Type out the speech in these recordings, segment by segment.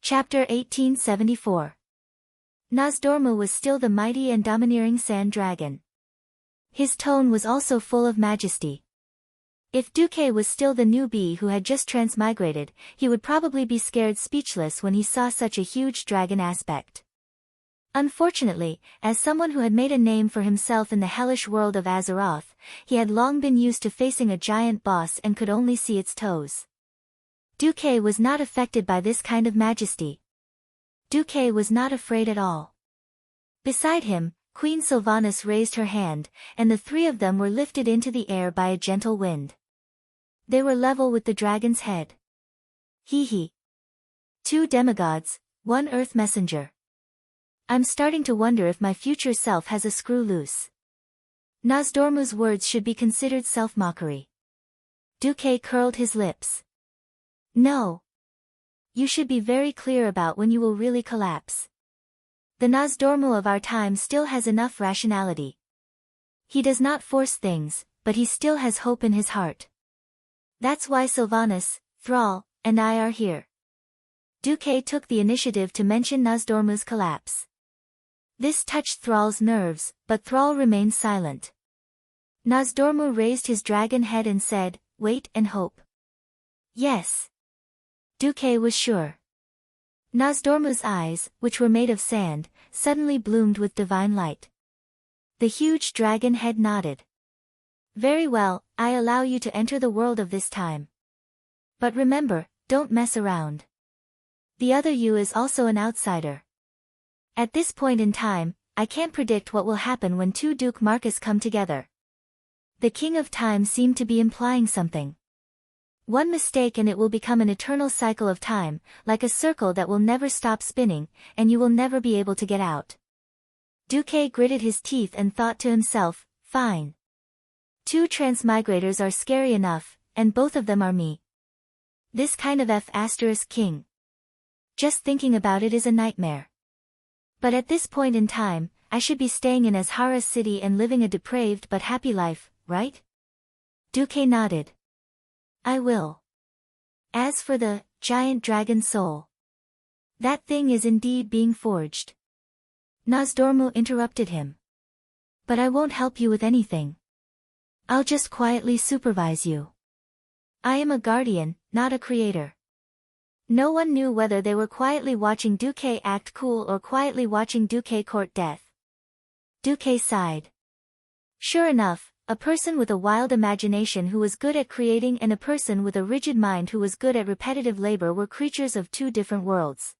Chapter 1874. Nozdormu was still the mighty and domineering sand dragon. His tone was also full of majesty. If Duque was still the newbie who had just transmigrated, he would probably be scared speechless when he saw such a huge dragon aspect. Unfortunately, as someone who had made a name for himself in the hellish world of Azeroth, he had long been used to facing a giant boss and could only see its toes. Duque was not affected by this kind of majesty. Duque was not afraid at all. Beside him, Queen Sylvanas raised her hand, and the three of them were lifted into the air by a gentle wind. They were level with the dragon's head. Hee. 2 demigods, 1 earth messenger. I'm starting to wonder if my future self has a screw loose. Nozdormu's words should be considered self-mockery. Duque curled his lips. No. You should be very clear about when you will really collapse. The Nozdormu of our time still has enough rationality. He does not force things, but he still has hope in his heart. That's why Sylvanas, Thrall, and I are here. Duque took the initiative to mention Nozdormu's collapse. This touched Thrall's nerves, but Thrall remained silent. Nozdormu raised his dragon head and said, "Wait and hope." Yes. Duque was sure. Nozdormu's eyes, which were made of sand, suddenly bloomed with divine light. The huge dragon head nodded. Very well, I allow you to enter the world of this time. But remember, don't mess around. The other you is also an outsider. At this point in time, I can't predict what will happen when 2 Duke Marcus come together. The King of Time seemed to be implying something. One mistake and it will become an eternal cycle of time, like a circle that will never stop spinning, and you will never be able to get out. Duque gritted his teeth and thought to himself, fine. 2 transmigrators are scary enough, and both of them are me. This kind of F***king. Just thinking about it is a nightmare. But at this point in time, I should be staying in Azhara's city and living a depraved but happy life, right? Duque nodded. I will. As for the giant dragon soul, that thing is indeed being forged. Nozdormu interrupted him. But I won't help you with anything. I'll just quietly supervise you. I am a guardian, not a creator. No one knew whether they were quietly watching Duque act cool or quietly watching Duque court death. Duque sighed. Sure enough, a person with a wild imagination who was good at creating and a person with a rigid mind who was good at repetitive labor were creatures of 2 different worlds.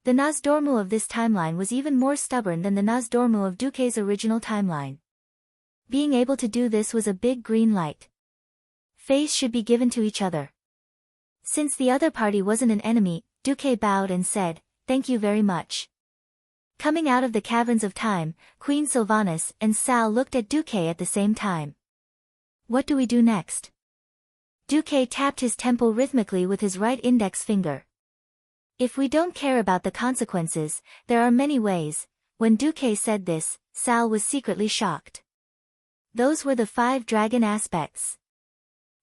The Nozdormu of this timeline was even more stubborn than the Nozdormu of Duque's original timeline. Being able to do this was a big green light. Face should be given to each other. Since the other party wasn't an enemy, Duque bowed and said, "Thank you very much." Coming out of the caverns of time, Queen Sylvanas and Sal looked at Duque at the same time. What do we do next? Duque tapped his temple rhythmically with his right index finger. If we don't care about the consequences, there are many ways. When Duque said this, Sal was secretly shocked. Those were the 5 dragon aspects.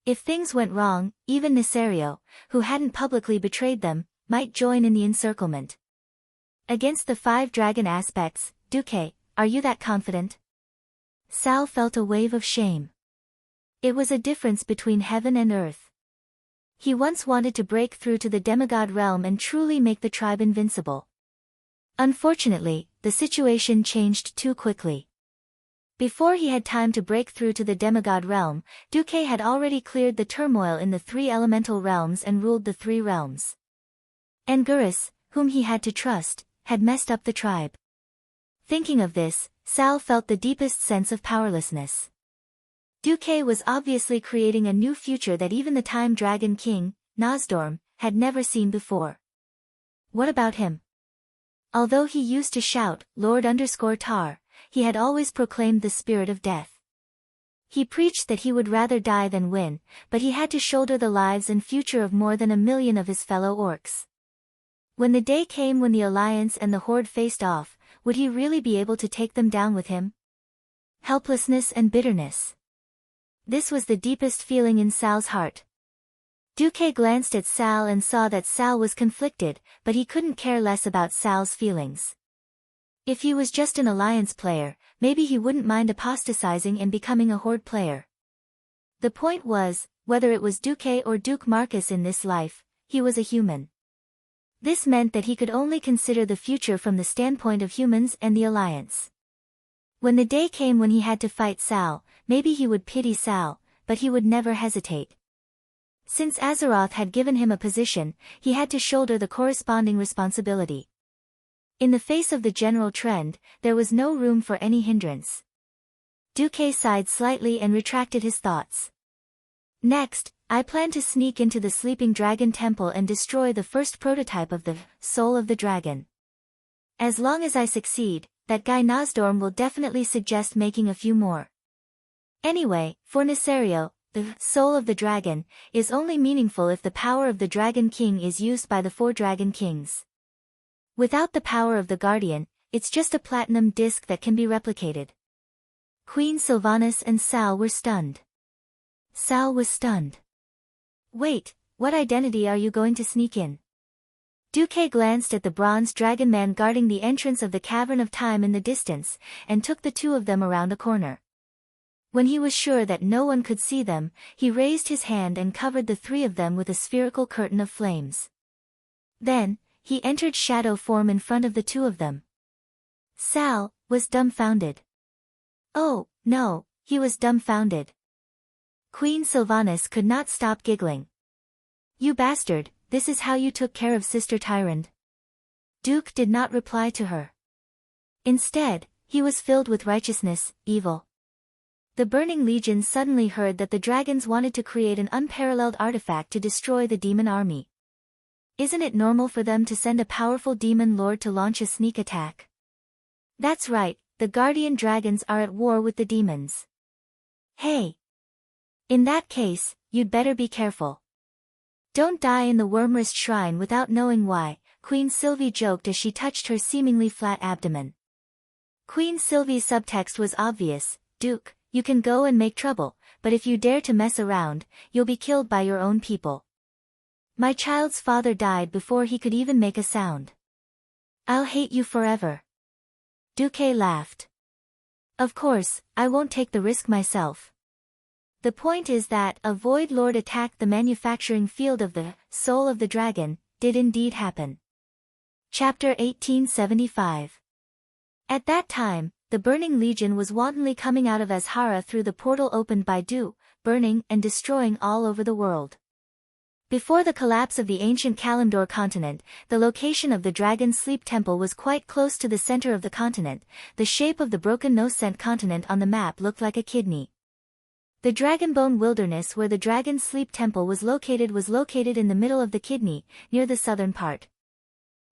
If things went wrong, even Nesario, who hadn't publicly betrayed them, might join in the encirclement. Against the 5 dragon aspects, Duque, are you that confident? Sal felt a wave of shame. It was a difference between heaven and earth. He once wanted to break through to the demigod realm and truly make the tribe invincible. Unfortunately, the situation changed too quickly. Before he had time to break through to the demigod realm, Duque had already cleared the turmoil in the 3 elemental realms and ruled the 3 realms. Anguirus, whom he had to trust, had messed up the tribe. Thinking of this, Sal felt the deepest sense of powerlessness. Duque was obviously creating a new future that even the Time Dragon King, Nozdorm, had never seen before. What about him? Although he used to shout, Lord_Tar, he had always proclaimed the spirit of death. He preached that he would rather die than win, but he had to shoulder the lives and future of more than 1 million of his fellow orcs. When the day came when the Alliance and the Horde faced off, would he really be able to take them down with him? Helplessness and bitterness. This was the deepest feeling in Sal's heart. Duque glanced at Sal and saw that Sal was conflicted, but he couldn't care less about Sal's feelings. If he was just an alliance player, maybe he wouldn't mind apostatizing and becoming a horde player. The point was, whether it was Duque or Duke Marcus in this life, he was a human. This meant that he could only consider the future from the standpoint of humans and the alliance. When the day came when he had to fight Sal, maybe he would pity Sal, but he would never hesitate. Since Azeroth had given him a position, he had to shoulder the corresponding responsibility. In the face of the general trend, there was no room for any hindrance. Duque sighed slightly and retracted his thoughts. Next, I plan to sneak into the Sleeping Dragon Temple and destroy the first prototype of the Soul of the Dragon. As long as I succeed, that guy Nosdorm will definitely suggest making a few more. Anyway, for Nesario, the Soul of the Dragon is only meaningful if the power of the Dragon King is used by the 4 Dragon Kings. Without the power of the Guardian, it's just a platinum disc that can be replicated. Queen Sylvanas and Sal were stunned. Sal was stunned. Wait, what identity are you going to sneak in? Duque glanced at the bronze dragon man guarding the entrance of the Cavern of Time in the distance, and took the 2 of them around a corner. When he was sure that no one could see them, he raised his hand and covered the 3 of them with a spherical curtain of flames. Then, he entered shadow form in front of the 2 of them. Sal was dumbfounded. Oh, no, he was dumbfounded. Queen Sylvanas could not stop giggling. You bastard, this is how you took care of Sister Tyrande. Duke did not reply to her. Instead, he was filled with righteousness, evil. The Burning Legion suddenly heard that the dragons wanted to create an unparalleled artifact to destroy the demon army. Isn't it normal for them to send a powerful demon lord to launch a sneak attack? That's right, the guardian dragons are at war with the demons. Hey! In that case, you'd better be careful. Don't die in the Wormrest Shrine without knowing why, Queen Sylvie joked as she touched her seemingly flat abdomen. Queen Sylvie's subtext was obvious, Duke, you can go and make trouble, but if you dare to mess around, you'll be killed by your own people. My child's father died before he could even make a sound. I'll hate you forever. Duque laughed. Of course, I won't take the risk myself. The point is that a Void Lord attacked the manufacturing field of the Soul of the Dragon, did indeed happen. Chapter 1875. At that time, the Burning Legion was wantonly coming out of Azhara through the portal opened by Du, burning and destroying all over the world. Before the collapse of the ancient Kalimdor continent, the location of the Dragon Sleep Temple was quite close to the center of the continent. The shape of the broken Noscent continent on the map looked like a kidney. The Dragonbone Wilderness where the Dragon Sleep Temple was located in the middle of the kidney, near the southern part.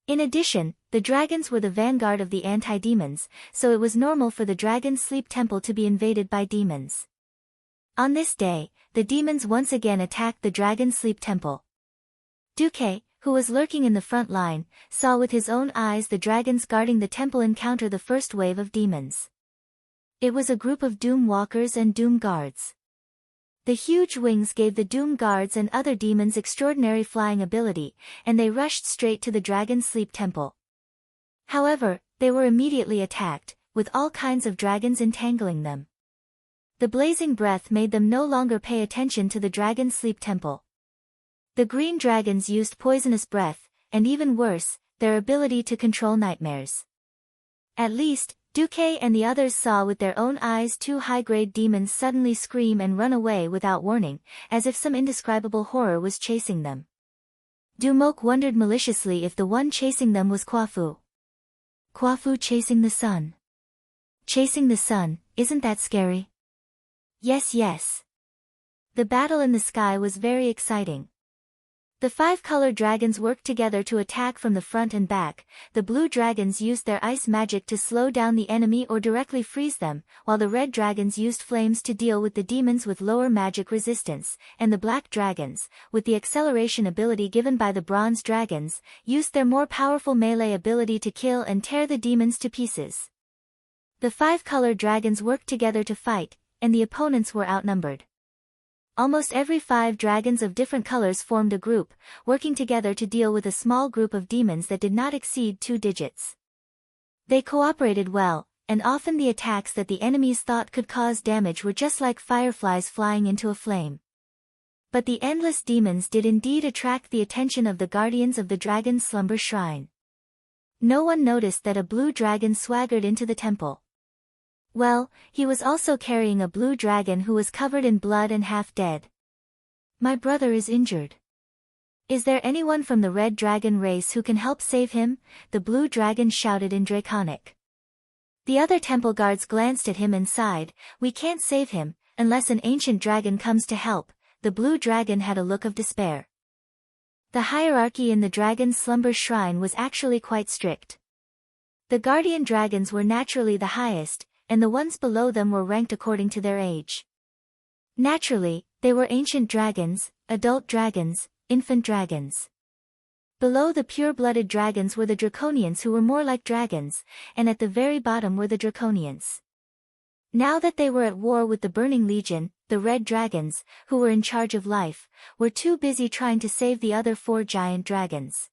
In addition, the dragons were the vanguard of the anti-demons, so it was normal for the Dragon Sleep Temple to be invaded by demons. On this day, the demons once again attacked the Dragon Sleep Temple. Duque, who was lurking in the front line, saw with his own eyes the dragons guarding the temple encounter the first wave of demons. It was a group of Doom Walkers and Doom Guards. The huge wings gave the Doom Guards and other demons extraordinary flying ability, and they rushed straight to the Dragon Sleep Temple. However, they were immediately attacked, with all kinds of dragons entangling them. The blazing breath made them no longer pay attention to the Dragon Sleep Temple. The green dragons used poisonous breath, and even worse, their ability to control nightmares. At least, Duque and the others saw with their own eyes 2 high-grade demons suddenly scream and run away without warning, as if some indescribable horror was chasing them. Dumok wondered maliciously if the one chasing them was Quafu. Quafu chasing the sun. Chasing the sun, isn't that scary? Yes, yes. The battle in the sky was very exciting. The 5 color dragons worked together to attack from the front and back. The blue dragons used their ice magic to slow down the enemy or directly freeze them, while the red dragons used flames to deal with the demons with lower magic resistance, and the black dragons, with the acceleration ability given by the bronze dragons, used their more powerful melee ability to kill and tear the demons to pieces. The 5 color dragons worked together to fight, and the opponents were outnumbered. Almost every 5 dragons of different colors formed a group, working together to deal with a small group of demons that did not exceed 2 digits. They cooperated well, and often the attacks that the enemies thought could cause damage were just like fireflies flying into a flame. But the endless demons did indeed attract the attention of the guardians of the dragon's slumber shrine. No one noticed that a blue dragon swaggered into the temple. Well, he was also carrying a blue dragon who was covered in blood and half dead. "My brother is injured. Is there anyone from the red dragon race who can help save him?" the blue dragon shouted in Draconic. The other temple guards glanced at him and sighed, "We can't save him, unless an ancient dragon comes to help." The blue dragon had a look of despair. The hierarchy in the dragon's slumber shrine was actually quite strict. The guardian dragons were naturally the highest, and the ones below them were ranked according to their age. Naturally, they were ancient dragons, adult dragons, infant dragons. Below the pure-blooded dragons were the draconians who were more like dragons, and at the very bottom were the draconians. Now that they were at war with the Burning Legion, the red dragons, who were in charge of life, were too busy trying to save the other 4 giant dragons.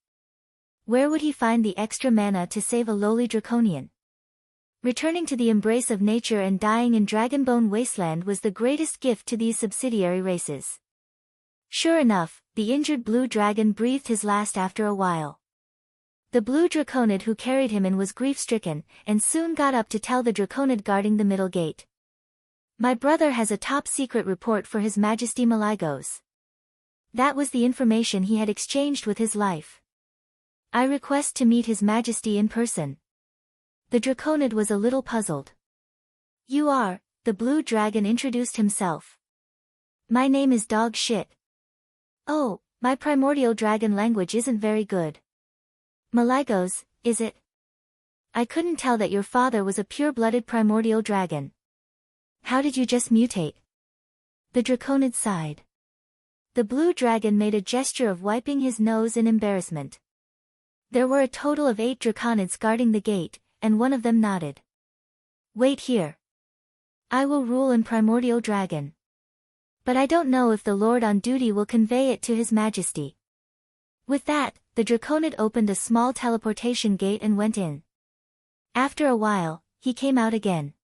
Where would he find the extra mana to save a lowly draconian? Returning to the embrace of nature and dying in Dragonbone Wasteland was the greatest gift to these subsidiary races. Sure enough, the injured blue dragon breathed his last after a while. The blue draconid who carried him in was grief-stricken, and soon got up to tell the draconid guarding the middle gate. "My brother has a top-secret report for His Majesty Maligos." That was the information he had exchanged with his life. "I request to meet His Majesty in person." The draconid was a little puzzled. "You are," the blue dragon introduced himself. "My name is Dog Shit." "Oh, my primordial dragon language isn't very good." "Maligos, is it? I couldn't tell that your father was a pure-blooded primordial dragon. How did you just mutate?" The draconid sighed. The blue dragon made a gesture of wiping his nose in embarrassment. There were a total of 8 draconids guarding the gate, and one of them nodded. "Wait here. I will rule in primordial dragon. But I don't know if the lord on duty will convey it to His Majesty." With that, the draconid opened a small teleportation gate and went in. After a while, he came out again.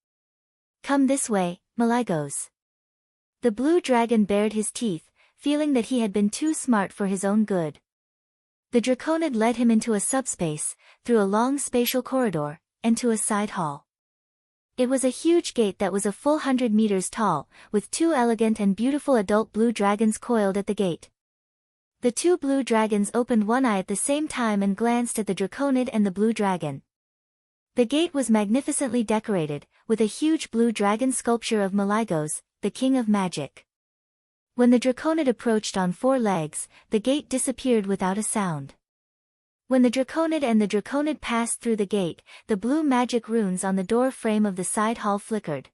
"Come this way, Maligos." The blue dragon bared his teeth, feeling that he had been too smart for his own good. The draconid led him into a subspace, through a long spatial corridor, and to a side hall. It was a huge gate that was a full 100 meters tall, with 2 elegant and beautiful adult blue dragons coiled at the gate. The 2 blue dragons opened one eye at the same time and glanced at the draconid and the blue dragon. The gate was magnificently decorated, with a huge blue dragon sculpture of Maligos, the king of magic. When the draconid approached on 4 legs, the gate disappeared without a sound. When the draconid and the draconid passed through the gate, the blue magic runes on the door frame of the side hall flickered.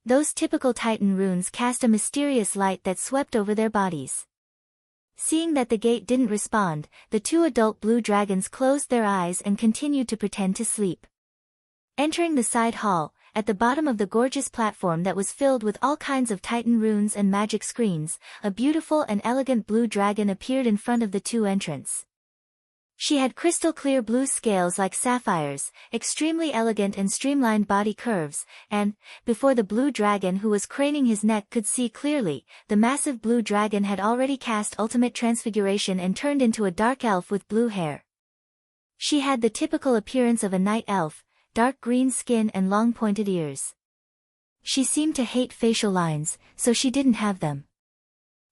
Those typical Titan runes cast a mysterious light that swept over their bodies. Seeing that the gate didn't respond, the 2 adult blue dragons closed their eyes and continued to pretend to sleep. Entering the side hall, at the bottom of the gorgeous platform that was filled with all kinds of Titan runes and magic screens, a beautiful and elegant blue dragon appeared in front of the 2 entrants. She had crystal-clear blue scales like sapphires, extremely elegant and streamlined body curves, and, before the blue dragon who was craning his neck could see clearly, the massive blue dragon had already cast ultimate transfiguration and turned into a dark elf with blue hair. She had the typical appearance of a night elf, dark green skin and long pointed ears. She seemed to hate facial lines, so she didn't have them.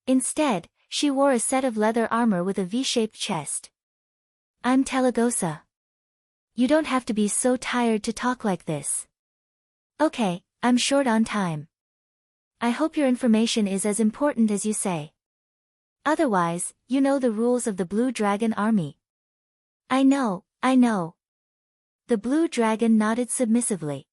Instead, she wore a set of leather armor with a V-shaped chest. "I'm Telegosa. You don't have to be so tired to talk like this." "Okay, I'm short on time. I hope your information is as important as you say. Otherwise, you know the rules of the Blue Dragon Army." I know. The blue dragon nodded submissively.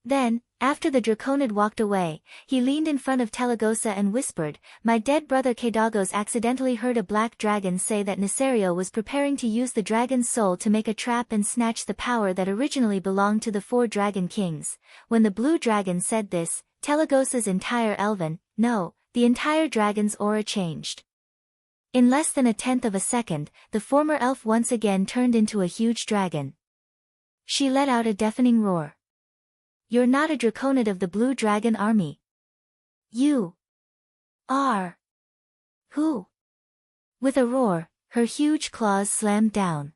Then, after the draconid walked away, he leaned in front of Telegosa and whispered, "My dead brother Kadagos accidentally heard a black dragon say that Nesario was preparing to use the dragon's soul to make a trap and snatch the power that originally belonged to the 4 dragon kings." When the blue dragon said this, Telegosa's entire elven, no, the entire dragon's aura changed. In less than a tenth of a second, the former elf once again turned into a huge dragon. She let out a deafening roar. "You're not a draconid of the Blue Dragon Army. You are. Who?" With a roar, her huge claws slammed down.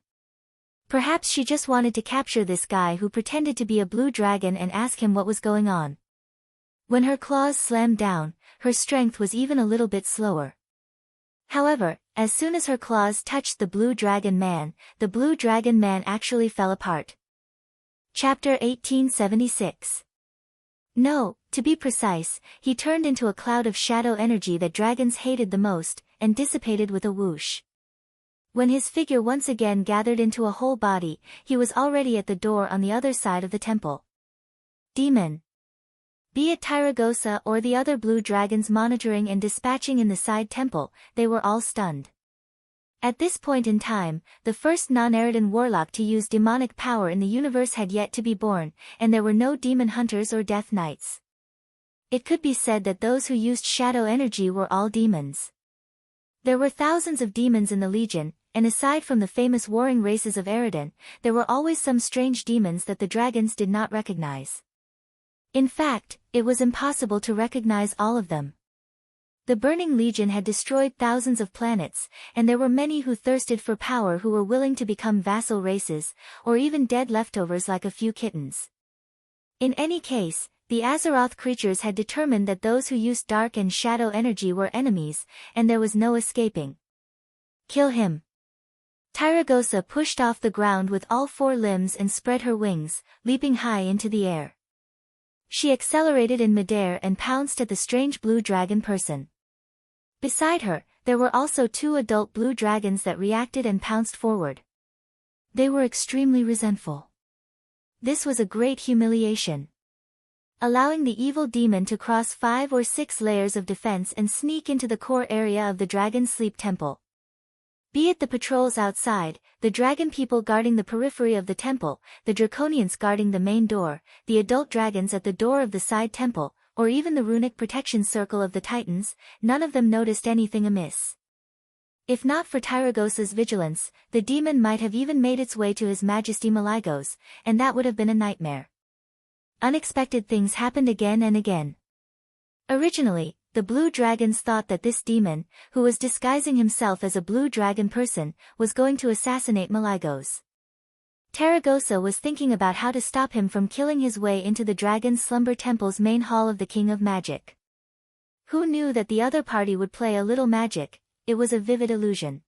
Perhaps she just wanted to capture this guy who pretended to be a blue dragon and ask him what was going on. When her claws slammed down, her strength was even a little bit slower. However, as soon as her claws touched the Blue Dragon Man actually fell apart. Chapter 1876. No, to be precise, he turned into a cloud of shadow energy that dragons hated the most, and dissipated with a whoosh. When his figure once again gathered into a whole body, he was already at the door on the other side of the temple. Demon. Be it Tyragosa or the other blue dragons monitoring and dispatching in the side temple, they were all stunned. At this point in time, the first non-Eridan warlock to use demonic power in the universe had yet to be born, and there were no demon hunters or death knights. It could be said that those who used shadow energy were all demons. There were thousands of demons in the Legion, and aside from the famous warring races of Eridan, there were always some strange demons that the dragons did not recognize. In fact, it was impossible to recognize all of them. The Burning Legion had destroyed thousands of planets, and there were many who thirsted for power who were willing to become vassal races, or even dead leftovers like a few kittens. In any case, the Azeroth creatures had determined that those who used dark and shadow energy were enemies, and there was no escaping. Kill him. Tyragosa pushed off the ground with all four limbs and spread her wings, leaping high into the air. She accelerated in midair and pounced at the strange blue dragon person. Beside her, there were also two adult blue dragons that reacted and pounced forward. They were extremely resentful. This was a great humiliation. Allowing the evil demon to cross 5 or 6 layers of defense and sneak into the core area of the Dragon Sleep Temple. Be it the patrols outside, the dragon people guarding the periphery of the temple, the draconians guarding the main door, the adult dragons at the door of the side temple, or even the runic protection circle of the Titans, none of them noticed anything amiss. If not for Tyragosa's vigilance, the demon might have even made its way to His Majesty Malygos, and that would have been a nightmare. Unexpected things happened again and again. Originally, the blue dragons thought that this demon, who was disguising himself as a blue dragon person, was going to assassinate Malygos. Tyragosa was thinking about how to stop him from killing his way into the Dragon Slumber Temple's main hall of the King of Magic. Who knew that the other party would play a little magic? It was a vivid illusion.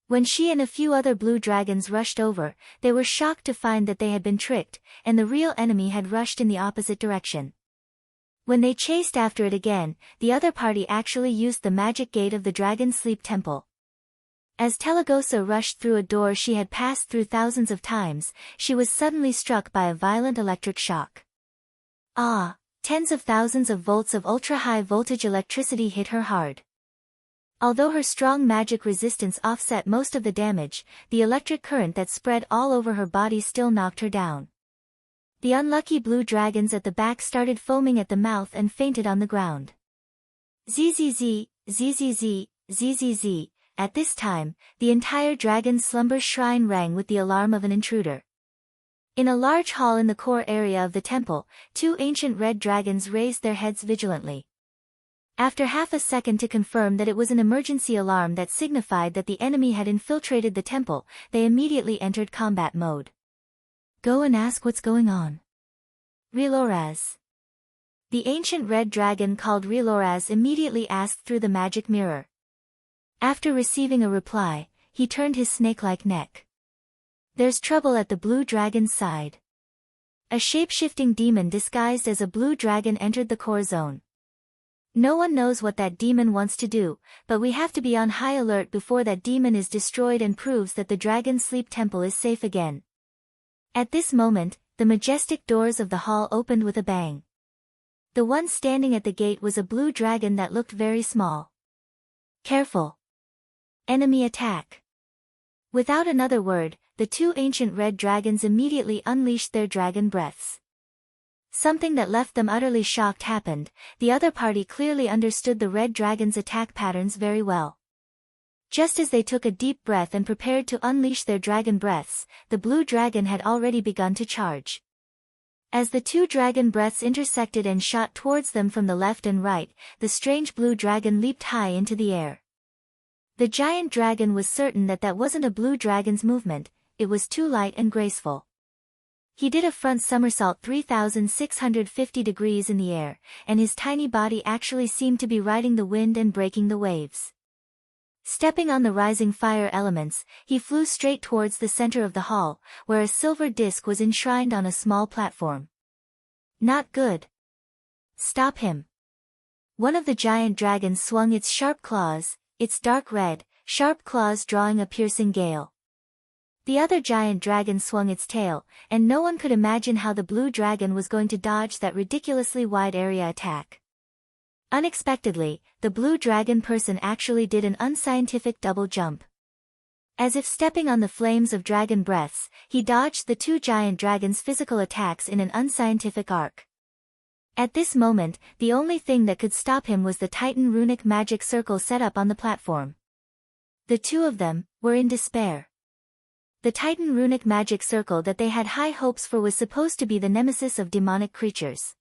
When she and a few other blue dragons rushed over, they were shocked to find that they had been tricked, and the real enemy had rushed in the opposite direction. When they chased after it again, the other party actually used the magic gate of the Dragon Sleep Temple. As Tyragosa rushed through a door she had passed through thousands of times, she was suddenly struck by a violent electric shock. Ah! Tens of thousands of volts of ultra-high voltage electricity hit her hard. Although her strong magic resistance offset most of the damage, the electric current that spread all over her body still knocked her down. The unlucky blue dragons at the back started foaming at the mouth and fainted on the ground. Zzz, zzz, zzz. At this time, the entire Dragon Slumber Shrine rang with the alarm of an intruder. In a large hall in the core area of the temple, 2 ancient red dragons raised their heads vigilantly. After half a second to confirm that it was an emergency alarm that signified that the enemy had infiltrated the temple, they immediately entered combat mode. Go and ask what's going on. Reloraz. The ancient red dragon called Reloraz immediately asked through the magic mirror. After receiving a reply, he turned his snake-like neck. There's trouble at the blue dragon's side. A shape-shifting demon disguised as a blue dragon entered the core zone. No one knows what that demon wants to do, but we have to be on high alert before that demon is destroyed and proves that the Dragon Sleep Temple is safe again. At this moment, the majestic doors of the hall opened with a bang. The one standing at the gate was a blue dragon that looked very small. Careful! Enemy attack! Without another word, the 2 ancient red dragons immediately unleashed their dragon breaths. Something that left them utterly shocked happened. The other party clearly understood the red dragon's attack patterns very well. Just as they took a deep breath and prepared to unleash their dragon breaths, the blue dragon had already begun to charge. As the two dragon breaths intersected and shot towards them from the left and right, the strange blue dragon leaped high into the air. The giant dragon was certain that that wasn't a blue dragon's movement, it was too light and graceful. He did a front somersault 3,650 degrees in the air, and his tiny body actually seemed to be riding the wind and breaking the waves. Stepping on the rising fire elements, he flew straight towards the center of the hall, where a silver disc was enshrined on a small platform. Not good. Stop him. One of the giant dragons swung its sharp claws, its dark red, sharp claws drawing a piercing gale. The other giant dragon swung its tail, and no one could imagine how the blue dragon was going to dodge that ridiculously wide area attack. Unexpectedly, the blue dragon person actually did an unscientific double jump. As if stepping on the flames of dragon breaths, he dodged the two giant dragons' physical attacks in an unscientific arc. At this moment, the only thing that could stop him was the Titan runic magic circle set up on the platform. The two of them were in despair. The Titan runic magic circle that they had high hopes for was supposed to be the nemesis of demonic creatures.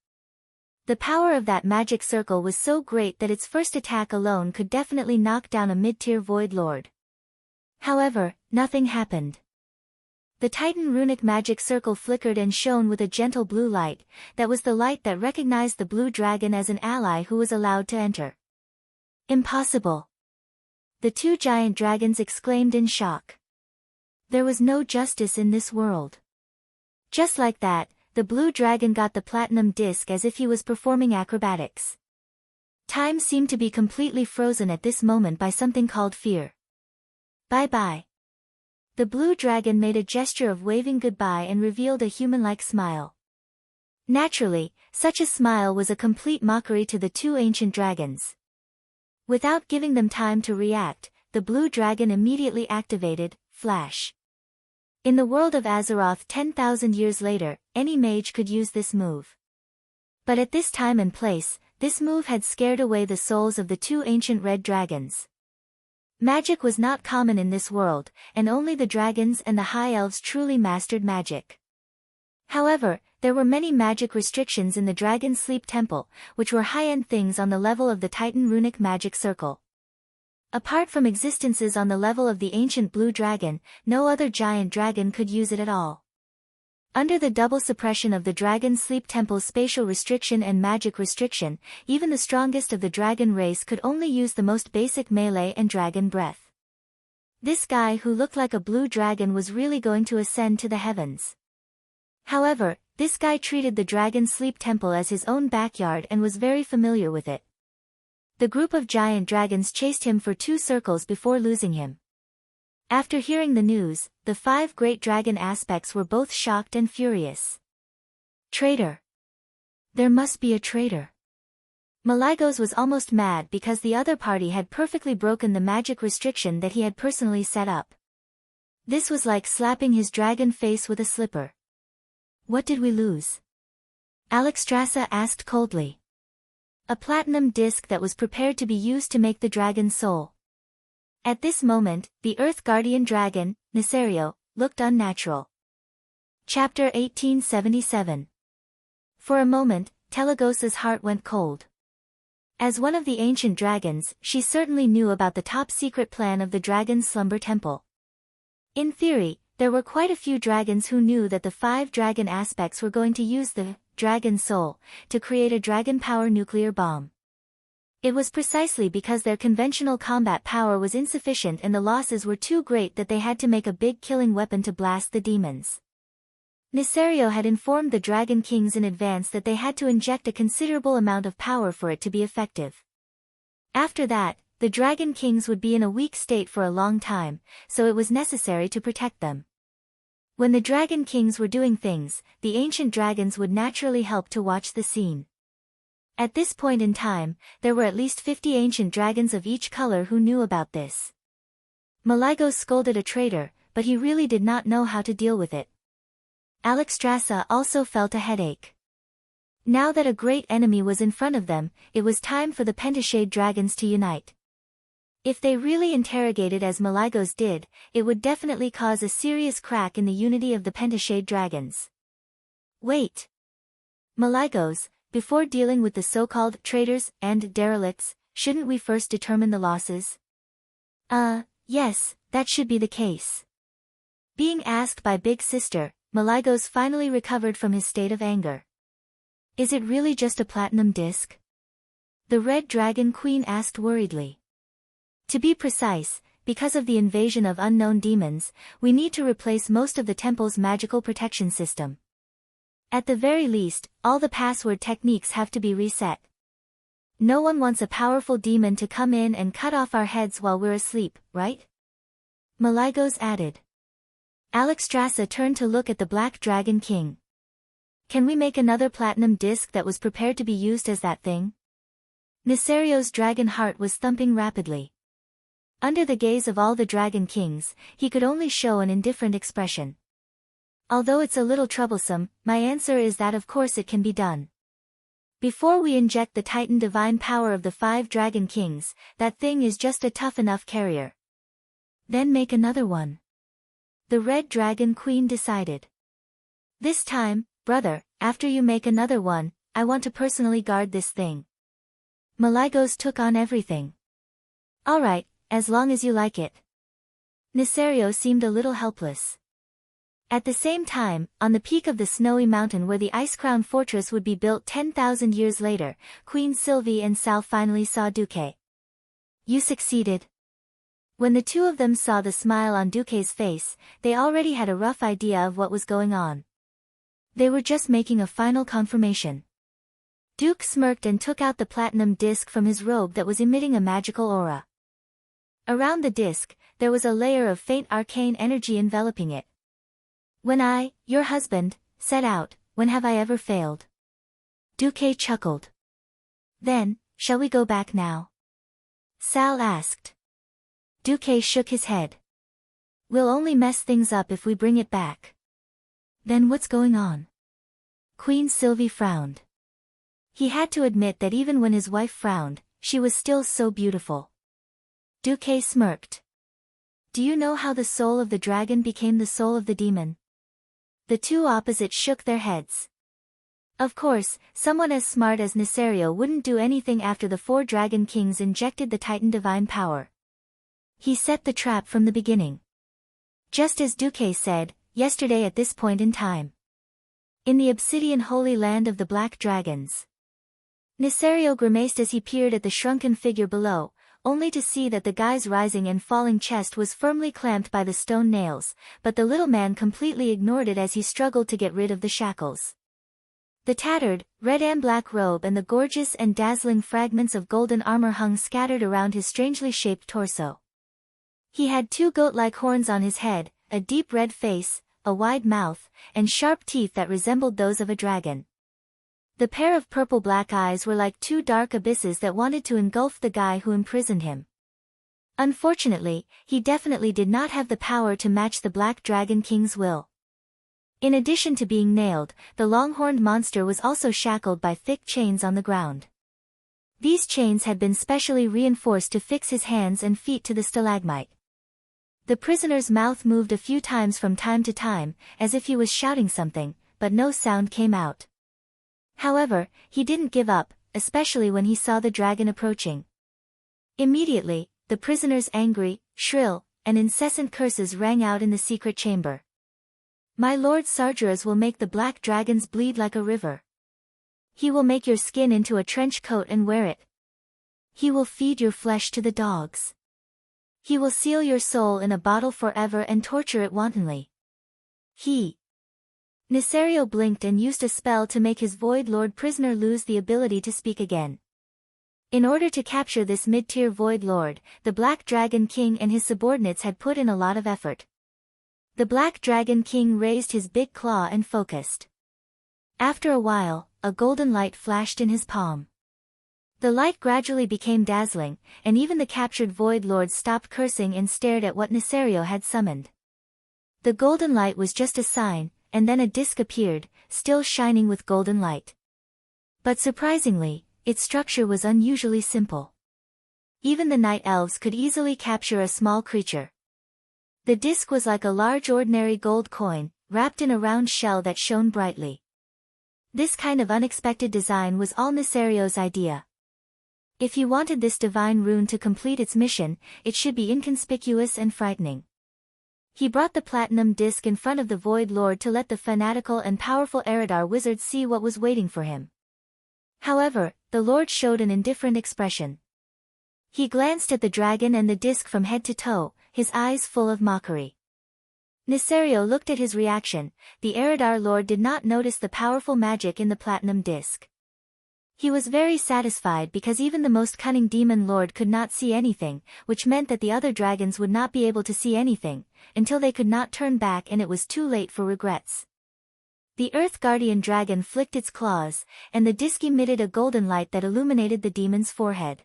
The power of that magic circle was so great that its first attack alone could definitely knock down a mid-tier void lord. However, nothing happened. The Titan runic magic circle flickered and shone with a gentle blue light. That was the light that recognized the blue dragon as an ally who was allowed to enter. Impossible! The two giant dragons exclaimed in shock. There was no justice in this world. Just like that, the blue dragon got the platinum disc as if he was performing acrobatics. Time seemed to be completely frozen at this moment by something called fear. Bye-bye. The blue dragon made a gesture of waving goodbye and revealed a human-like smile. Naturally, such a smile was a complete mockery to the two ancient dragons. Without giving them time to react, the blue dragon immediately activated Flash. In the world of Azeroth 10,000 years later, any mage could use this move. But at this time and place, this move had scared away the souls of the two ancient red dragons. Magic was not common in this world, and only the dragons and the high elves truly mastered magic. However, there were many magic restrictions in the Dragon Sleep Temple, which were high-end things on the level of the Titan runic magic circle. Apart from existences on the level of the ancient blue dragon, no other giant dragon could use it at all. Under the double suppression of the Dragon Sleep Temple's spatial restriction and magic restriction, even the strongest of the dragon race could only use the most basic melee and dragon breath. This guy who looked like a blue dragon was really going to ascend to the heavens. However, this guy treated the Dragon Sleep Temple as his own backyard and was very familiar with it. The group of giant dragons chased him for 2 circles before losing him. After hearing the news, the 5 great dragon aspects were both shocked and furious. Traitor! There must be a traitor. Malygos was almost mad because the other party had perfectly broken the magic restriction that he had personally set up. This was like slapping his dragon face with a slipper. What did we lose? Alexstrasza asked coldly. A platinum disc that was prepared to be used to make the dragon's soul. At this moment, the Earth Guardian dragon, Nisario, looked unnatural. Chapter 1877. For a moment, Telegosa's heart went cold. As one of the ancient dragons, she certainly knew about the top-secret plan of the Dragon's Slumber Temple. In theory, there were quite a few dragons who knew that the 5 dragon aspects were going to use the Dragon Soul to create a dragon power nuclear bomb. It was precisely because their conventional combat power was insufficient and the losses were too great that they had to make a big killing weapon to blast the demons. Nisario had informed the Dragon Kings in advance that they had to inject a considerable amount of power for it to be effective. After that, the Dragon Kings would be in a weak state for a long time, so it was necessary to protect them. When the Dragon Kings were doing things, the ancient dragons would naturally help to watch the scene. At this point in time, there were at least 50 ancient dragons of each color who knew about this. Malygos scolded a traitor, but he really did not know how to deal with it. Alexstrasza also felt a headache. Now that a great enemy was in front of them, it was time for the Pentashade dragons to unite. If they really interrogated as Malygos did, it would definitely cause a serious crack in the unity of the Pentashade dragons. Wait. Malygos, before dealing with the so-called traitors and derelicts, shouldn't we first determine the losses? Yes, that should be the case. Being asked by Big Sister, Malygos finally recovered from his state of anger. Is it really just a platinum disc? The Red Dragon Queen asked worriedly. To be precise, because of the invasion of unknown demons, we need to replace most of the temple's magical protection system. At the very least, all the password techniques have to be reset. No one wants a powerful demon to come in and cut off our heads while we're asleep, right? Malygos added. Alexstrasza turned to look at the Black Dragon King. Can we make another platinum disc that was prepared to be used as that thing? Nisario's dragon heart was thumping rapidly. Under the gaze of all the Dragon Kings, he could only show an indifferent expression. Although it's a little troublesome, my answer is that of course it can be done. Before we inject the Titan divine power of the 5 Dragon Kings, that thing is just a tough enough carrier. Then make another one. The Red Dragon Queen decided. This time, brother, after you make another one, I want to personally guard this thing. Malygos took on everything. Alright, as long as you like it. Nisario seemed a little helpless. At the same time, on the peak of the snowy mountain where the Ice Crown Fortress would be built 10,000 years later, Queen Sylvie and Sal finally saw Duque. You succeeded. When the two of them saw the smile on Duque's face, they already had a rough idea of what was going on. They were just making a final confirmation. Duque smirked and took out the platinum disc from his robe that was emitting a magical aura. Around the disc, there was a layer of faint arcane energy enveloping it. When I, your husband, set out, when have I ever failed? Duque chuckled. Then, shall we go back now? Sal asked. Duque shook his head. We'll only mess things up if we bring it back. Then what's going on? Queen Sylvie frowned. He had to admit that even when his wife frowned, she was still so beautiful. Duque smirked. Do you know how the soul of the dragon became the soul of the demon? The two opposites shook their heads. Of course, someone as smart as Nisario wouldn't do anything after the 4 Dragon Kings injected the Titan divine power. He set the trap from the beginning. Just as Duque said, yesterday at this point in time. In the obsidian holy land of the Black Dragons. Nisario grimaced as he peered at the shrunken figure below, only to see that the guy's rising and falling chest was firmly clamped by the stone nails, but the little man completely ignored it as he struggled to get rid of the shackles. The tattered, red and black robe and the gorgeous and dazzling fragments of golden armor hung scattered around his strangely shaped torso. He had 2 goat-like horns on his head, a deep red face, a wide mouth, and sharp teeth that resembled those of a dragon. The pair of purple-black eyes were like 2 dark abysses that wanted to engulf the guy who imprisoned him. Unfortunately, he definitely did not have the power to match the Black Dragon King's will. In addition to being nailed, the long-horned monster was also shackled by thick chains on the ground. These chains had been specially reinforced to fix his hands and feet to the stalagmite. The prisoner's mouth moved a few times from time to time, as if he was shouting something, but no sound came out. However, he didn't give up, especially when he saw the dragon approaching. Immediately, the prisoner's angry, shrill, and incessant curses rang out in the secret chamber. My lord Sargeras will make the black dragons bleed like a river. He will make your skin into a trench coat and wear it. He will feed your flesh to the dogs. He will seal your soul in a bottle forever and torture it wantonly. Nisario blinked and used a spell to make his Void Lord prisoner lose the ability to speak again. In order to capture this mid-tier Void Lord, the Black Dragon King and his subordinates had put in a lot of effort. The Black Dragon King raised his big claw and focused. After a while, a golden light flashed in his palm. The light gradually became dazzling, and even the captured Void Lord stopped cursing and stared at what Nisario had summoned. The golden light was just a sign, and then a disc appeared, still shining with golden light. But surprisingly, its structure was unusually simple. Even the night elves could easily capture a small creature. The disc was like a large ordinary gold coin, wrapped in a round shell that shone brightly. This kind of unexpected design was all Nisario's idea. If he wanted this divine rune to complete its mission, it should be inconspicuous and frightening. He brought the platinum disc in front of the Void Lord to let the fanatical and powerful Eridar wizard see what was waiting for him. However, the Lord showed an indifferent expression. He glanced at the dragon and the disc from head to toe, his eyes full of mockery. Nisario looked at his reaction. The Eridar Lord did not notice the powerful magic in the platinum disc. He was very satisfied because even the most cunning demon lord could not see anything, which meant that the other dragons would not be able to see anything, until they could not turn back and it was too late for regrets. The Earth Guardian dragon flicked its claws, and the disc emitted a golden light that illuminated the demon's forehead.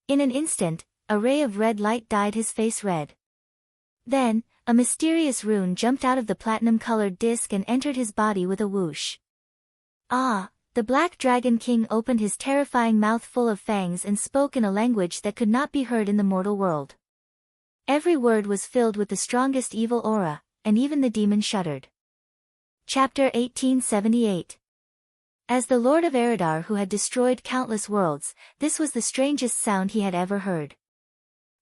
In an instant, a ray of red light dyed his face red. Then, a mysterious rune jumped out of the platinum-colored disc and entered his body with a whoosh. Ah! The Black Dragon King opened his terrifying mouth full of fangs and spoke in a language that could not be heard in the mortal world. Every word was filled with the strongest evil aura, and even the demon shuddered. Chapter 1878. As the Lord of Eridar who had destroyed countless worlds, this was the strangest sound he had ever heard.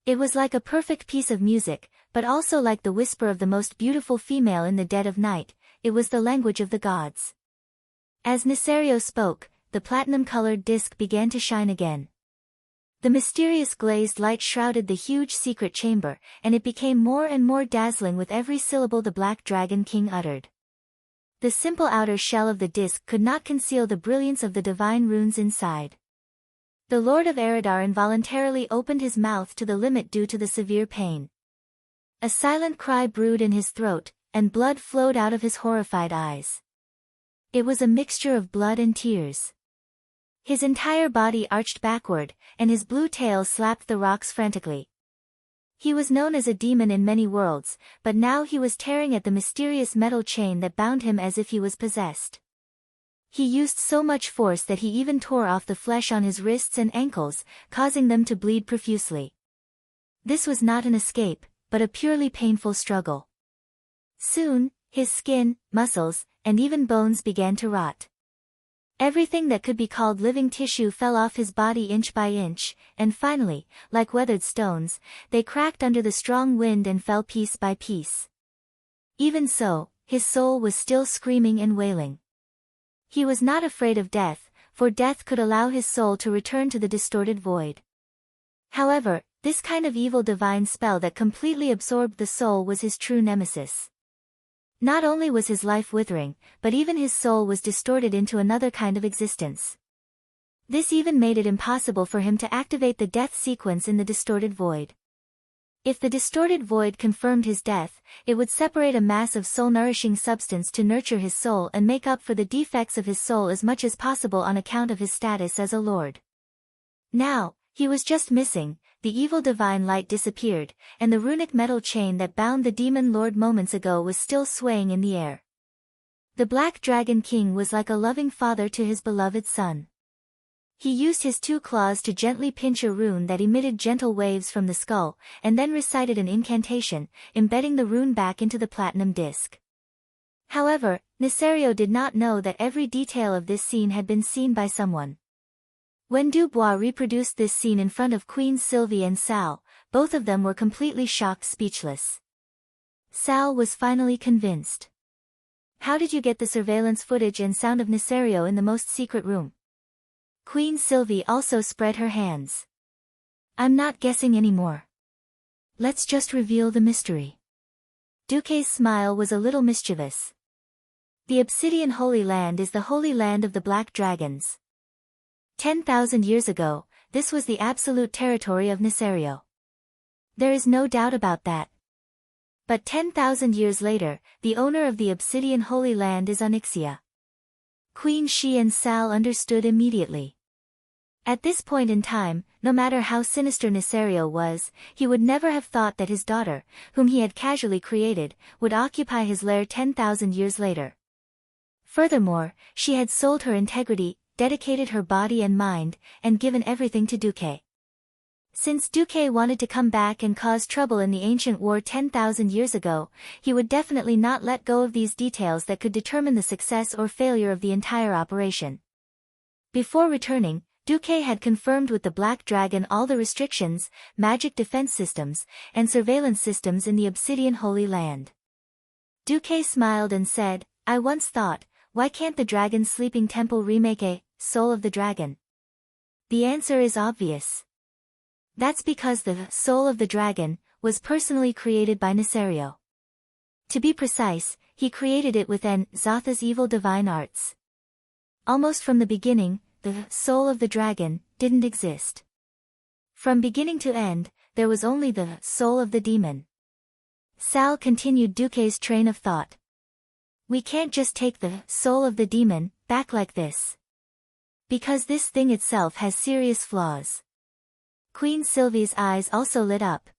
It was like a perfect piece of music, but also like the whisper of the most beautiful female in the dead of night. It was the language of the gods. As Nisario spoke, the platinum-colored disc began to shine again. The mysterious glazed light shrouded the huge secret chamber, and it became more and more dazzling with every syllable the Black Dragon King uttered. The simple outer shell of the disc could not conceal the brilliance of the divine runes inside. The Lord of Eridar involuntarily opened his mouth to the limit due to the severe pain. A silent cry brewed in his throat, and blood flowed out of his horrified eyes. It was a mixture of blood and tears. His entire body arched backward, and his blue tail slapped the rocks frantically. He was known as a demon in many worlds, but now he was tearing at the mysterious metal chain that bound him as if he was possessed. He used so much force that he even tore off the flesh on his wrists and ankles, causing them to bleed profusely. This was not an escape, but a purely painful struggle. Soon, his skin, muscles, and even bones began to rot. Everything that could be called living tissue fell off his body inch by inch, and finally, like weathered stones, they cracked under the strong wind and fell piece by piece. Even so, his soul was still screaming and wailing. He was not afraid of death, for death could allow his soul to return to the distorted void. However, this kind of evil divine spell that completely absorbed the soul was his true nemesis. Not only was his life withering, but even his soul was distorted into another kind of existence. This even made it impossible for him to activate the death sequence in the distorted void. If the distorted void confirmed his death, it would separate a mass of soul-nourishing substance to nurture his soul and make up for the defects of his soul as much as possible on account of his status as a lord. Now, he was just missing. The evil divine light disappeared, and the runic metal chain that bound the demon lord moments ago was still swaying in the air. The Black Dragon King was like a loving father to his beloved son. He used his 2 claws to gently pinch a rune that emitted gentle waves from the skull, and then recited an incantation, embedding the rune back into the platinum disc. However, Nisario did not know that every detail of this scene had been seen by someone. When Dubois reproduced this scene in front of Queens Sylvie and Sal, both of them were completely shocked, speechless. Sal was finally convinced. "How did you get the surveillance footage and sound of Nisario in the most secret room?" Queen Sylvie also spread her hands. "I'm not guessing anymore. Let's just reveal the mystery." Duque's smile was a little mischievous. The Obsidian Holy Land is the Holy Land of the Black Dragons. 10,000 years ago, this was the absolute territory of Nisario. There is no doubt about that. But 10,000 years later, the owner of the Obsidian Holy Land is Onyxia. Queen Shi and Sal understood immediately. At this point in time, no matter how sinister Nisario was, he would never have thought that his daughter, whom he had casually created, would occupy his lair 10,000 years later. Furthermore, she had sold her integrity, dedicated her body and mind, and given everything to Duque. Since Duque wanted to come back and cause trouble in the ancient war 10,000 years ago, he would definitely not let go of these details that could determine the success or failure of the entire operation. Before returning, Duque had confirmed with the Black Dragon all the restrictions, magic defense systems, and surveillance systems in the Obsidian Holy Land. Duque smiled and said, "I once thought, why can't the Dragon's Sleeping Temple remake a Soul of the Dragon? The answer is obvious. That's because the Soul of the Dragon was personally created by Nesario. To be precise, he created it within Zotha's evil divine arts. Almost from the beginning, the Soul of the Dragon didn't exist. From beginning to end, there was only the Soul of the Demon." Sal continued Duque's train of thought. "We can't just take the Soul of the Demon back like this. Because this thing itself has serious flaws." Queen Sylvie's eyes also lit up.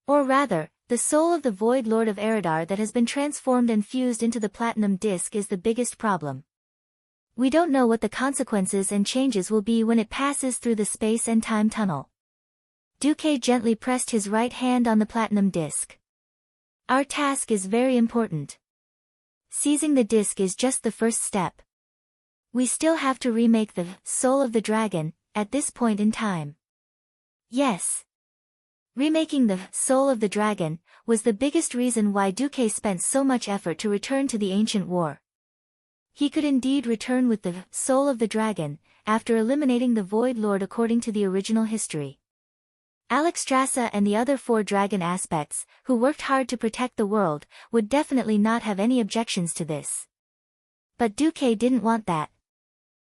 "Or rather, the soul of the Void Lord of Eridar that has been transformed and fused into the Platinum Disc is the biggest problem. We don't know what the consequences and changes will be when it passes through the space and time tunnel." Duque gently pressed his right hand on the Platinum Disc. "Our task is very important. Seizing the disc is just the first step. We still have to remake the Soul of the Dragon at this point in time." Yes. Remaking the Soul of the Dragon was the biggest reason why Duque spent so much effort to return to the ancient war. He could indeed return with the Soul of the Dragon, after eliminating the Void Lord according to the original history. Alexstrasza and the other 4 dragon aspects, who worked hard to protect the world, would definitely not have any objections to this. But Duque didn't want that.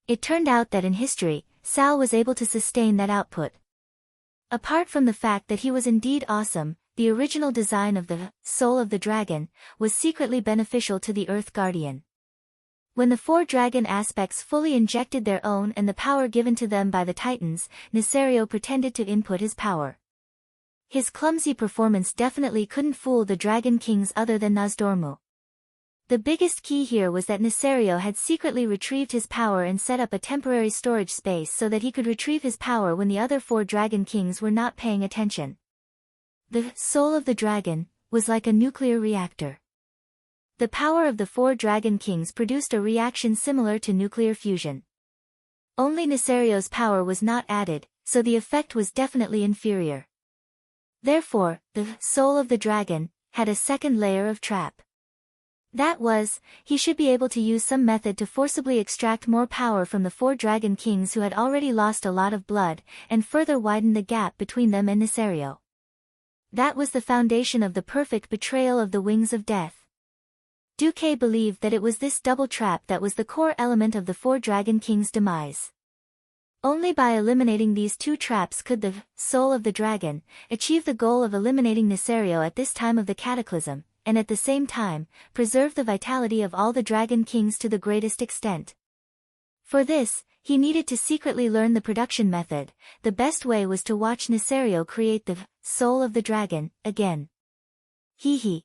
It turned out that in history, Sal was able to sustain that output. Apart from the fact that he was indeed awesome, the original design of the Soul of the Dragon was secretly beneficial to the Earth Guardian. When the 4 dragon aspects fully injected their own and the power given to them by the Titans, Nesario pretended to input his power. His clumsy performance definitely couldn't fool the Dragon Kings other than Nozdormu. The biggest key here was that Nesario had secretly retrieved his power and set up a temporary storage space so that he could retrieve his power when the other 4 Dragon Kings were not paying attention. The Soul of the Dragon was like a nuclear reactor. The power of the 4 Dragon Kings produced a reaction similar to nuclear fusion. Only Nesario's power was not added, so the effect was definitely inferior. Therefore, the Soul of the Dragon had a second layer of trap. That was, he should be able to use some method to forcibly extract more power from the 4 Dragon Kings who had already lost a lot of blood, and further widen the gap between them and Nesario. That was the foundation of the perfect betrayal of the Wings of Death. Duque believed that it was this double trap that was the core element of the 4 Dragon Kings' demise. Only by eliminating these 2 traps could the Soul of the Dragon achieve the goal of eliminating Nesario at this time of the cataclysm, and at the same time, preserve the vitality of all the Dragon Kings to the greatest extent. For this, he needed to secretly learn the production method. The best way was to watch Nesario create the Soul of the Dragon again. Hee.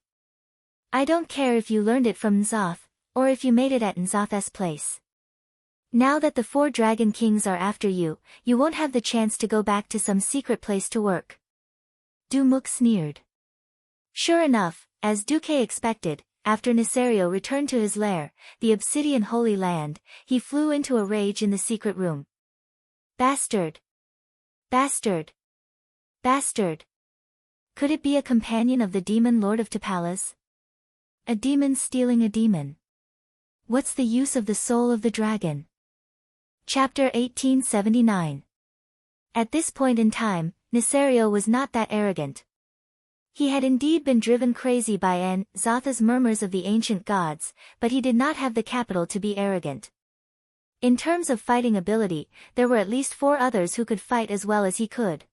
I don't care if you learned it from N'Zoth, or if you made it at N'Zoth's place. Now that the 4 Dragon Kings are after you, you won't have the chance to go back to some secret place to work. Dumuk sneered. Sure enough, as Duque expected, after Nesario returned to his lair, the Obsidian Holy Land, he flew into a rage in the secret room. Bastard! Bastard! Bastard! Could it be a companion of the demon Lord of Tapalas? A demon stealing a demon. What's the use of the Soul of the Dragon? Chapter 1879. At this point in time, Nesario was not that arrogant. He had indeed been driven crazy by N'Zotha's murmurs of the ancient gods, but he did not have the capital to be arrogant. In terms of fighting ability, there were at least 4 others who could fight as well as he could.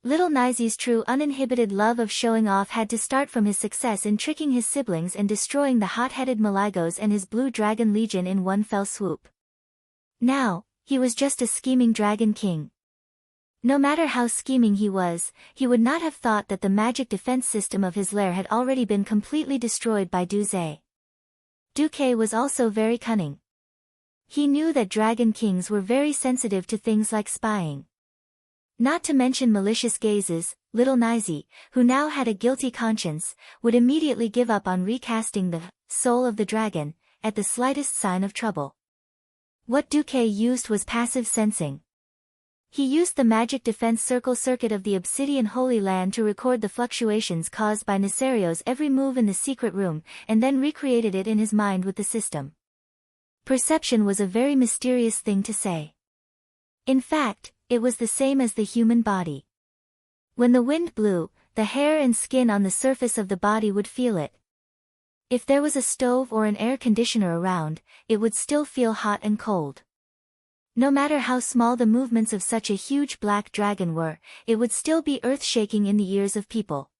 Little Naizi's true uninhibited love of showing off had to start from his success in tricking his siblings and destroying the hot-headed Maligos and his Blue Dragon Legion in one fell swoop. Now, he was just a scheming Dragon King. No matter how scheming he would not have thought that the magic defense system of his lair had already been completely destroyed by Duque. Duque was also very cunning. He knew that dragon kings were very sensitive to things like spying. Not to mention malicious gazes. Little Nizi, who now had a guilty conscience, would immediately give up on recasting the soul of the dragon at the slightest sign of trouble. What Duque used was passive sensing. He used the magic defense circuit of the Obsidian Holy Land to record the fluctuations caused by Neserio's every move in the secret room, and then recreated it in his mind with the system. Perception was a very mysterious thing to say. In fact, it was the same as the human body. When the wind blew, the hair and skin on the surface of the body would feel it. If there was a stove or an air conditioner around, it would still feel hot and cold. No matter how small the movements of such a huge black dragon were, it would still be earth-shaking in the ears of people.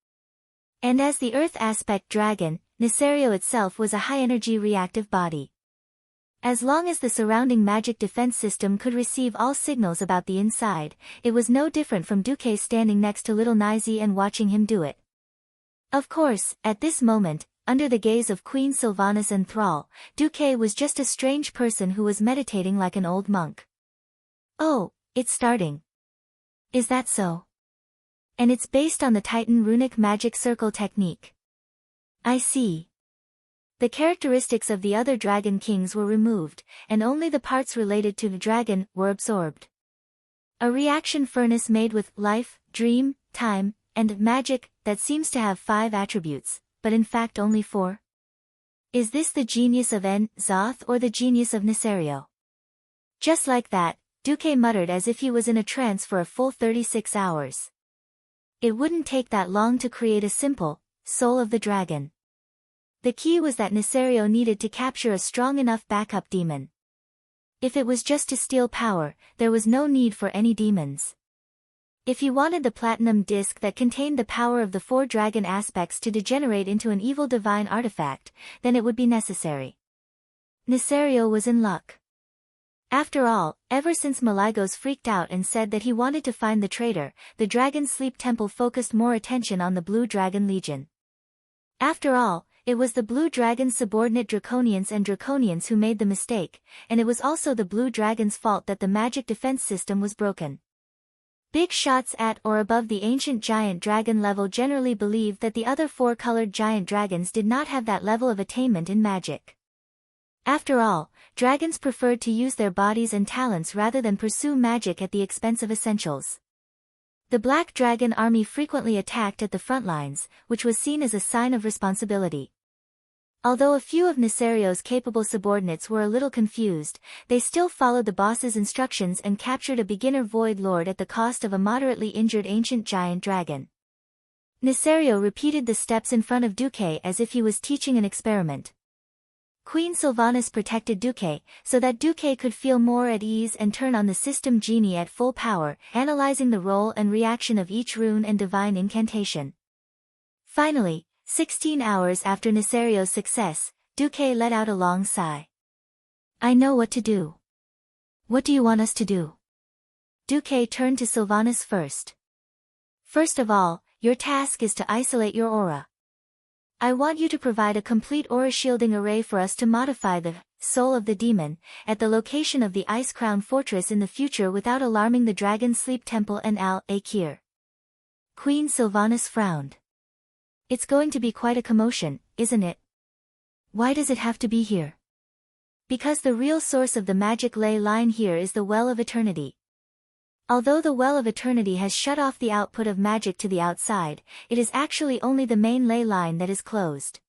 And as the earth aspect dragon, Neserio itself was a high-energy reactive body. As long as the surrounding magic defense system could receive all signals about the inside, it was no different from Duque standing next to little Nizi and watching him do it. Of course, at this moment, under the gaze of Queen Sylvanas and Thrall, Duque was just a strange person who was meditating like an old monk. Oh, it's starting. Is that so? And it's based on the Titan runic magic circle technique. I see. The characteristics of the other dragon kings were removed, and only the parts related to the dragon were absorbed. A reaction furnace made with life, dream, time, and magic that seems to have 5 attributes, but in fact only 4. Is this the genius of Zoth or the genius of Neserio? Just like that, Duque muttered as if he was in a trance for a full 36 hours. It wouldn't take that long to create a simple soul of the dragon. The key was that Neserio needed to capture a strong enough backup demon. If it was just to steal power, there was no need for any demons. If he wanted the platinum disc that contained the power of the 4 dragon aspects to degenerate into an evil divine artifact, then it would be necessary. Neserio was in luck. After all, ever since Malygos freaked out and said that he wanted to find the traitor, the Dragon Sleep Temple focused more attention on the Blue Dragon Legion. After all, it was the Blue Dragon's subordinate Draconians and Draconians who made the mistake, and it was also the Blue Dragon's fault that the magic defense system was broken. Big shots at or above the ancient giant dragon level generally believed that the other 4-colored giant dragons did not have that level of attainment in magic. After all, dragons preferred to use their bodies and talents rather than pursue magic at the expense of essentials. The Black Dragon army frequently attacked at the front lines, which was seen as a sign of responsibility. Although a few of Neserio's capable subordinates were a little confused, they still followed the boss's instructions and captured a beginner Void Lord at the cost of a moderately injured ancient giant dragon. Neserio repeated the steps in front of Duque as if he was teaching an experiment. Queen Sylvanas protected Duque, so that Duque could feel more at ease and turn on the system genie at full power, analyzing the role and reaction of each rune and divine incantation. Finally, 16 hours after Neserio's success, Duque let out a long sigh. I know what to do. What do you want us to do? Duque turned to Sylvanas first. First of all, your task is to isolate your aura. I want you to provide a complete aura shielding array for us to modify the soul of the demon at the location of the Ice Crown Fortress in the future without alarming the Dragon Sleep Temple and Al-Akir. Queen Sylvanas frowned. It's going to be quite a commotion, isn't it? Why does it have to be here? Because the real source of the magic ley line here is the Well of Eternity. Although the Well of Eternity has shut off the output of magic to the outside, it is actually only the main ley line that is closed.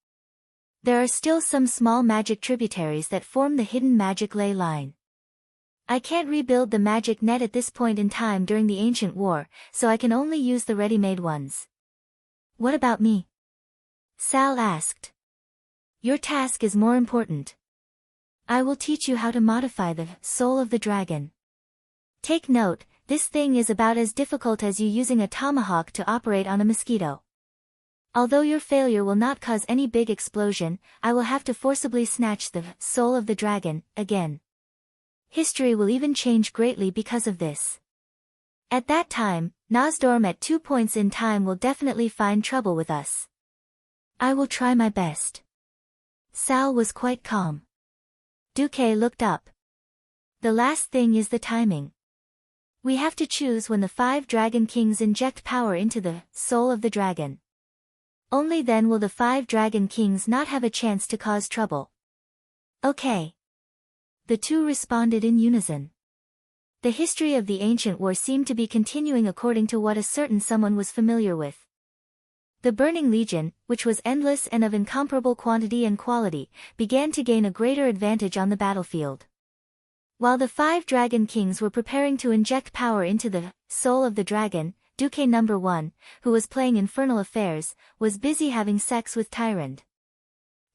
There are still some small magic tributaries that form the hidden magic ley line. I can't rebuild the magic net at this point in time during the Ancient War, so I can only use the ready-made ones. What about me? Sal asked. Your task is more important. I will teach you how to modify the soul of the dragon. Take note, this thing is about as difficult as you using a tomahawk to operate on a mosquito. Although your failure will not cause any big explosion, I will have to forcibly snatch the soul of the dragon, again. History will even change greatly because of this. At that time, Nosdorm at 2 points in time will definitely find trouble with us. I will try my best. Sal was quite calm. Duque looked up. The last thing is the timing. We have to choose when the 5 dragon kings inject power into the soul of the dragon. Only then will the 5 dragon kings not have a chance to cause trouble. Okay. The two responded in unison. The history of the ancient war seemed to be continuing according to what a certain someone was familiar with. The Burning Legion, which was endless and of incomparable quantity and quality, began to gain a greater advantage on the battlefield. While the 5 dragon kings were preparing to inject power into the soul of the dragon, Duque No. 1, who was playing Infernal Affairs, was busy having sex with Tyrande.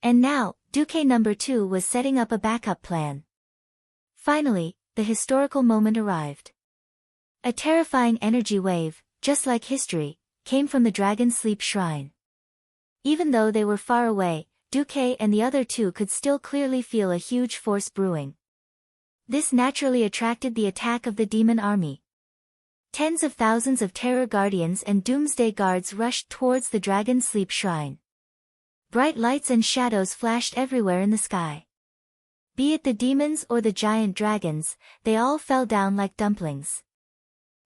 And now, Duque No. 2 was setting up a backup plan. Finally, the historical moment arrived. A terrifying energy wave, just like history, came from the dragon's sleep shrine. Even though they were far away, Duque and the other two could still clearly feel a huge force brewing. This naturally attracted the attack of the demon army. Tens of thousands of terror guardians and doomsday guards rushed towards the dragon's sleep shrine. Bright lights and shadows flashed everywhere in the sky. Be it the demons or the giant dragons, they all fell down like dumplings.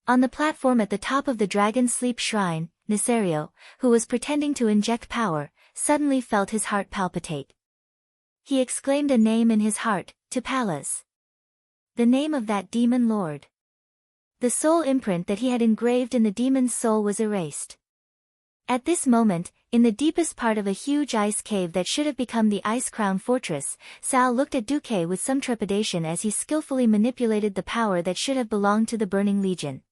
On the platform at the top of the dragon's sleep shrine, Nesario, who was pretending to inject power, suddenly felt his heart palpitate. He exclaimed a name in his heart, Tupalas. The name of that demon lord. The soul imprint that he had engraved in the demon's soul was erased. At this moment, in the deepest part of a huge ice cave that should have become the Ice Crown Fortress, Sal looked at Duque with some trepidation as he skillfully manipulated the power that should have belonged to the Burning Legion.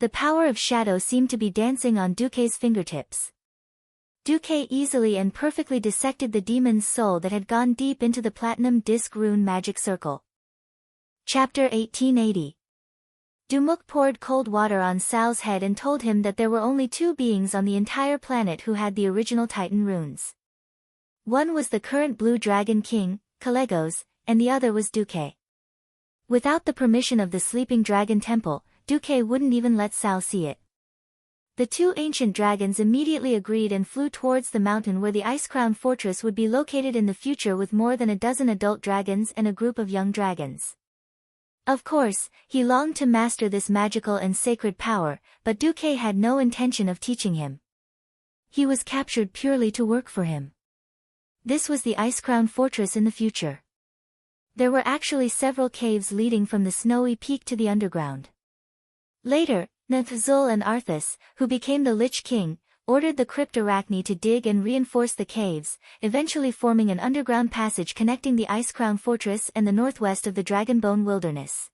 The power of shadow seemed to be dancing on Duque's fingertips. Duque easily and perfectly dissected the demon's soul that had gone deep into the platinum disc rune magic circle. Chapter 1880. Dumuk poured cold water on Sal's head and told him that there were only 2 beings on the entire planet who had the original Titan runes. One was the current Blue Dragon King, Kalegos, and the other was Duque. Without the permission of the Sleeping Dragon Temple, Duque wouldn't even let Sal see it. The 2 ancient dragons immediately agreed and flew towards the mountain where the Ice Crown Fortress would be located in the future with more than a dozen adult dragons and a group of young dragons. Of course, he longed to master this magical and sacred power, but Duque had no intention of teaching him. He was captured purely to work for him. This was the Ice Crown Fortress in the future. There were actually several caves leading from the snowy peak to the underground. Later, Nathzul and Arthas, who became the Lich King, ordered the Crypt Arachne to dig and reinforce the caves, eventually forming an underground passage connecting the Ice Crown Fortress and the northwest of the Dragonbone Wilderness.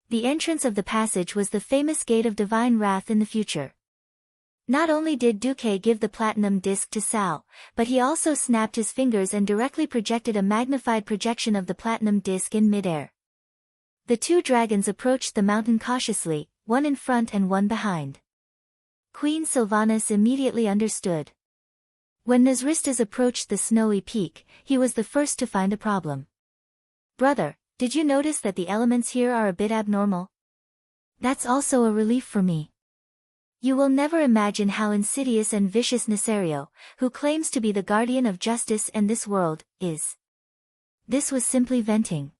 The entrance of the passage was the famous Gate of Divine Wrath in the future. Not only did Duque give the platinum disc to Sal, but he also snapped his fingers and directly projected a magnified projection of the platinum disc in midair. The 2 dragons approached the mountain cautiously, one in front and one behind. Queen Sylvanas immediately understood. When Nasristas approached the snowy peak, he was the first to find a problem. Brother, did you notice that the elements here are a bit abnormal? That's also a relief for me. You will never imagine how insidious and vicious Nesario, who claims to be the guardian of justice and this world, is. This was simply venting.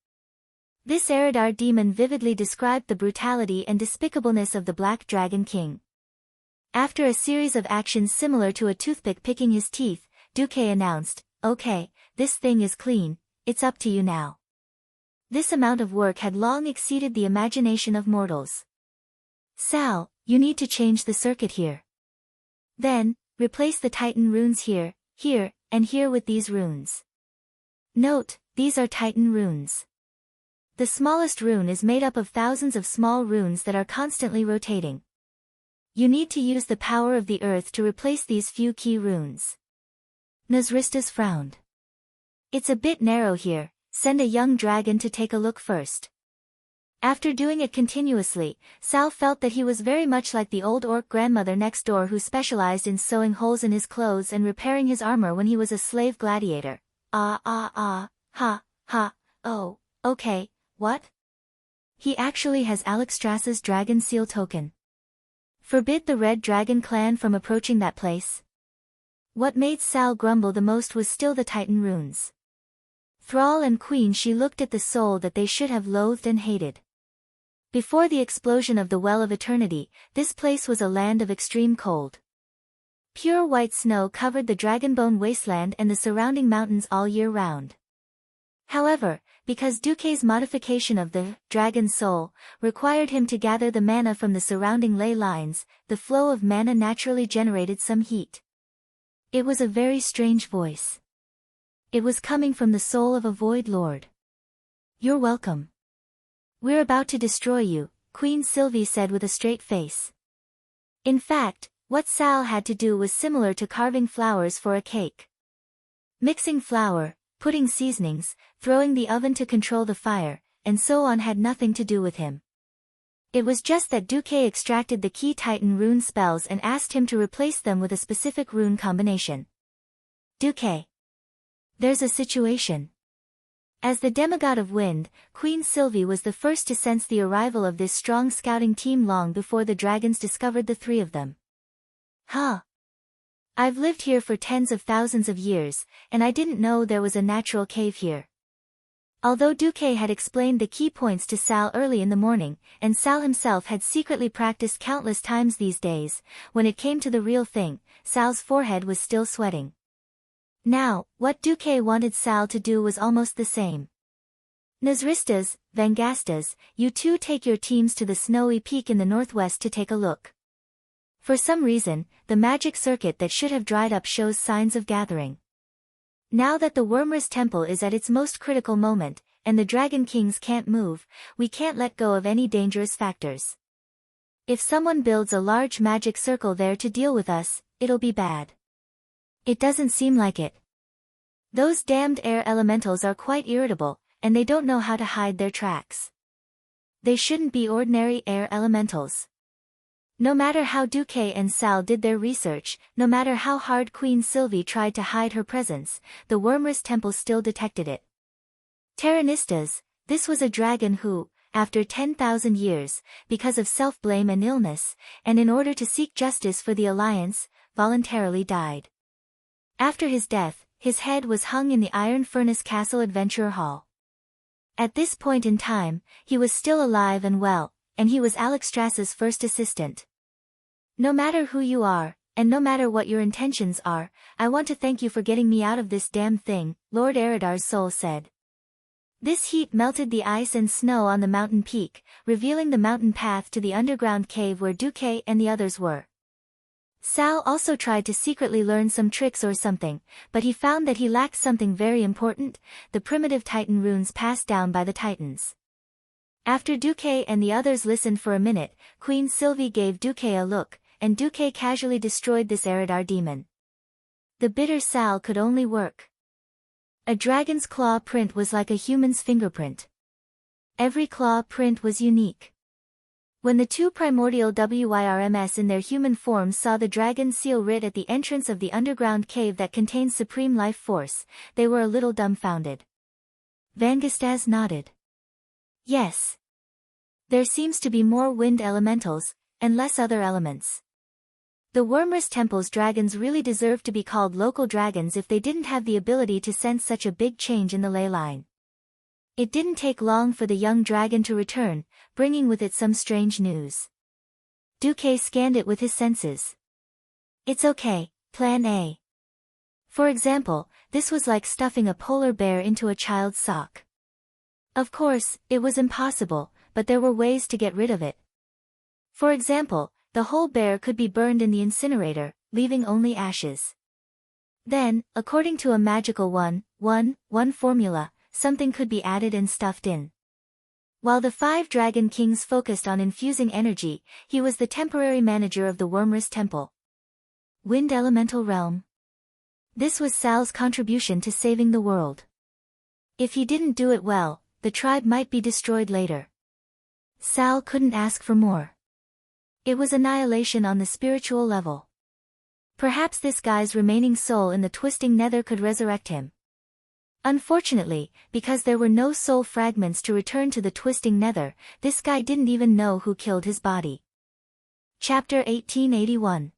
This Eridar demon vividly described the brutality and despicableness of the Black Dragon King. After a series of actions similar to a toothpick picking his teeth, Duque announced, "Okay, this thing is clean, it's up to you now." This amount of work had long exceeded the imagination of mortals. Sal, you need to change the circuit here. Then, replace the Titan runes here, here, and here with these runes. Note, these are Titan runes. The smallest rune is made up of thousands of small runes that are constantly rotating. You need to use the power of the earth to replace these few key runes. Nasristas frowned. It's a bit narrow here, send a young dragon to take a look first. After doing it continuously, Sal felt that he was very much like the old orc grandmother next door who specialized in sewing holes in his clothes and repairing his armor when he was a slave gladiator. Ha, oh, okay, what? He actually has Alexstrasza's dragon seal token. Forbid the Red Dragon clan from approaching that place. What made Sal grumble the most was still the Titan runes. Thrall and queen, she looked at the soul that they should have loathed and hated. Before the explosion of the Well of Eternity, this place was a land of extreme cold. Pure white snow covered the Dragonbone wasteland and the surrounding mountains all year round. However, because Duke's modification of the dragon soul required him to gather the mana from the surrounding ley lines, the flow of mana naturally generated some heat. It was a very strange voice. It was coming from the soul of a Void Lord. "You're welcome. We're about to destroy you," Queen Sylvie said with a straight face. In fact, what Sal had to do was similar to carving flowers for a cake. Mixing flour, putting seasonings, throwing the oven to control the fire, and so on had nothing to do with him. It was just that Duke extracted the key Titan rune spells and asked him to replace them with a specific rune combination. "Duke. There's a situation." As the demigod of wind, Queen Sylvie was the first to sense the arrival of this strong scouting team long before the dragons discovered the three of them. "Huh. I've lived here for tens of thousands of years, and I didn't know there was a natural cave here." Although Duque had explained the key points to Sal early in the morning, and Sal himself had secretly practiced countless times these days, when it came to the real thing, Sal's forehead was still sweating. Now, what Duque wanted Sal to do was almost the same. "Nazristas, Vangastas, you two take your teams to the snowy peak in the northwest to take a look. For some reason, the magic circuit that should have dried up shows signs of gathering. Now that the Wormris Temple is at its most critical moment, and the Dragon Kings can't move, we can't let go of any dangerous factors. If someone builds a large magic circle there to deal with us, it'll be bad. It doesn't seem like it. Those damned air elementals are quite irritable, and they don't know how to hide their tracks. They shouldn't be ordinary air elementals." No matter how Duque and Sal did their research, no matter how hard Queen Sylvie tried to hide her presence, the Wormris Temple still detected it. Terranistas, this was a dragon who, after 10,000 years, because of self-blame and illness, and in order to seek justice for the Alliance, voluntarily died. After his death, his head was hung in the Iron Furnace Castle Adventurer Hall. At this point in time, he was still alive and well, and he was Alexstrasza's first assistant. "No matter who you are, and no matter what your intentions are, I want to thank you for getting me out of this damn thing," Lord Eridar's soul said. This heat melted the ice and snow on the mountain peak, revealing the mountain path to the underground cave where Duque and the others were. Sal also tried to secretly learn some tricks or something, but he found that he lacked something very important, the primitive Titan runes passed down by the Titans. After Duque and the others listened for a minute, Queen Sylvie gave Duque a look, and Duque casually destroyed this Eridar demon. The bitter Sal could only work. A dragon's claw print was like a human's fingerprint. Every claw print was unique. When the two primordial WYRMS in their human forms saw the dragon seal writ at the entrance of the underground cave that contains supreme life force, they were a little dumbfounded. Vangastas nodded. "Yes. There seems to be more wind elementals, and less other elements. The Wormris Temple's dragons really deserve to be called local dragons if they didn't have the ability to sense such a big change in the ley line." It didn't take long for the young dragon to return, bringing with it some strange news. Duque scanned it with his senses. "It's okay, Plan A. For example, this was like stuffing a polar bear into a child's sock. Of course, it was impossible, but there were ways to get rid of it. For example, the whole bear could be burned in the incinerator, leaving only ashes. Then, according to a magical 1-1-1 formula, something could be added and stuffed in. While the 5 Dragon Kings focused on infusing energy, he was the temporary manager of the Wormris Temple. Wind Elemental Realm. This was Sal's contribution to saving the world. If he didn't do it well, the tribe might be destroyed later. Sal couldn't ask for more. It was annihilation on the spiritual level. Perhaps this guy's remaining soul in the twisting nether could resurrect him. Unfortunately, because there were no soul fragments to return to the twisting nether, this guy didn't even know who killed his body. Chapter 1881.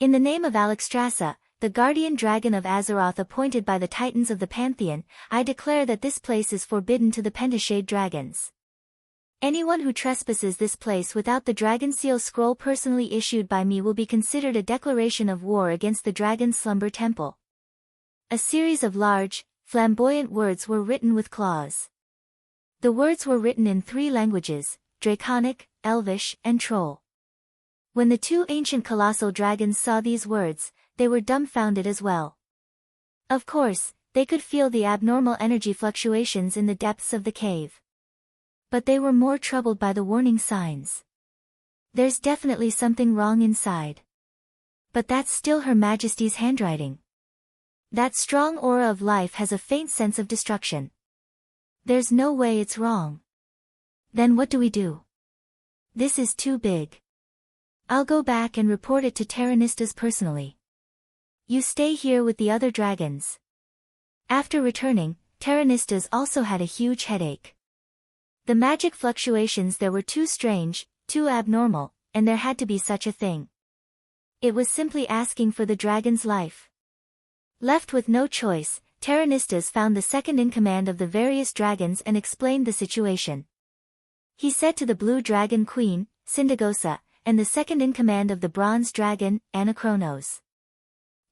In the name of Alexstrasza, the guardian dragon of Azeroth appointed by the titans of the Pantheon, I declare that this place is forbidden to the Pentashade dragons. Anyone who trespasses this place without the dragon seal scroll personally issued by me will be considered a declaration of war against the dragon's slumber temple. A series of large, flamboyant words were written with claws. The words were written in 3 languages, Draconic, Elvish, and Troll. When the 2 ancient colossal dragons saw these words, they were dumbfounded as well. Of course, they could feel the abnormal energy fluctuations in the depths of the cave. But they were more troubled by the warning signs. There's definitely something wrong inside. But that's still Her Majesty's handwriting. That strong aura of life has a faint sense of destruction. There's no way it's wrong. Then what do we do? This is too big. I'll go back and report it to Terranistas personally. You stay here with the other dragons. After returning, Terranistas also had a huge headache. The magic fluctuations there were too strange, too abnormal, and there had to be such a thing. It was simply asking for the dragon's life. Left with no choice, Terranistas found the second-in-command of the various dragons and explained the situation. He said to the Blue Dragon Queen, Syndagosa, and the second-in-command of the Bronze Dragon, Anachronos.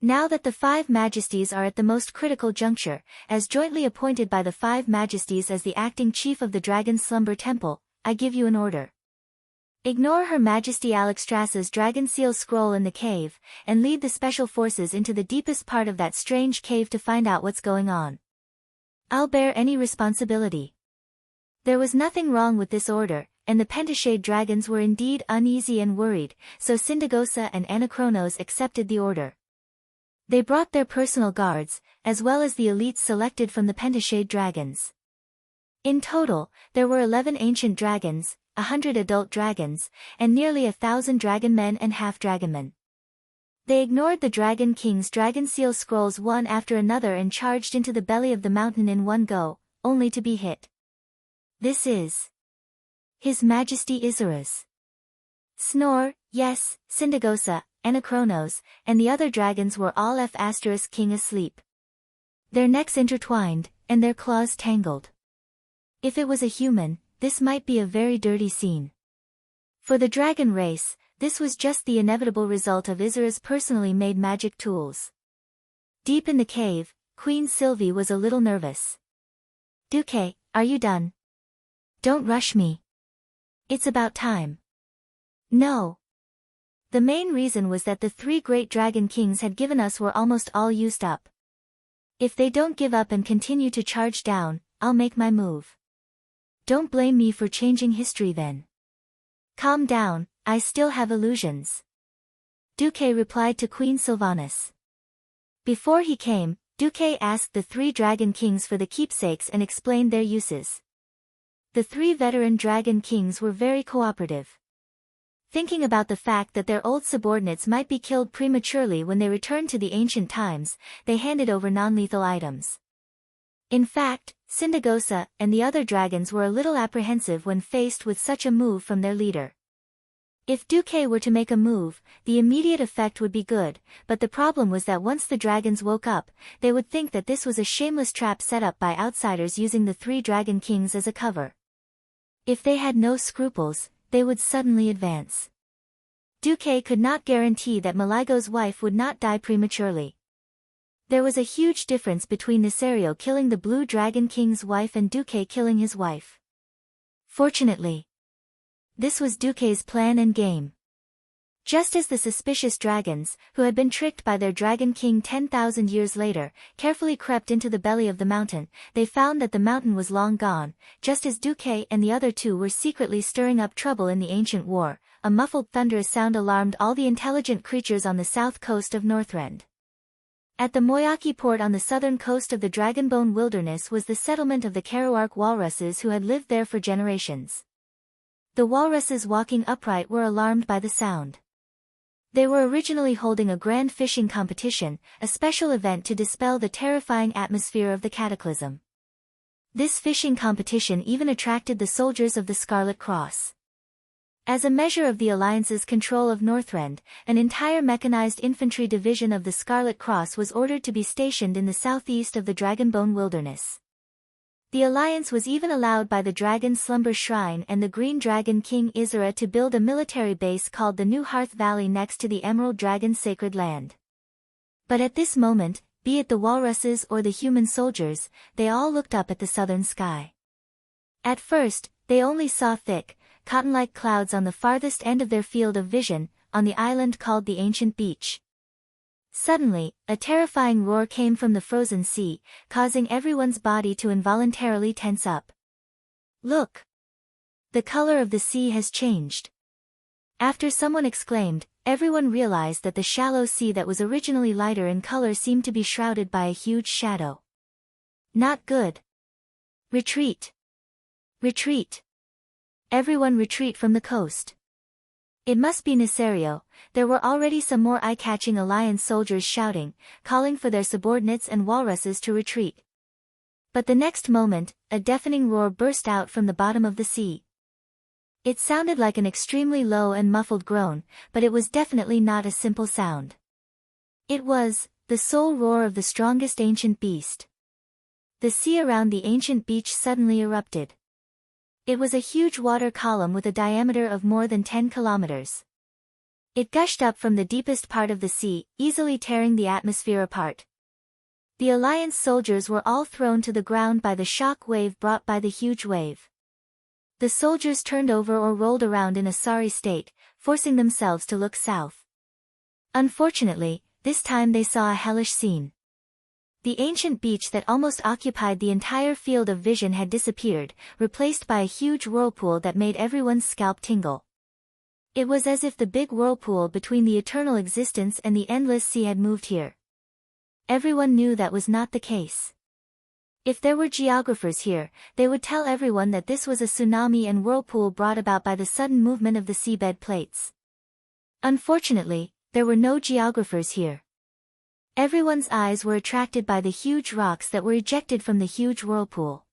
Now that the 5 Majesties are at the most critical juncture, as jointly appointed by the 5 Majesties as the acting chief of the Dragon's Slumber Temple, I give you an order. Ignore Her Majesty Alexstrasza's Dragon Seal scroll in the cave, and lead the special forces into the deepest part of that strange cave to find out what's going on. I'll bear any responsibility. There was nothing wrong with this order, and the Pentashade dragons were indeed uneasy and worried, so Syndagosa and Anachronos accepted the order. They brought their personal guards, as well as the elites selected from the Pentashade dragons. In total, there were 11 ancient dragons, 100 adult dragons, and nearly 1,000 dragon men and half-dragonmen. They ignored the Dragon King's Dragon Seal scrolls one after another and charged into the belly of the mountain in one go, only to be hit. This is His Majesty Isera's. Snore, yes, Syndagosa, Anachronos, and the other dragons were all King asleep. Their necks intertwined, and their claws tangled. If it was a human, this might be a very dirty scene. For the dragon race, this was just the inevitable result of Isera's personally made magic tools. Deep in the cave, Queen Sylvie was a little nervous. Duque, are you done? Don't rush me. It's about time. No. The main reason was that the 3 great dragon kings had given us were almost all used up. If they don't give up and continue to charge down, I'll make my move. Don't blame me for changing history then. Calm down, I still have illusions. Duque replied to Queen Sylvanas. Before he came, Duque asked the 3 dragon kings for the keepsakes and explained their uses. The 3 veteran dragon kings were very cooperative. Thinking about the fact that their old subordinates might be killed prematurely when they returned to the ancient times, they handed over non-lethal items. In fact, Syndagosa and the other dragons were a little apprehensive when faced with such a move from their leader. If Duque were to make a move, the immediate effect would be good, but the problem was that once the dragons woke up, they would think that this was a shameless trap set up by outsiders using the 3 dragon kings as a cover. If they had no scruples, they would suddenly advance. Duque could not guarantee that Maligo's wife would not die prematurely. There was a huge difference between Nisario killing the Blue Dragon King's wife and Duque killing his wife. Fortunately, this was Duque's plan and game. Just as the suspicious dragons, who had been tricked by their Dragon King 10,000 years later, carefully crept into the belly of the mountain, they found that the mountain was long gone. Just as Duque and the other 2 were secretly stirring up trouble in the ancient war, a muffled thunderous sound alarmed all the intelligent creatures on the south coast of Northrend. At the Moyaki port on the southern coast of the Dragonbone Wilderness was the settlement of the Kerouark walruses who had lived there for generations. The walruses walking upright were alarmed by the sound. They were originally holding a grand fishing competition, a special event to dispel the terrifying atmosphere of the cataclysm. This fishing competition even attracted the soldiers of the Scarlet Cross. As a measure of the Alliance's control of Northrend, an entire mechanized infantry division of the Scarlet Cross was ordered to be stationed in the southeast of the Dragonbone Wilderness. The Alliance was even allowed by the Dragon Slumber Shrine and the Green Dragon King Isra to build a military base called the New Hearth Valley next to the Emerald Dragon's sacred land. But at this moment, be it the walruses or the human soldiers, they all looked up at the southern sky. At first, they only saw thick, cotton-like clouds on the farthest end of their field of vision, on the island called the Ancient Beach. Suddenly, a terrifying roar came from the frozen sea, causing everyone's body to involuntarily tense up. Look! The color of the sea has changed. After someone exclaimed, everyone realized that the shallow sea that was originally lighter in color seemed to be shrouded by a huge shadow. Not good. Retreat! Retreat! Everyone retreat from the coast. It must be Nesario. There were already some more eye-catching Alliance soldiers shouting, calling for their subordinates and walruses to retreat. But the next moment, a deafening roar burst out from the bottom of the sea. It sounded like an extremely low and muffled groan, but it was definitely not a simple sound. It was the soul roar of the strongest ancient beast. The sea around the ancient beach suddenly erupted. It was a huge water column with a diameter of more than 10 kilometers. It gushed up from the deepest part of the sea, easily tearing the atmosphere apart. The Alliance soldiers were all thrown to the ground by the shock wave brought by the huge wave. The soldiers turned over or rolled around in a sorry state, forcing themselves to look south. Unfortunately, this time they saw a hellish scene. The ancient beach that almost occupied the entire field of vision had disappeared, replaced by a huge whirlpool that made everyone's scalp tingle. It was as if the big whirlpool between the eternal existence and the endless sea had moved here. Everyone knew that was not the case. If there were geographers here, they would tell everyone that this was a tsunami and whirlpool brought about by the sudden movement of the seabed plates. Unfortunately, there were no geographers here. Everyone's eyes were attracted by the huge rocks that were ejected from the huge whirlpool.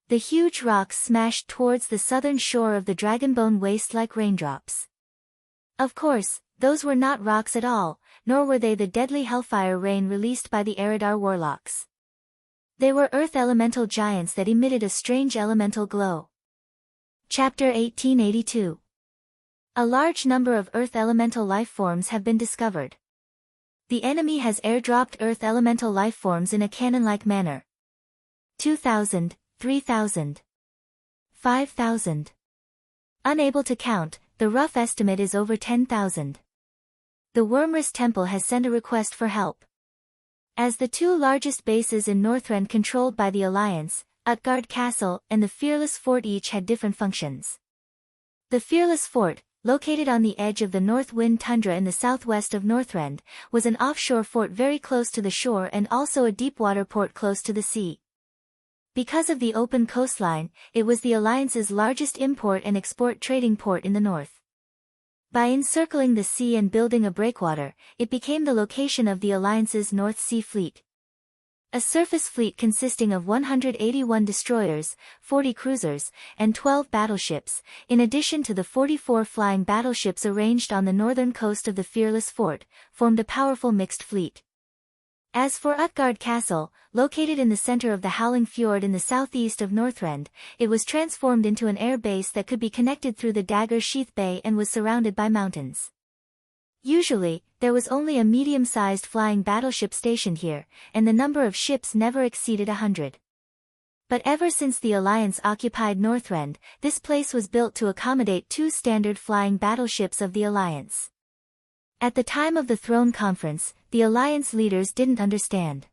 The huge rocks smashed towards the southern shore of the Dragonbone Waste like raindrops. Of course, those were not rocks at all, nor were they the deadly hellfire rain released by the Eridar warlocks. They were earth elemental giants that emitted a strange elemental glow. Chapter 1882. A large number of earth elemental life forms have been discovered. The enemy has airdropped earth elemental life forms in a cannon-like manner. 2,000, 3,000. 5,000. Unable to count, the rough estimate is over 10,000. The Wormrest Temple has sent a request for help. As the two largest bases in Northrend controlled by the Alliance, Utgard Castle and the Fearless Fort each had different functions. The Fearless Fort, located on the edge of the North Wind Tundra in the southwest of Northrend, was an offshore fort very close to the shore and also a deep-water port close to the sea. Because of the open coastline, it was the Alliance's largest import and export trading port in the north. By encircling the sea and building a breakwater, it became the location of the Alliance's North Sea Fleet. A surface fleet consisting of 181 destroyers, 40 cruisers, and 12 battleships, in addition to the 44 flying battleships arranged on the northern coast of the Fearless Fort, formed a powerful mixed fleet. As for Utgard Castle, located in the center of the Howling Fjord in the southeast of Northrend, it was transformed into an air base that could be connected through the Dagger Sheath Bay and was surrounded by mountains. Usually, there was only a medium-sized flying battleship stationed here, and the number of ships never exceeded 100. But ever since the Alliance occupied Northrend, this place was built to accommodate 2 standard flying battleships of the Alliance. At the time of the Throne Conference, the Alliance leaders didn't understand.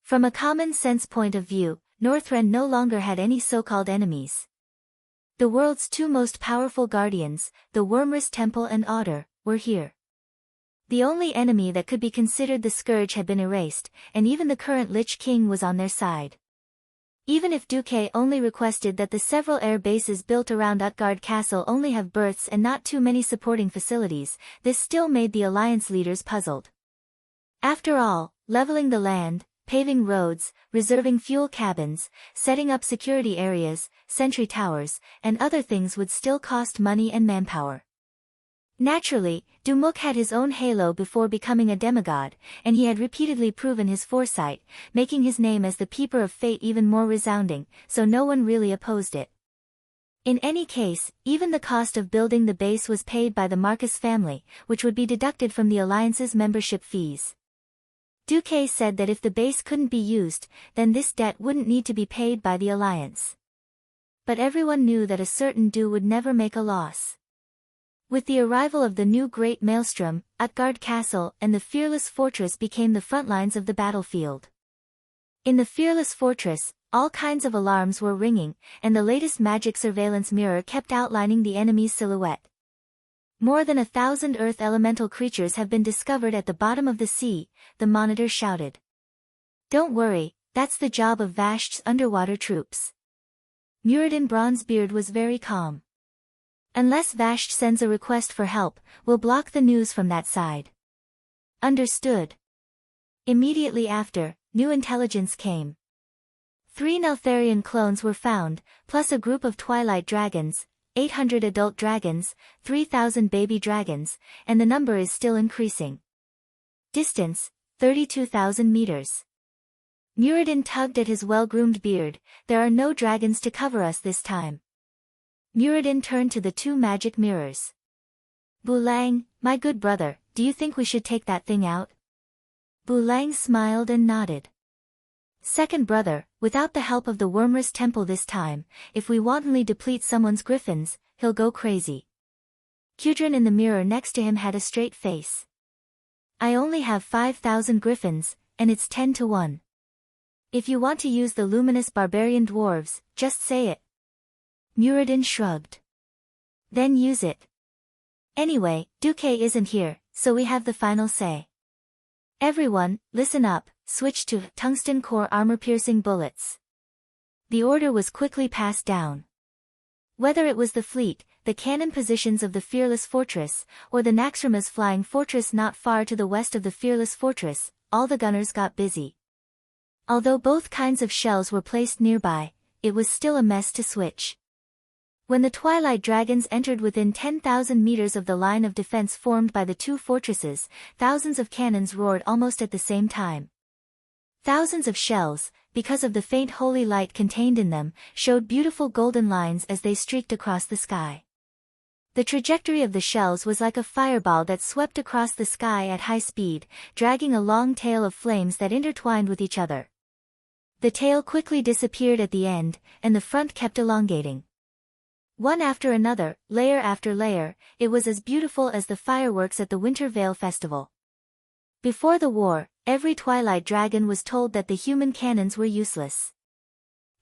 From a common-sense point of view, Northrend no longer had any so-called enemies. The world's 2 most powerful guardians, the Wormrest Temple and Otter, were here. The only enemy that could be considered the Scourge had been erased, and even the current Lich King was on their side. Even if Duque only requested that the several air bases built around Utgard Castle only have berths and not too many supporting facilities, this still made the Alliance leaders puzzled. After all, leveling the land, paving roads, reserving fuel cabins, setting up security areas, sentry towers, and other things would still cost money and manpower. Naturally, Dumuk had his own halo before becoming a demigod, and he had repeatedly proven his foresight, making his name as the Peeper of Fate even more resounding, so no one really opposed it. In any case, even the cost of building the base was paid by the Marcus family, which would be deducted from the Alliance's membership fees. Duque said that if the base couldn't be used, then this debt wouldn't need to be paid by the Alliance. But everyone knew that a certain due would never make a loss. With the arrival of the new Great Maelstrom, Utgard Castle and the Fearless Fortress became the front lines of the battlefield. In the Fearless Fortress, all kinds of alarms were ringing, and the latest magic surveillance mirror kept outlining the enemy's silhouette. More than 1,000 earth elemental creatures have been discovered at the bottom of the sea, the monitor shouted. Don't worry, that's the job of Vasht's underwater troops. Muradin Bronzebeard was very calm. Unless Vasht sends a request for help, we'll block the news from that side. Understood. Immediately after, new intelligence came. 3 Neltharion clones were found, plus a group of twilight dragons, 800 adult dragons, 3,000 baby dragons, and the number is still increasing. Distance, 32,000 meters. Muradin tugged at his well-groomed beard. There are no dragons to cover us this time. Muradin turned to the 2 magic mirrors. Bulang, my good brother, do you think we should take that thing out? Bulang smiled and nodded. Second brother, without the help of the Wormrest Temple this time, if we wantonly deplete someone's griffins, he'll go crazy. Kudrin in the mirror next to him had a straight face. I only have 5,000 griffins, and it's 10 to 1. If you want to use the luminous barbarian dwarves, just say it. Muradin shrugged. Then use it. Anyway, Duque isn't here, so we have the final say. Everyone, listen up, switch to tungsten core armor-piercing bullets. The order was quickly passed down. Whether it was the fleet, the cannon positions of the Fearless Fortress, or the Naxxrama's flying fortress not far to the west of the Fearless Fortress, all the gunners got busy. Although both kinds of shells were placed nearby, it was still a mess to switch. When the Twilight Dragons entered within 10,000 meters of the line of defense formed by the 2 fortresses, thousands of cannons roared almost at the same time. Thousands of shells, because of the faint holy light contained in them, showed beautiful golden lines as they streaked across the sky. The trajectory of the shells was like a fireball that swept across the sky at high speed, dragging a long tail of flames that intertwined with each other. The tail quickly disappeared at the end, and the front kept elongating. One after another, layer after layer, it was as beautiful as the fireworks at the Winter Veil Festival. Before the war, every Twilight Dragon was told that the human cannons were useless.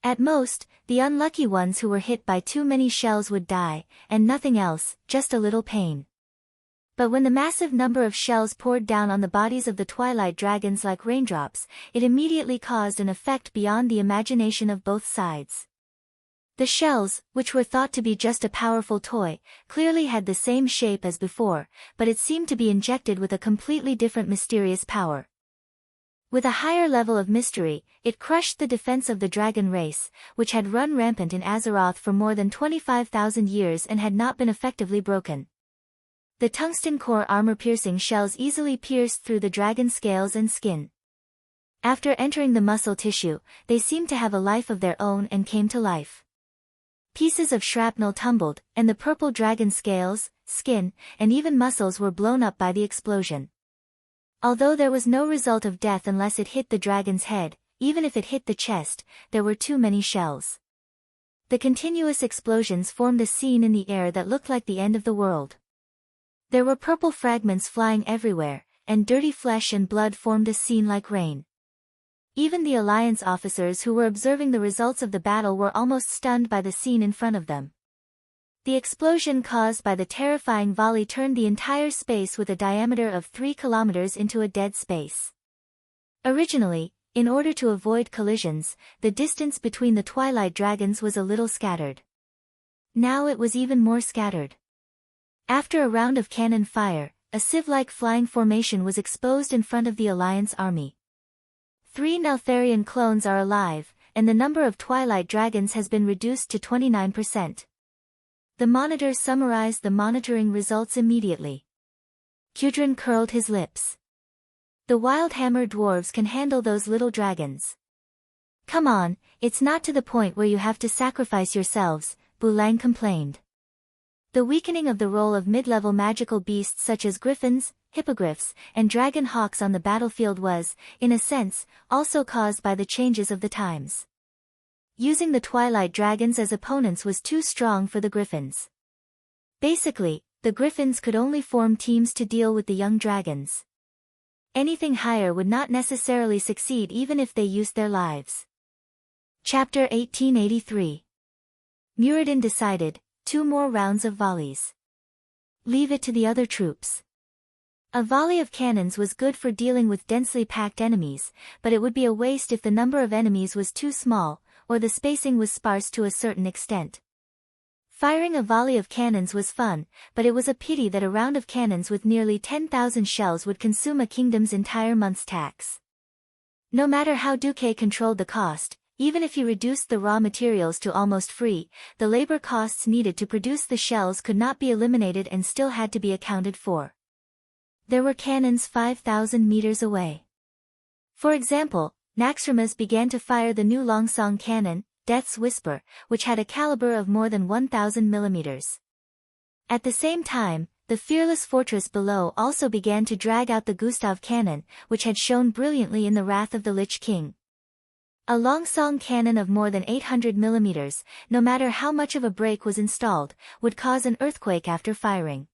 At most, the unlucky ones who were hit by too many shells would die, and nothing else, just a little pain. But when the massive number of shells poured down on the bodies of the Twilight Dragons like raindrops, it immediately caused an effect beyond the imagination of both sides. The shells, which were thought to be just a powerful toy, clearly had the same shape as before, but it seemed to be injected with a completely different mysterious power. With a higher level of mystery, it crushed the defense of the dragon race, which had run rampant in Azeroth for more than 25,000 years and had not been effectively broken. The tungsten core armor-piercing shells easily pierced through the dragon scales and skin. After entering the muscle tissue, they seemed to have a life of their own and came to life. Pieces of shrapnel tumbled, and the purple dragon scales, skin, and even muscles were blown up by the explosion. Although there was no result of death unless it hit the dragon's head, even if it hit the chest, there were too many shells. The continuous explosions formed a scene in the air that looked like the end of the world. There were purple fragments flying everywhere, and dirty flesh and blood formed a scene like rain. Even the Alliance officers who were observing the results of the battle were almost stunned by the scene in front of them. The explosion caused by the terrifying volley turned the entire space with a diameter of 3 kilometers into a dead space. Originally, in order to avoid collisions, the distance between the Twilight Dragons was a little scattered. Now it was even more scattered. After a round of cannon fire, a sieve-like flying formation was exposed in front of the Alliance army. 3 Neltharion clones are alive, and the number of Twilight Dragons has been reduced to 29%. The monitor summarized the monitoring results immediately. Kudrin curled his lips. The Wildhammer dwarves can handle those little dragons. Come on, it's not to the point where you have to sacrifice yourselves, Bulang complained. The weakening of the role of mid-level magical beasts such as griffins, hippogriffs, and dragon hawks on the battlefield was, in a sense, also caused by the changes of the times. Using the Twilight Dragons as opponents was too strong for the griffins. Basically, the griffins could only form teams to deal with the young dragons. Anything higher would not necessarily succeed even if they used their lives. Chapter 1883. Muradin decided, 2 more rounds of volleys. Leave it to the other troops. A volley of cannons was good for dealing with densely packed enemies, but it would be a waste if the number of enemies was too small, or the spacing was sparse to a certain extent. Firing a volley of cannons was fun, but it was a pity that a round of cannons with nearly 10,000 shells would consume a kingdom's entire month's tax. No matter how Duque controlled the cost, even if he reduced the raw materials to almost free, the labor costs needed to produce the shells could not be eliminated and still had to be accounted for. There were cannons 5,000 meters away. For example, Naxxramas began to fire the new Longsong cannon, Death's Whisper, which had a caliber of more than 1,000 millimeters. At the same time, the fearless fortress below also began to drag out the Gustav cannon, which had shone brilliantly in the wrath of the Lich King. A Longsong cannon of more than 800 millimeters, no matter how much of a brake was installed, would cause an earthquake after firing.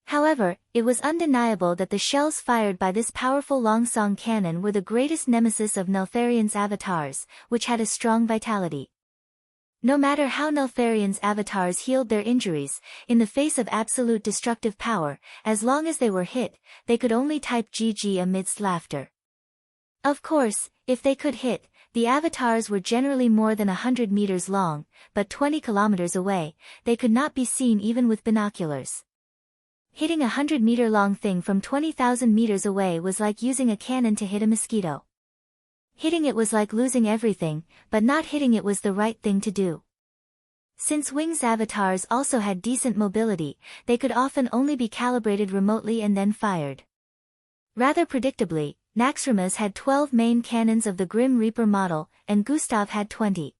However, it was undeniable that the shells fired by this powerful Longsong cannon were the greatest nemesis of Neltharion's avatars, which had a strong vitality. No matter how Neltharion's avatars healed their injuries, in the face of absolute destructive power, as long as they were hit, they could only type GG amidst laughter. Of course, if they could hit, the avatars were generally more than 100 meters long, but 20 kilometers away, they could not be seen even with binoculars. Hitting a 100-meter-long thing from 20,000 meters away was like using a cannon to hit a mosquito. Hitting it was like losing everything, but not hitting it was the right thing to do. Since Wing's avatars also had decent mobility, they could often only be calibrated remotely and then fired. Rather predictably, Naxxramas had 12 main cannons of the Grim Reaper model, and Gustav had 20.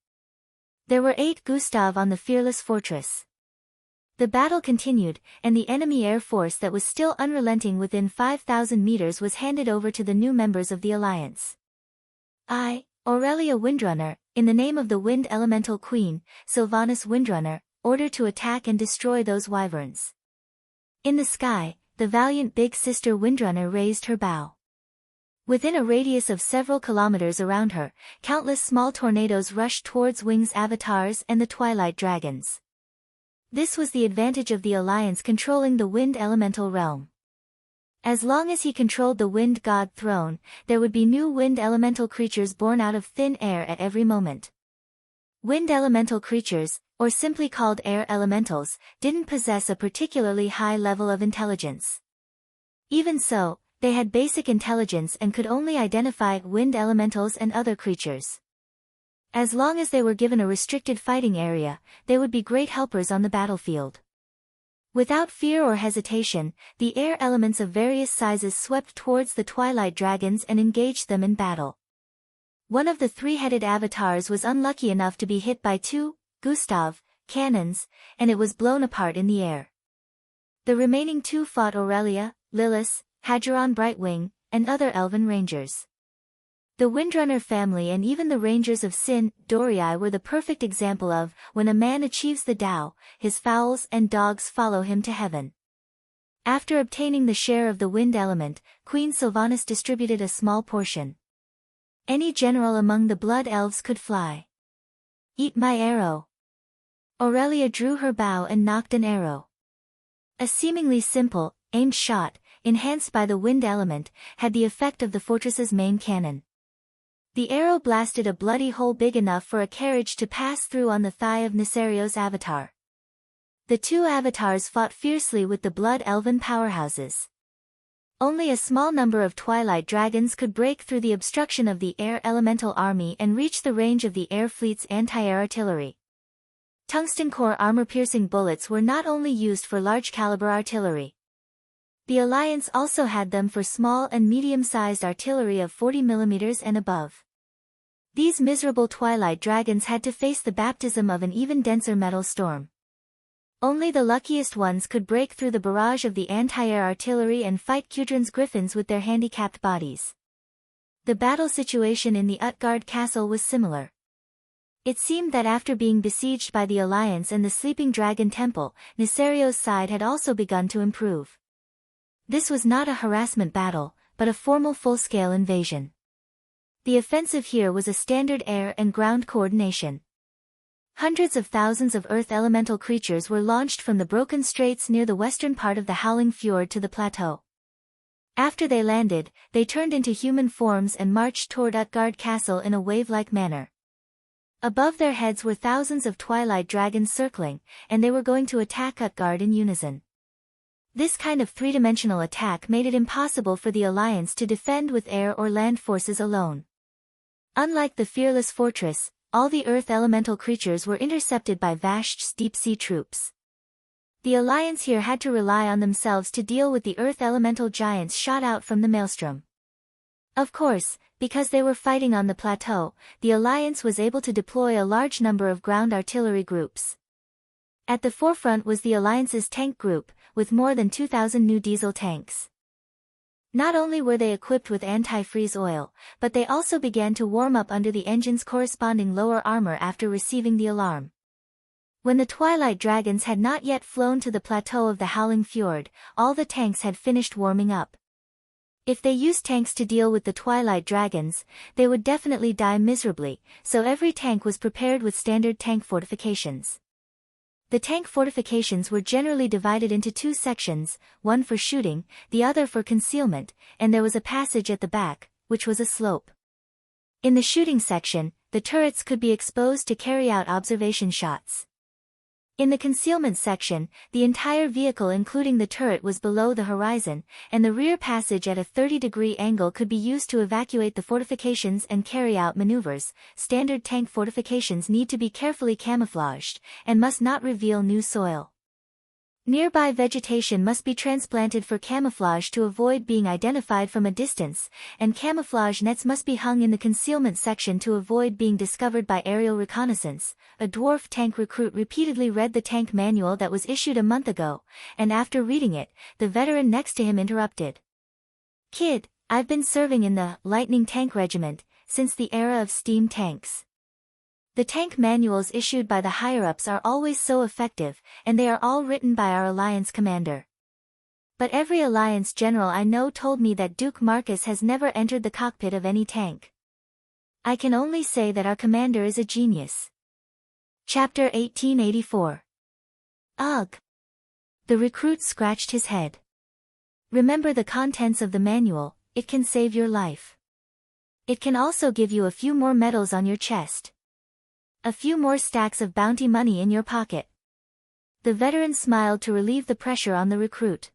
There were 8 Gustav on the Fearless Fortress. The battle continued, and the enemy air force that was still unrelenting within 5,000 meters was handed over to the new members of the alliance. I, Aurelia Windrunner, in the name of the Wind Elemental Queen, Sylvanas Windrunner, order to attack and destroy those wyverns. In the sky, the valiant big sister Windrunner raised her bow. Within a radius of several kilometers around her, countless small tornadoes rushed towards Wing's avatars and the Twilight Dragons. This was the advantage of the Alliance controlling the Wind Elemental realm. As long as he controlled the Wind God throne, there would be new Wind Elemental creatures born out of thin air at every moment. Wind Elemental creatures, or simply called Air Elementals, didn't possess a particularly high level of intelligence. Even so, they had basic intelligence and could only identify Wind Elementals and other creatures. As long as they were given a restricted fighting area, they would be great helpers on the battlefield. Without fear or hesitation, the air elements of various sizes swept towards the Twilight Dragons and engaged them in battle. One of the 3-headed avatars was unlucky enough to be hit by 2, Gustav, cannons, and it was blown apart in the air. The remaining 2 fought Aurelia, Lilith, Hadgeron Brightwing, and other elven rangers. The Windrunner family and even the rangers of Sin, Dorii were the perfect example of, when a man achieves the Tao, his fowls and dogs follow him to heaven. After obtaining the share of the wind element, Queen Sylvanas distributed a small portion. Any general among the blood elves could fly. Eat my arrow. Aurelia drew her bow and knocked an arrow. A seemingly simple, aimed shot, enhanced by the wind element, had the effect of the fortress's main cannon. The arrow blasted a bloody hole big enough for a carriage to pass through on the thigh of Nisario's avatar. The 2 avatars fought fiercely with the blood elven powerhouses. Only a small number of twilight dragons could break through the obstruction of the air elemental army and reach the range of the air fleet's anti-air artillery. Tungsten core armor-piercing bullets were not only used for large-caliber artillery. The Alliance also had them for small and medium-sized artillery of 40 mm and above. These miserable twilight dragons had to face the baptism of an even denser metal storm. Only the luckiest ones could break through the barrage of the anti-air artillery and fight Kudran's griffins with their handicapped bodies. The battle situation in the Utgard castle was similar. It seemed that after being besieged by the Alliance and the Sleeping Dragon Temple, Nisario's side had also begun to improve. This was not a harassment battle, but a formal full-scale invasion. The offensive here was a standard air and ground coordination. Hundreds of thousands of earth elemental creatures were launched from the broken straits near the western part of the Howling Fjord to the plateau. After they landed, they turned into human forms and marched toward Utgard Castle in a wave-like manner. Above their heads were thousands of twilight dragons circling, and they were going to attack Utgard in unison. This kind of three-dimensional attack made it impossible for the Alliance to defend with air or land forces alone. Unlike the Fearless Fortress, all the earth elemental creatures were intercepted by Vashch's deep-sea troops. The Alliance here had to rely on themselves to deal with the earth elemental giants shot out from the maelstrom. Of course, because they were fighting on the plateau, the Alliance was able to deploy a large number of ground artillery groups. At the forefront was the Alliance's tank group, with more than 2,000 new diesel tanks. Not only were they equipped with anti-freeze oil, but they also began to warm up under the engine's corresponding lower armor after receiving the alarm. When the twilight dragons had not yet flown to the plateau of the Howling Fjord, all the tanks had finished warming up. If they used tanks to deal with the twilight dragons, they would definitely die miserably, so every tank was prepared with standard tank fortifications. The tank fortifications were generally divided into two sections, one for shooting, the other for concealment, and there was a passage at the back, which was a slope. In the shooting section, the turrets could be exposed to carry out observation shots. In the concealment section, the entire vehicle including the turret was below the horizon, and the rear passage at a 30-degree angle could be used to evacuate the fortifications and carry out maneuvers. Standard tank fortifications need to be carefully camouflaged, and must not reveal new soil. Nearby vegetation must be transplanted for camouflage to avoid being identified from a distance, and camouflage nets must be hung in the concealment section to avoid being discovered by aerial reconnaissance. A dwarf tank recruit repeatedly read the tank manual that was issued a month ago, and after reading it, the veteran next to him interrupted. "Kid, I've been serving in the Lightning Tank Regiment since the era of steam tanks. The tank manuals issued by the higher-ups are always so effective, and they are all written by our Alliance commander. But every Alliance general I know told me that Duke Marcus has never entered the cockpit of any tank. I can only say that our commander is a genius." Chapter 1884. Ugh! The recruit scratched his head. Remember the contents of the manual, it can save your life. It can also give you a few more medals on your chest. A few more stacks of bounty money in your pocket. The veteran smiled to relieve the pressure on the recruit.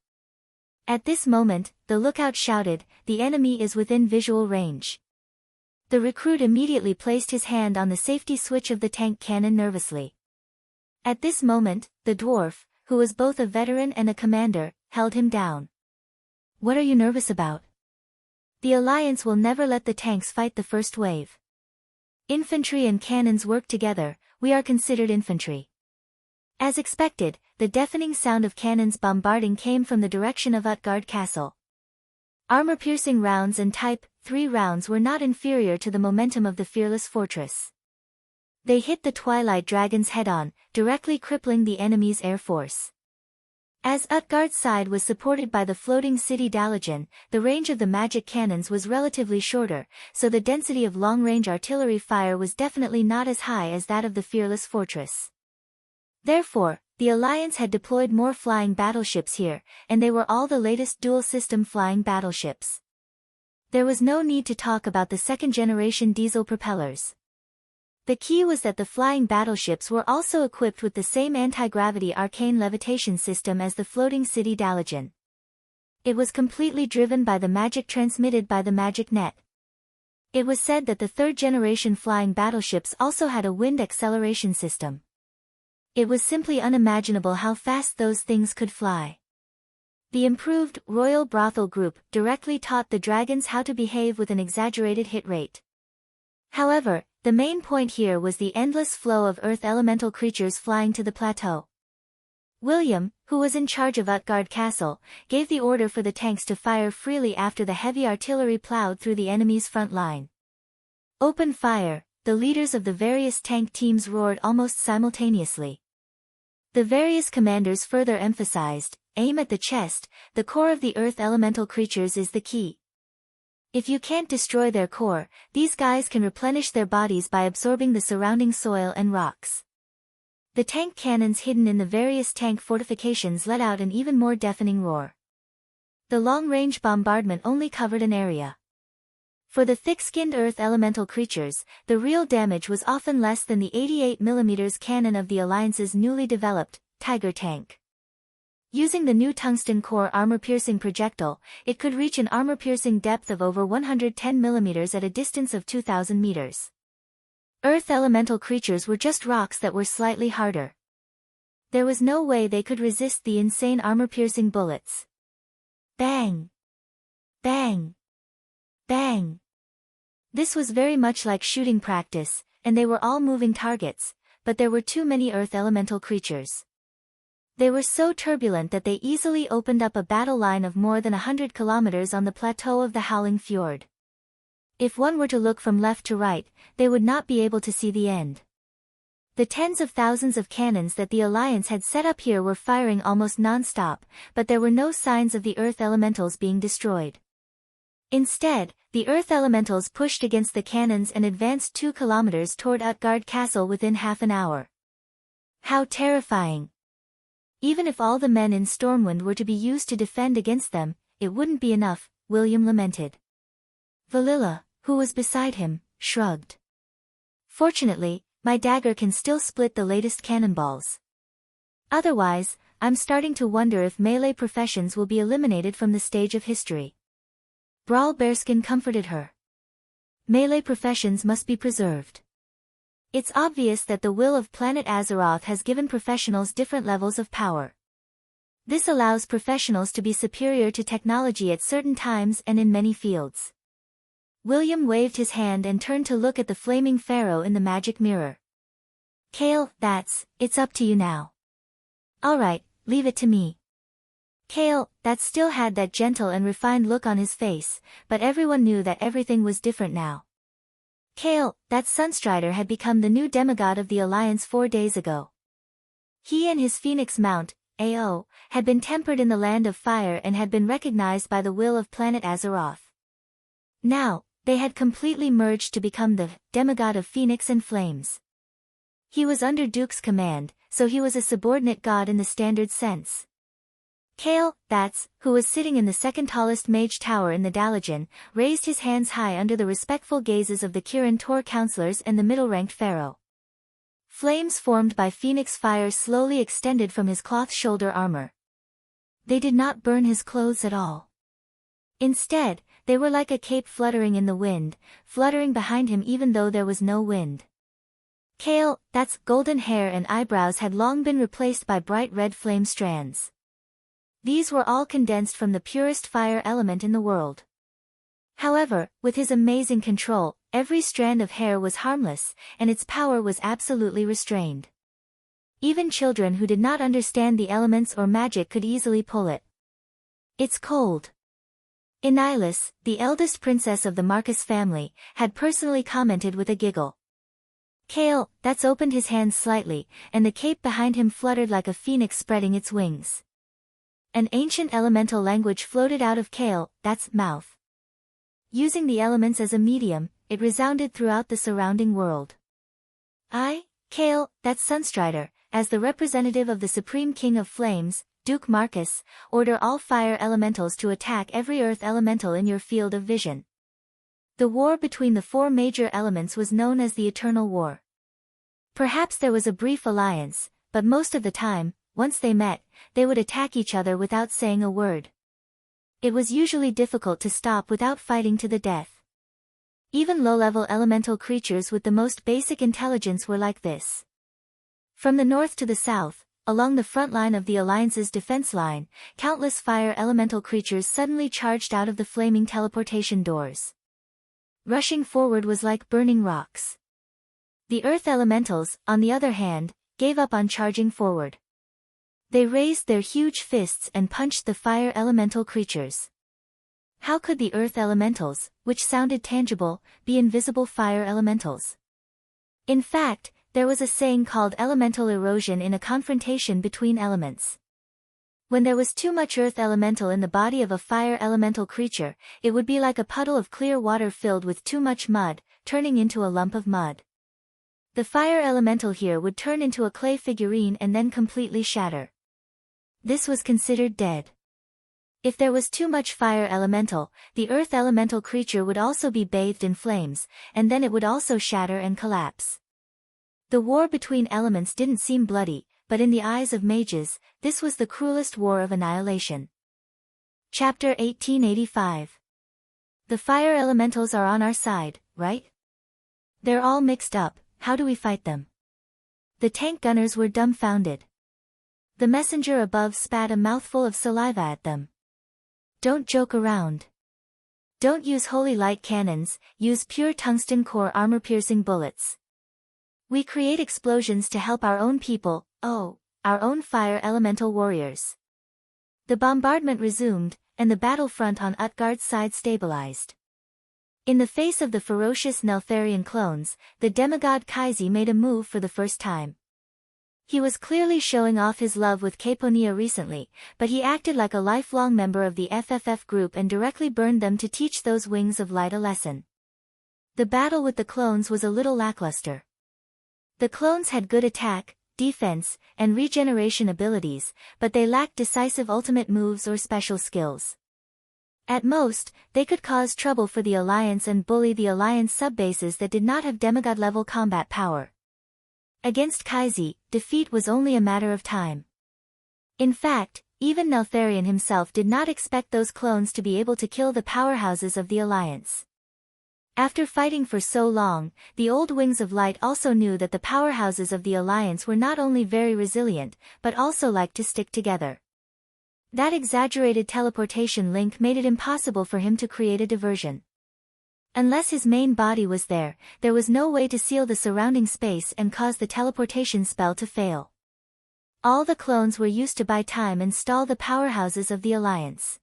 At this moment, the lookout shouted, "The enemy is within visual range." The recruit immediately placed his hand on the safety switch of the tank cannon nervously. At this moment, the dwarf, who was both a veteran and a commander, held him down. "What are you nervous about? The Alliance will never let the tanks fight the first wave. Infantry and cannons work together, we are considered infantry." As expected, the deafening sound of cannons bombarding came from the direction of Utgard Castle. Armor-piercing rounds and Type 3 rounds were not inferior to the momentum of the Fearless Fortress. They hit the Twilight Dragons head-on, directly crippling the enemy's air force. As Utgard's side was supported by the floating city Dalagen, the range of the magic cannons was relatively shorter, so the density of long-range artillery fire was definitely not as high as that of the Fearless Fortress. Therefore, the Alliance had deployed more flying battleships here, and they were all the latest dual-system flying battleships. There was no need to talk about the second-generation diesel propellers. The key was that the flying battleships were also equipped with the same anti-gravity arcane levitation system as the floating city Dalagen. It was completely driven by the magic transmitted by the magic net. It was said that the third-generation flying battleships also had a wind acceleration system. It was simply unimaginable how fast those things could fly. The improved Royal Brothel Group directly taught the dragons how to behave with an exaggerated hit rate. However, the main point here was the endless flow of earth elemental creatures flying to the plateau. William, who was in charge of Utgard Castle, gave the order for the tanks to fire freely after the heavy artillery plowed through the enemy's front line. Open fire, the leaders of the various tank teams roared almost simultaneously. The various commanders further emphasized, aim at the chest, the core of the earth elemental creatures is the key. If you can't destroy their core, these guys can replenish their bodies by absorbing the surrounding soil and rocks. The tank cannons hidden in the various tank fortifications let out an even more deafening roar. The long-range bombardment only covered an area. For the thick-skinned earth elemental creatures, the real damage was often less than the 88mm cannon of the Alliance's newly developed Tiger tank. Using the new tungsten core armor-piercing projectile, it could reach an armor-piercing depth of over 110mm at a distance of 2,000 meters. Earth elemental creatures were just rocks that were slightly harder. There was no way they could resist the insane armor-piercing bullets. Bang! Bang! Bang! This was very much like shooting practice, and they were all moving targets, but there were too many earth elemental creatures. They were so turbulent that they easily opened up a battle line of more than 100 kilometers on the plateau of the Howling Fjord. If one were to look from left to right, they would not be able to see the end. The tens of thousands of cannons that the Alliance had set up here were firing almost non-stop, but there were no signs of the Earth Elementals being destroyed. Instead, the Earth Elementals pushed against the cannons and advanced 2 kilometers toward Utgard Castle within half an hour. How terrifying! Even if all the men in Stormwind were to be used to defend against them, it wouldn't be enough, William lamented. Valilla, who was beside him, shrugged. Fortunately, my dagger can still split the latest cannonballs. Otherwise, I'm starting to wonder if melee professions will be eliminated from the stage of history. Brawl Bearskin comforted her. Melee professions must be preserved. It's obvious that the will of planet Azeroth has given professionals different levels of power. This allows professionals to be superior to technology at certain times and in many fields. William waved his hand and turned to look at the flaming pharaoh in the magic mirror. Kale, it's up to you now. Alright, leave it to me. Kale, still had that gentle and refined look on his face, but everyone knew that everything was different now. Kale, Sunstrider had become the new demigod of the Alliance 4 days ago. He and his phoenix mount, AO, had been tempered in the Land of Fire and had been recognized by the will of planet Azeroth. Now, they had completely merged to become the demigod of Phoenix and Flames. He was under Duke's command, so he was a subordinate god in the standard sense. Kale, who was sitting in the second tallest mage tower in the Dalagen, raised his hands high under the respectful gazes of the Kirin Tor counselors and the middle-ranked pharaoh. Flames formed by phoenix fire slowly extended from his cloth shoulder armor. They did not burn his clothes at all. Instead, they were like a cape fluttering in the wind, fluttering behind him even though there was no wind. Kale, golden hair and eyebrows had long been replaced by bright red flame strands. These were all condensed from the purest fire element in the world. However, with his amazing control, every strand of hair was harmless, and its power was absolutely restrained. Even children who did not understand the elements or magic could easily pull it. It's cold. Enilis, the eldest princess of the Marcus family, had personally commented with a giggle. Kale, opened his hands slightly, and the cape behind him fluttered like a phoenix spreading its wings. An ancient elemental language floated out of Kale, mouth. Using the elements as a medium, it resounded throughout the surrounding world. I, Kale, Sunstrider, as the representative of the Supreme King of Flames, Duke Marcus, order all fire elementals to attack every earth elemental in your field of vision. The war between the 4 major elements was known as the Eternal War. Perhaps there was a brief alliance, but most of the time, once they met, they would attack each other without saying a word. It was usually difficult to stop without fighting to the death. Even low-level elemental creatures with the most basic intelligence were like this. From the north to the south, along the front line of the Alliance's defense line, countless fire elemental creatures suddenly charged out of the flaming teleportation doors. Rushing forward was like burning rocks. The earth elementals, on the other hand, gave up on charging forward. They raised their huge fists and punched the fire elemental creatures. How could the earth elementals, which sounded tangible, be invisible fire elementals? In fact, there was a saying called elemental erosion in a confrontation between elements. When there was too much earth elemental in the body of a fire elemental creature, it would be like a puddle of clear water filled with too much mud, turning into a lump of mud. The fire elemental here would turn into a clay figurine and then completely shatter. This was considered dead. If there was too much fire elemental, the earth elemental creature would also be bathed in flames, and then it would also shatter and collapse. The war between elements didn't seem bloody, but in the eyes of mages, this was the cruelest war of annihilation. Chapter 1885. The fire elementals are on our side, right? They're all mixed up, how do we fight them? The tank gunners were dumbfounded. The messenger above spat a mouthful of saliva at them. Don't joke around. Don't use holy light cannons, use pure tungsten core armor-piercing bullets. We create explosions to help our own people, our own fire elemental warriors. The bombardment resumed, and the battlefront on Utgard's side stabilized. In the face of the ferocious Neltharion clones, the demigod Kaisi made a move for the first time. He was clearly showing off his love with Caponia recently, but he acted like a lifelong member of the FFF group and directly burned them to teach those wings of light a lesson. The battle with the clones was a little lackluster. The clones had good attack, defense, and regeneration abilities, but they lacked decisive ultimate moves or special skills. At most, they could cause trouble for the Alliance and bully the Alliance subbases that did not have demigod-level combat power. Against Kaisi, defeat was only a matter of time. In fact, even Neltharion himself did not expect those clones to be able to kill the powerhouses of the Alliance. After fighting for so long, the old Wings of Light also knew that the powerhouses of the Alliance were not only very resilient, but also liked to stick together. That exaggerated teleportation link made it impossible for him to create a diversion. Unless his main body was there, there was no way to seal the surrounding space and cause the teleportation spell to fail. All the clones were used to buy time and stall the powerhouses of the Alliance.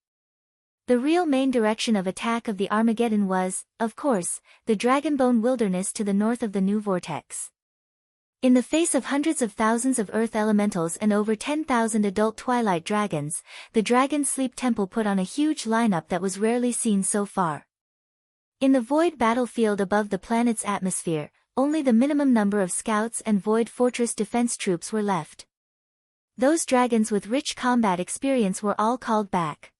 The real main direction of attack of the Armageddon was, of course, the Dragonbone Wilderness to the north of the New Vortex. In the face of hundreds of thousands of Earth Elementals and over 10,000 adult Twilight Dragons, the Dragon Sleep Temple put on a huge lineup that was rarely seen so far. In the Void battlefield above the planet's atmosphere, only the minimum number of scouts and Void Fortress defense troops were left. Those dragons with rich combat experience were all called back.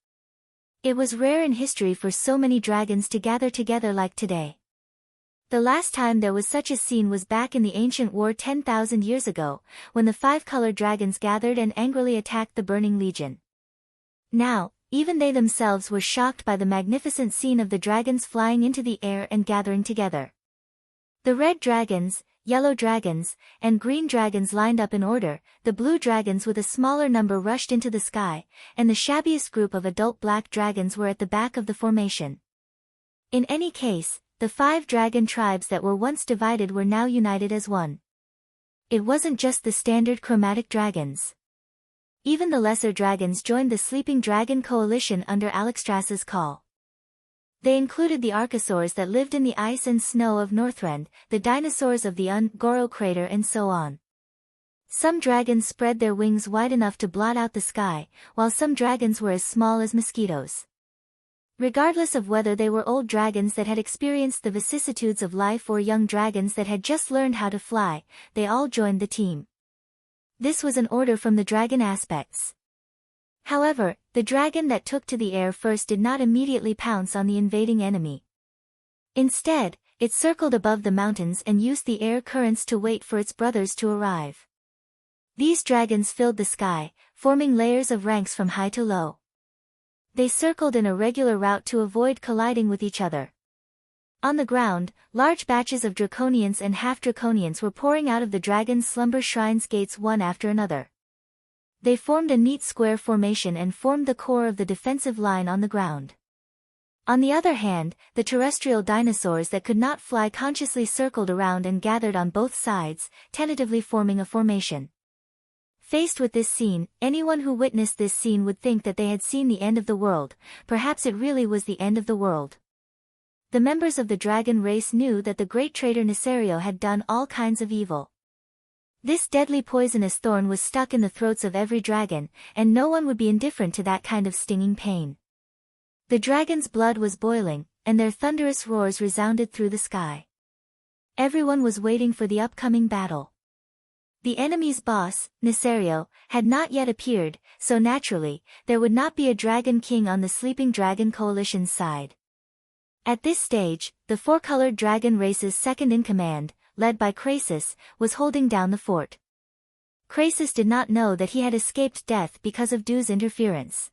It was rare in history for so many dragons to gather together like today. The last time there was such a scene was back in the ancient war 10,000 years ago, when the five-color dragons gathered and angrily attacked the Burning Legion. Now, even they themselves were shocked by the magnificent scene of the dragons flying into the air and gathering together. The red dragons, yellow dragons, and green dragons lined up in order, the blue dragons with a smaller number rushed into the sky, and the shabbiest group of adult black dragons were at the back of the formation. In any case, the 5 dragon tribes that were once divided were now united as one. It wasn't just the standard chromatic dragons. Even the lesser dragons joined the Sleeping Dragon Coalition under Alexstrasza's call. They included the archosaurs that lived in the ice and snow of Northrend, the dinosaurs of the Goro crater and so on. Some dragons spread their wings wide enough to blot out the sky, while some dragons were as small as mosquitoes. Regardless of whether they were old dragons that had experienced the vicissitudes of life or young dragons that had just learned how to fly, they all joined the team. This was an order from the dragon aspects. However, the dragon that took to the air first did not immediately pounce on the invading enemy. Instead, it circled above the mountains and used the air currents to wait for its brothers to arrive. These dragons filled the sky, forming layers of ranks from high to low. They circled in a regular route to avoid colliding with each other. On the ground, large batches of draconians and half-draconians were pouring out of the dragon's slumber shrine's gates one after another. They formed a neat square formation and formed the core of the defensive line on the ground. On the other hand, the terrestrial dinosaurs that could not fly consciously circled around and gathered on both sides, tentatively forming a formation. Faced with this scene, anyone who witnessed this scene would think that they had seen the end of the world. Perhaps it really was the end of the world. The members of the dragon race knew that the great traitor Nesario had done all kinds of evil. This deadly poisonous thorn was stuck in the throats of every dragon, and no one would be indifferent to that kind of stinging pain. The dragon's blood was boiling, and their thunderous roars resounded through the sky. Everyone was waiting for the upcoming battle. The enemy's boss, Nesario, had not yet appeared, so naturally, there would not be a Dragon King on the sleeping Dragon Coalition's side. At this stage, the four-colored dragon race's second-in-command, led by Krasis, was holding down the fort. Krasis did not know that he had escaped death because of Du's interference.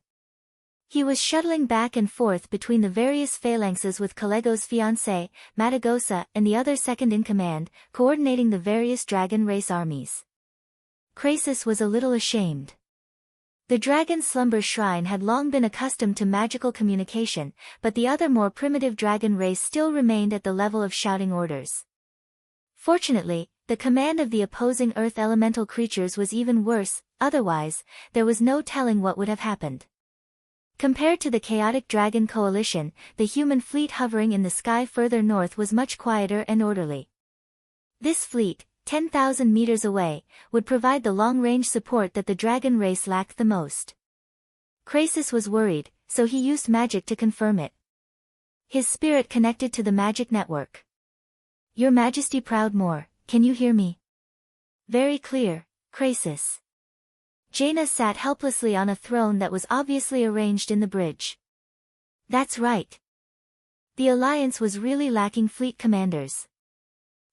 He was shuttling back and forth between the various phalanxes with Kalego's fiancée, Matagosa, and the other second-in-command, coordinating the various dragon race armies. Krasis was a little ashamed. The dragon's slumber shrine had long been accustomed to magical communication, but the other more primitive dragon race still remained at the level of shouting orders. Fortunately, the command of the opposing earth elemental creatures was even worse, otherwise, there was no telling what would have happened. Compared to the chaotic Dragon Coalition, the human fleet hovering in the sky further north was much quieter and orderly. This fleet, 10,000 meters away, would provide the long-range support that the dragon race lacked the most. Krasis was worried, so he used magic to confirm it. His spirit connected to the magic network. "Your Majesty Proudmoore, can you hear me?" "Very clear, Krasis." Jaina sat helplessly on a throne that was obviously arranged in the bridge. "That's right." The Alliance was really lacking fleet commanders.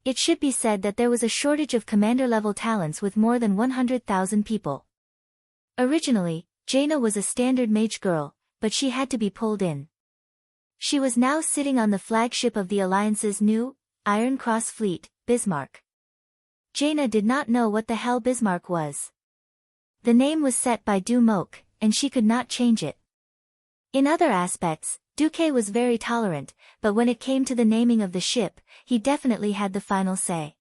It should be said that there was a shortage of commander-level talents with more than 100,000 people. Originally, Jaina was a standard mage girl, but she had to be pulled in. She was now sitting on the flagship of the Alliance's new, Iron Cross fleet, Bismarck. Jaina did not know what the hell Bismarck was. The name was set by Du Moke, and she could not change it. In other aspects, Duque was very tolerant, but when it came to the naming of the ship, he definitely had the final say.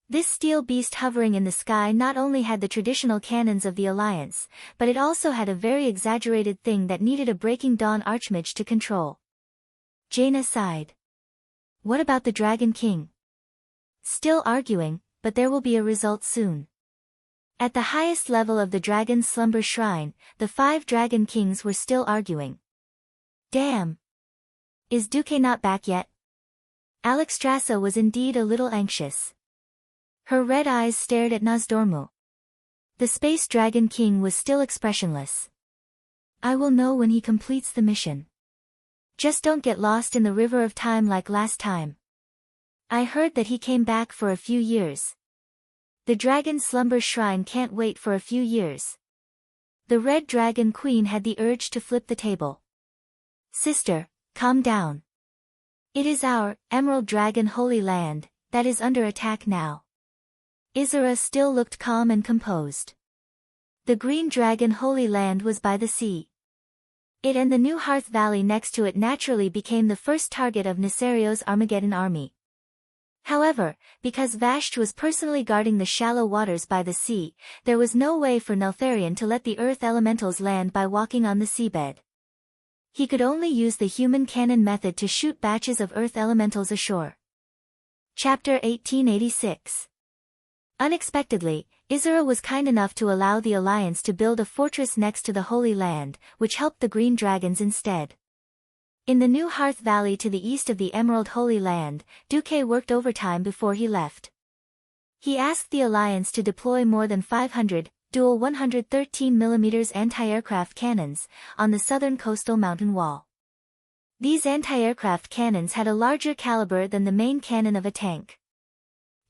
This steel beast hovering in the sky not only had the traditional cannons of the Alliance, but it also had a very exaggerated thing that needed a Breaking Dawn Archmage to control. Jaina sighed. "What about the Dragon King?" "Still arguing, but there will be a result soon." At the highest level of the Dragon's Slumber Shrine, the 5 Dragon Kings were still arguing. "Damn! Is Duque not back yet?" Alexstrasza was indeed a little anxious. Her red eyes stared at Nozdormu. The Space Dragon King was still expressionless. "I will know when he completes the mission. Just don't get lost in the river of time like last time." "I heard that he came back for a few years." "The Dragon's Slumber Shrine can't wait for a few years." The Red Dragon Queen had the urge to flip the table. "Sister, calm down. It is our Emerald Dragon Holy Land that is under attack now." Isra still looked calm and composed. The Green Dragon Holy Land was by the sea. It and the new Hearth Valley next to it naturally became the first target of Nesario's Armageddon army. However, because Vashti was personally guarding the shallow waters by the sea, there was no way for Neltharion to let the earth elementals land by walking on the seabed. He could only use the human cannon method to shoot batches of earth elementals ashore. Chapter 1886. Unexpectedly, Isra was kind enough to allow the Alliance to build a fortress next to the Holy Land, which helped the Green Dragons instead. In the new Hearth Valley to the east of the Emerald Holy Land, Duque worked overtime before he left. He asked the Alliance to deploy more than 500, dual 113mm anti-aircraft cannons, on the southern coastal mountain wall. These anti-aircraft cannons had a larger caliber than the main cannon of a tank.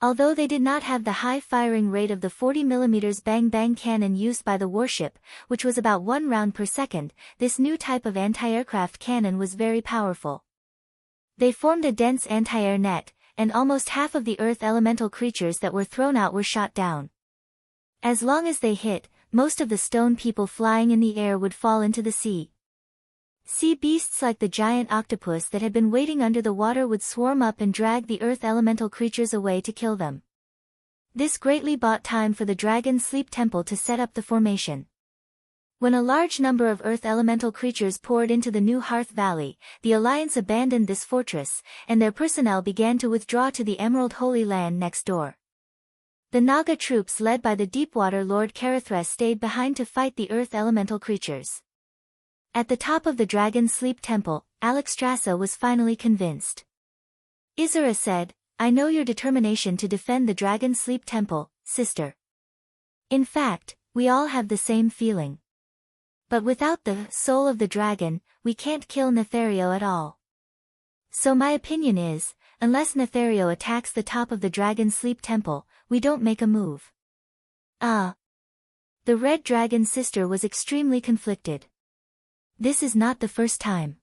Although they did not have the high firing rate of the 40mm bang-bang cannon used by the warship, which was about 1 round per second, this new type of anti-aircraft cannon was very powerful. They formed a dense anti-air net, and almost half of the Earth elemental creatures that were thrown out were shot down. As long as they hit, most of the stone people flying in the air would fall into the sea. Sea beasts like the giant octopus that had been waiting under the water would swarm up and drag the Earth elemental creatures away to kill them. This greatly bought time for the Dragon Sleep Temple to set up the formation. When a large number of Earth elemental creatures poured into the new Hearth Valley, the Alliance abandoned this fortress, and their personnel began to withdraw to the Emerald Holy Land next door. The Naga troops led by the Deepwater Lord Karithres stayed behind to fight the Earth elemental creatures. At the top of the Dragon Sleep Temple, Alexstrasza was finally convinced. Isra said, "I know your determination to defend the Dragon Sleep Temple, sister. In fact, we all have the same feeling. But without the soul of the dragon, we can't kill Nethario at all. So my opinion is, unless Nethario attacks the top of the Dragon Sleep Temple, we don't make a move." The Red Dragon sister was extremely conflicted. This is not the first time.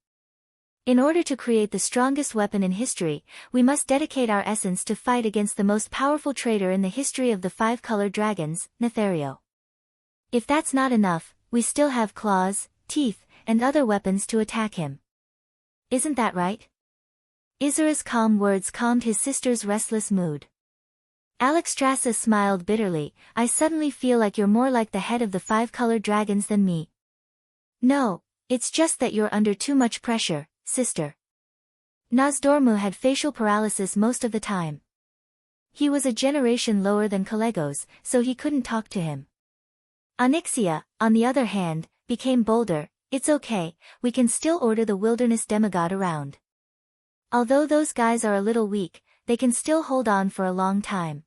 In order to create the strongest weapon in history, we must dedicate our essence to fight against the most powerful traitor in the history of the 5-colored dragons, Nethario. If that's not enough, we still have claws, teeth, and other weapons to attack him. Isn't that right? Isra's calm words calmed his sister's restless mood. Alexstrasza smiled bitterly. "I suddenly feel like you're more like the head of the 5-colored dragons than me." "No, it's just that you're under too much pressure, sister." Nozdormu had facial paralysis most of the time. He was a generation lower than Kalegos, so he couldn't talk to him. Onyxia, on the other hand, became bolder. "It's okay, we can still order the wilderness demigod around. Although those guys are a little weak, they can still hold on for a long time."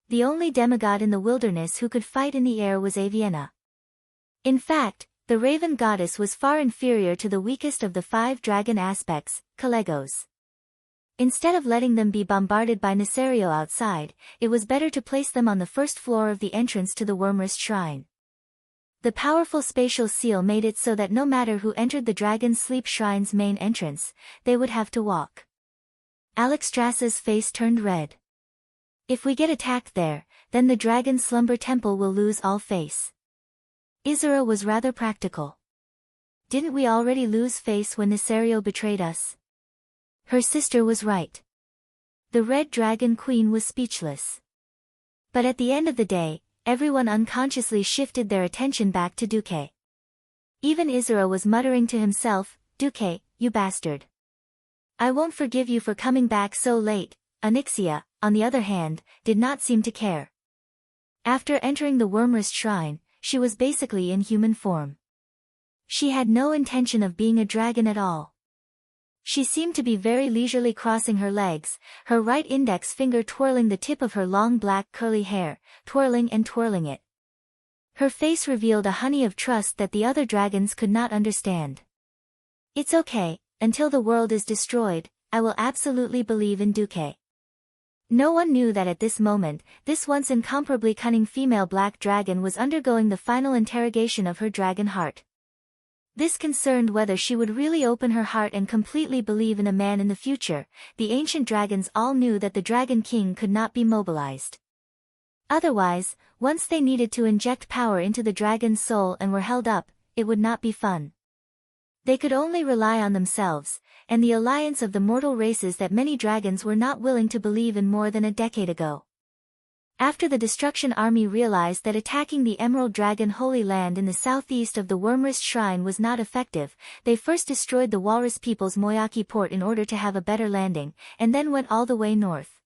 The only demigod in the wilderness who could fight in the air was Avienna. In fact, the Raven Goddess was far inferior to the weakest of the 5 dragon aspects, Kalegos. Instead of letting them be bombarded by Nethario outside, it was better to place them on the first floor of the entrance to the Wormrest Shrine. The powerful spatial seal made it so that no matter who entered the Dragon Sleep Shrine's main entrance, they would have to walk. Alexstrasza's face turned red. "If we get attacked there, then the Dragon Slumber Temple will lose all face." Isra was rather practical. "Didn't we already lose face when Nethario betrayed us?" Her sister was right. The Red Dragon Queen was speechless. But at the end of the day, everyone unconsciously shifted their attention back to Duque. Even Isra was muttering to himself, "Duque, you bastard. I won't forgive you for coming back so late." Onyxia, on the other hand, did not seem to care. After entering the Wormrest Shrine, she was basically in human form. She had no intention of being a dragon at all. She seemed to be very leisurely crossing her legs, her right index finger twirling the tip of her long black curly hair, twirling and twirling it. Her face revealed a honey of trust that the other dragons could not understand. "It's okay, until the world is destroyed, I will absolutely believe in Duque." No one knew that at this moment, this once incomparably cunning female black dragon was undergoing the final interrogation of her dragon heart. This concerned whether she would really open her heart and completely believe in a man in the future. The ancient dragons all knew that the Dragon King could not be mobilized. Otherwise, once they needed to inject power into the dragon's soul and were held up, it would not be fun. They could only rely on themselves, and the alliance of the mortal races that many dragons were not willing to believe in more than a decade ago. After the Destruction Army realized that attacking the Emerald Dragon Holy Land in the southeast of the Wormrest Shrine was not effective, they first destroyed the Walrus people's Moyaki port in order to have a better landing, and then went all the way north.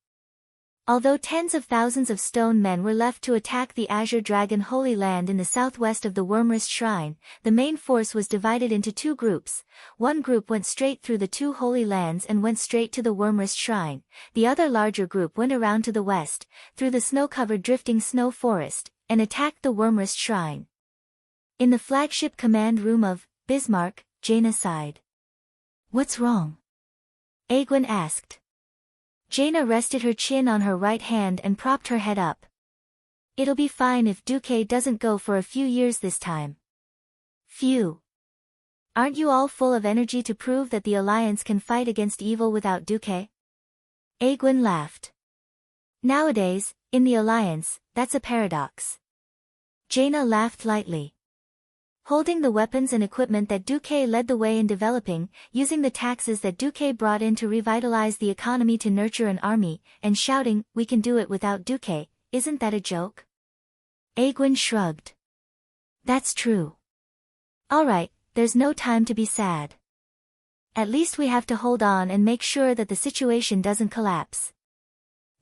Although tens of thousands of stone men were left to attack the Azure Dragon Holy Land in the southwest of the Wormrest Shrine, the main force was divided into 2 groups. One group went straight through the 2 holy lands and went straight to the Wormrest Shrine. The other larger group went around to the west, through the snow-covered drifting snow forest, and attacked the Wormrest Shrine. In the flagship command room of Bismarck, Jaina sighed. "What's wrong?" Aegwin asked. Jaina rested her chin on her right hand and propped her head up. It'll be fine if Duque doesn't go for a few years this time. Phew. Aren't you all full of energy to prove that the Alliance can fight against evil without Duque? Aegwin laughed. Nowadays, in the Alliance, that's a paradox. Jaina laughed lightly. Holding the weapons and equipment that Duque led the way in developing, using the taxes that Duque brought in to revitalize the economy to nurture an army, and shouting, "We can do it without Duque, isn't that a joke?" Aegwin shrugged. That's true. Alright, there's no time to be sad. At least we have to hold on and make sure that the situation doesn't collapse.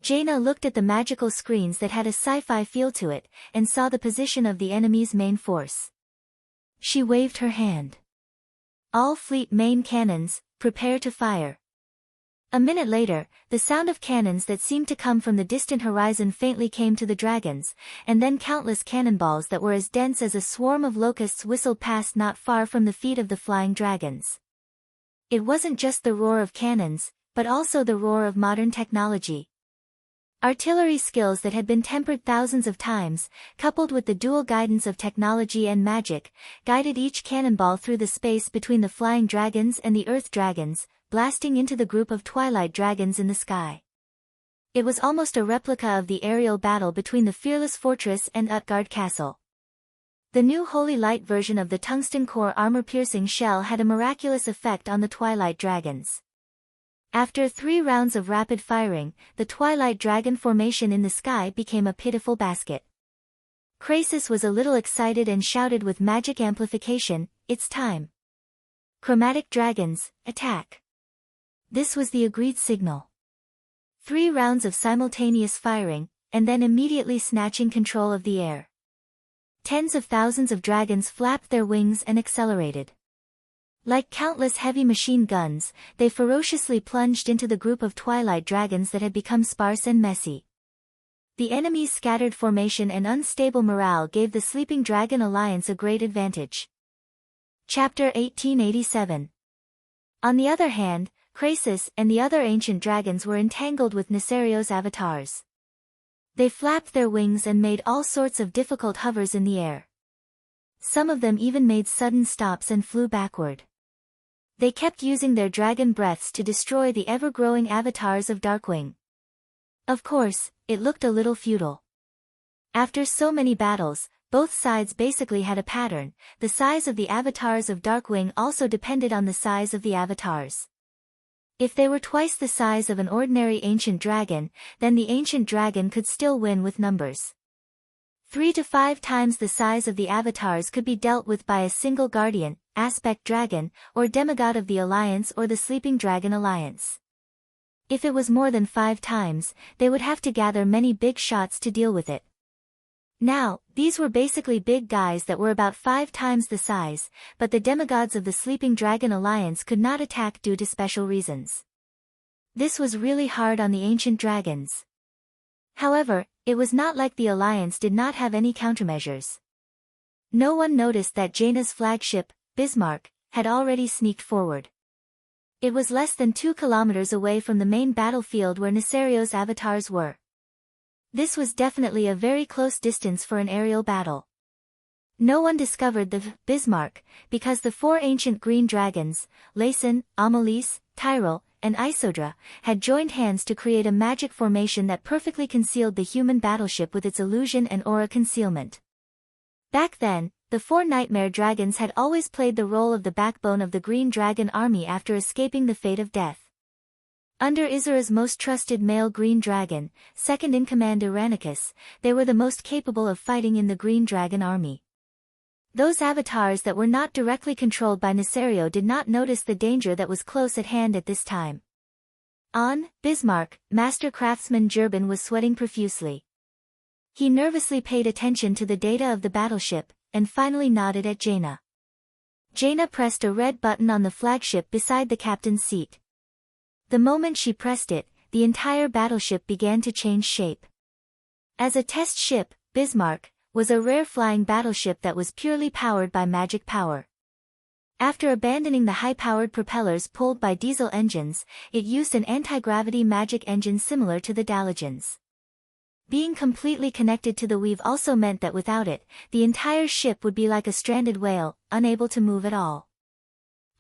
Jaina looked at the magical screens that had a sci-fi feel to it, and saw the position of the enemy's main force. She waved her hand. All fleet main cannons, prepare to fire. A minute later, the sound of cannons that seemed to come from the distant horizon faintly came to the dragons, and then countless cannonballs that were as dense as a swarm of locusts whistled past not far from the feet of the flying dragons. It wasn't just the roar of cannons, but also the roar of modern technology. Artillery skills that had been tempered thousands of times, coupled with the dual guidance of technology and magic, guided each cannonball through the space between the flying dragons and the earth dragons, blasting into the group of twilight dragons in the sky. It was almost a replica of the aerial battle between the Fearless Fortress and Utgard Castle. The new Holy Light version of the tungsten core armor-piercing shell had a miraculous effect on the twilight dragons. After 3 rounds of rapid firing, the twilight dragon formation in the sky became a pitiful basket. Krasis was a little excited and shouted with magic amplification, "It's time. Chromatic dragons, attack." This was the agreed signal. 3 rounds of simultaneous firing, and then immediately snatching control of the air. Tens of thousands of dragons flapped their wings and accelerated. Like countless heavy machine guns, they ferociously plunged into the group of twilight dragons that had become sparse and messy. The enemy's scattered formation and unstable morale gave the Sleeping Dragon Alliance a great advantage. Chapter 1887. On the other hand, Krasis and the other ancient dragons were entangled with Neserio's avatars. They flapped their wings and made all sorts of difficult hovers in the air. Some of them even made sudden stops and flew backward. They kept using their dragon breaths to destroy the ever-growing avatars of Darkwing. Of course, it looked a little futile. After so many battles, both sides basically had a pattern. The size of the avatars of Darkwing also depended on the size of the avatars. If they were twice the size of an ordinary ancient dragon, then the ancient dragon could still win with numbers. 3 to 5 times the size of the avatars could be dealt with by a single guardian, aspect dragon, or demigod of the Alliance or the Sleeping Dragon Alliance. If it was more than 5 times, they would have to gather many big shots to deal with it. Now, these were basically big guys that were about 5 times the size, but the demigods of the Sleeping Dragon Alliance could not attack due to special reasons. This was really hard on the ancient dragons. However, it was not like the Alliance did not have any countermeasures. No one noticed that Jaina's flagship, Bismarck, had already sneaked forward. It was less than 2 kilometers away from the main battlefield where Neserio's avatars were. This was definitely a very close distance for an aerial battle. No one discovered the Bismarck, because the 4 ancient green dragons, Laysan, Amalise, Tyrell, and Isodra, had joined hands to create a magic formation that perfectly concealed the human battleship with its illusion and aura concealment. Back then, the 4 nightmare dragons had always played the role of the backbone of the Green Dragon army after escaping the fate of death. Under Isura's most trusted male Green Dragon, second-in-command Irenicus, they were the most capable of fighting in the Green Dragon army. Those avatars that were not directly controlled by Neserio did not notice the danger that was close at hand at this time. On Bismarck, Master Craftsman Jurban was sweating profusely. He nervously paid attention to the data of the battleship, and finally nodded at Jaina. Jaina pressed a red button on the flagship beside the captain's seat. The moment she pressed it, the entire battleship began to change shape. As a test ship, Bismarck was a rare flying battleship that was purely powered by magic power. After abandoning the high-powered propellers pulled by diesel engines, it used an anti-gravity magic engine similar to the Dalagen's. Being completely connected to the weave also meant that without it, the entire ship would be like a stranded whale, unable to move at all.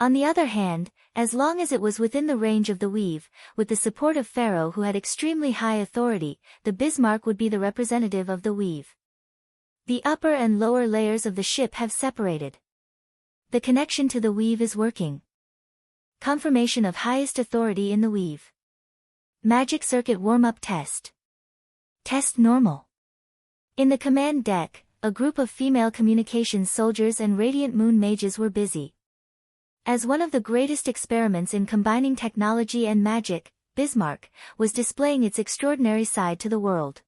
On the other hand, as long as it was within the range of the weave, with the support of Pharaoh who had extremely high authority, the Bismarck would be the representative of the weave. The upper and lower layers of the ship have separated. The connection to the weave is working. Confirmation of highest authority in the weave. Magic circuit warm-up test. Test normal. In the command deck, a group of female communications soldiers and radiant moon mages were busy. As one of the greatest experiments in combining technology and magic, Bismarck was displaying its extraordinary side to the world.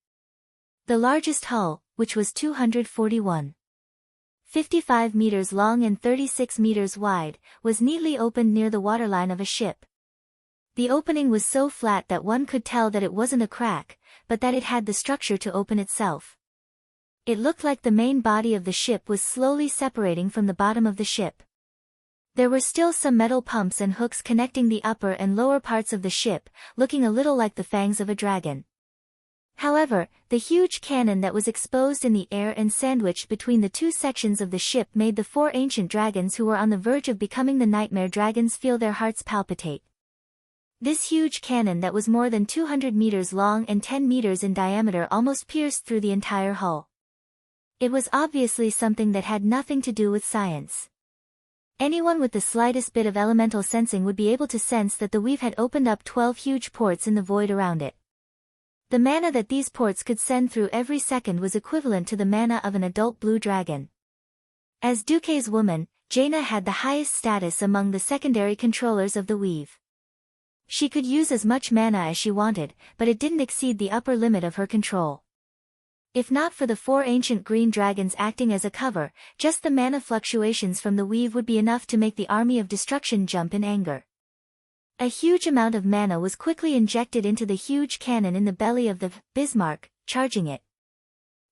The largest hull, which was 241.55 meters long and 36 meters wide, was neatly opened near the waterline of a ship. The opening was so flat that one could tell that it wasn't a crack, but that it had the structure to open itself. It looked like the main body of the ship was slowly separating from the bottom of the ship. There were still some metal pumps and hooks connecting the upper and lower parts of the ship, looking a little like the fangs of a dragon. However, the huge cannon that was exposed in the air and sandwiched between the two sections of the ship made the four ancient dragons who were on the verge of becoming the nightmare dragons feel their hearts palpitate. This huge cannon that was more than 200 meters long and 10 meters in diameter almost pierced through the entire hull. It was obviously something that had nothing to do with science. Anyone with the slightest bit of elemental sensing would be able to sense that the weave had opened up 12 huge ports in the void around it. The mana that these ports could send through every second was equivalent to the mana of an adult blue dragon. As Duque's woman, Jaina had the highest status among the secondary controllers of the weave. She could use as much mana as she wanted, but it didn't exceed the upper limit of her control. If not for the four ancient green dragons acting as a cover, just the mana fluctuations from the weave would be enough to make the army of destruction jump in anger. A huge amount of mana was quickly injected into the huge cannon in the belly of the Bismarck, charging it.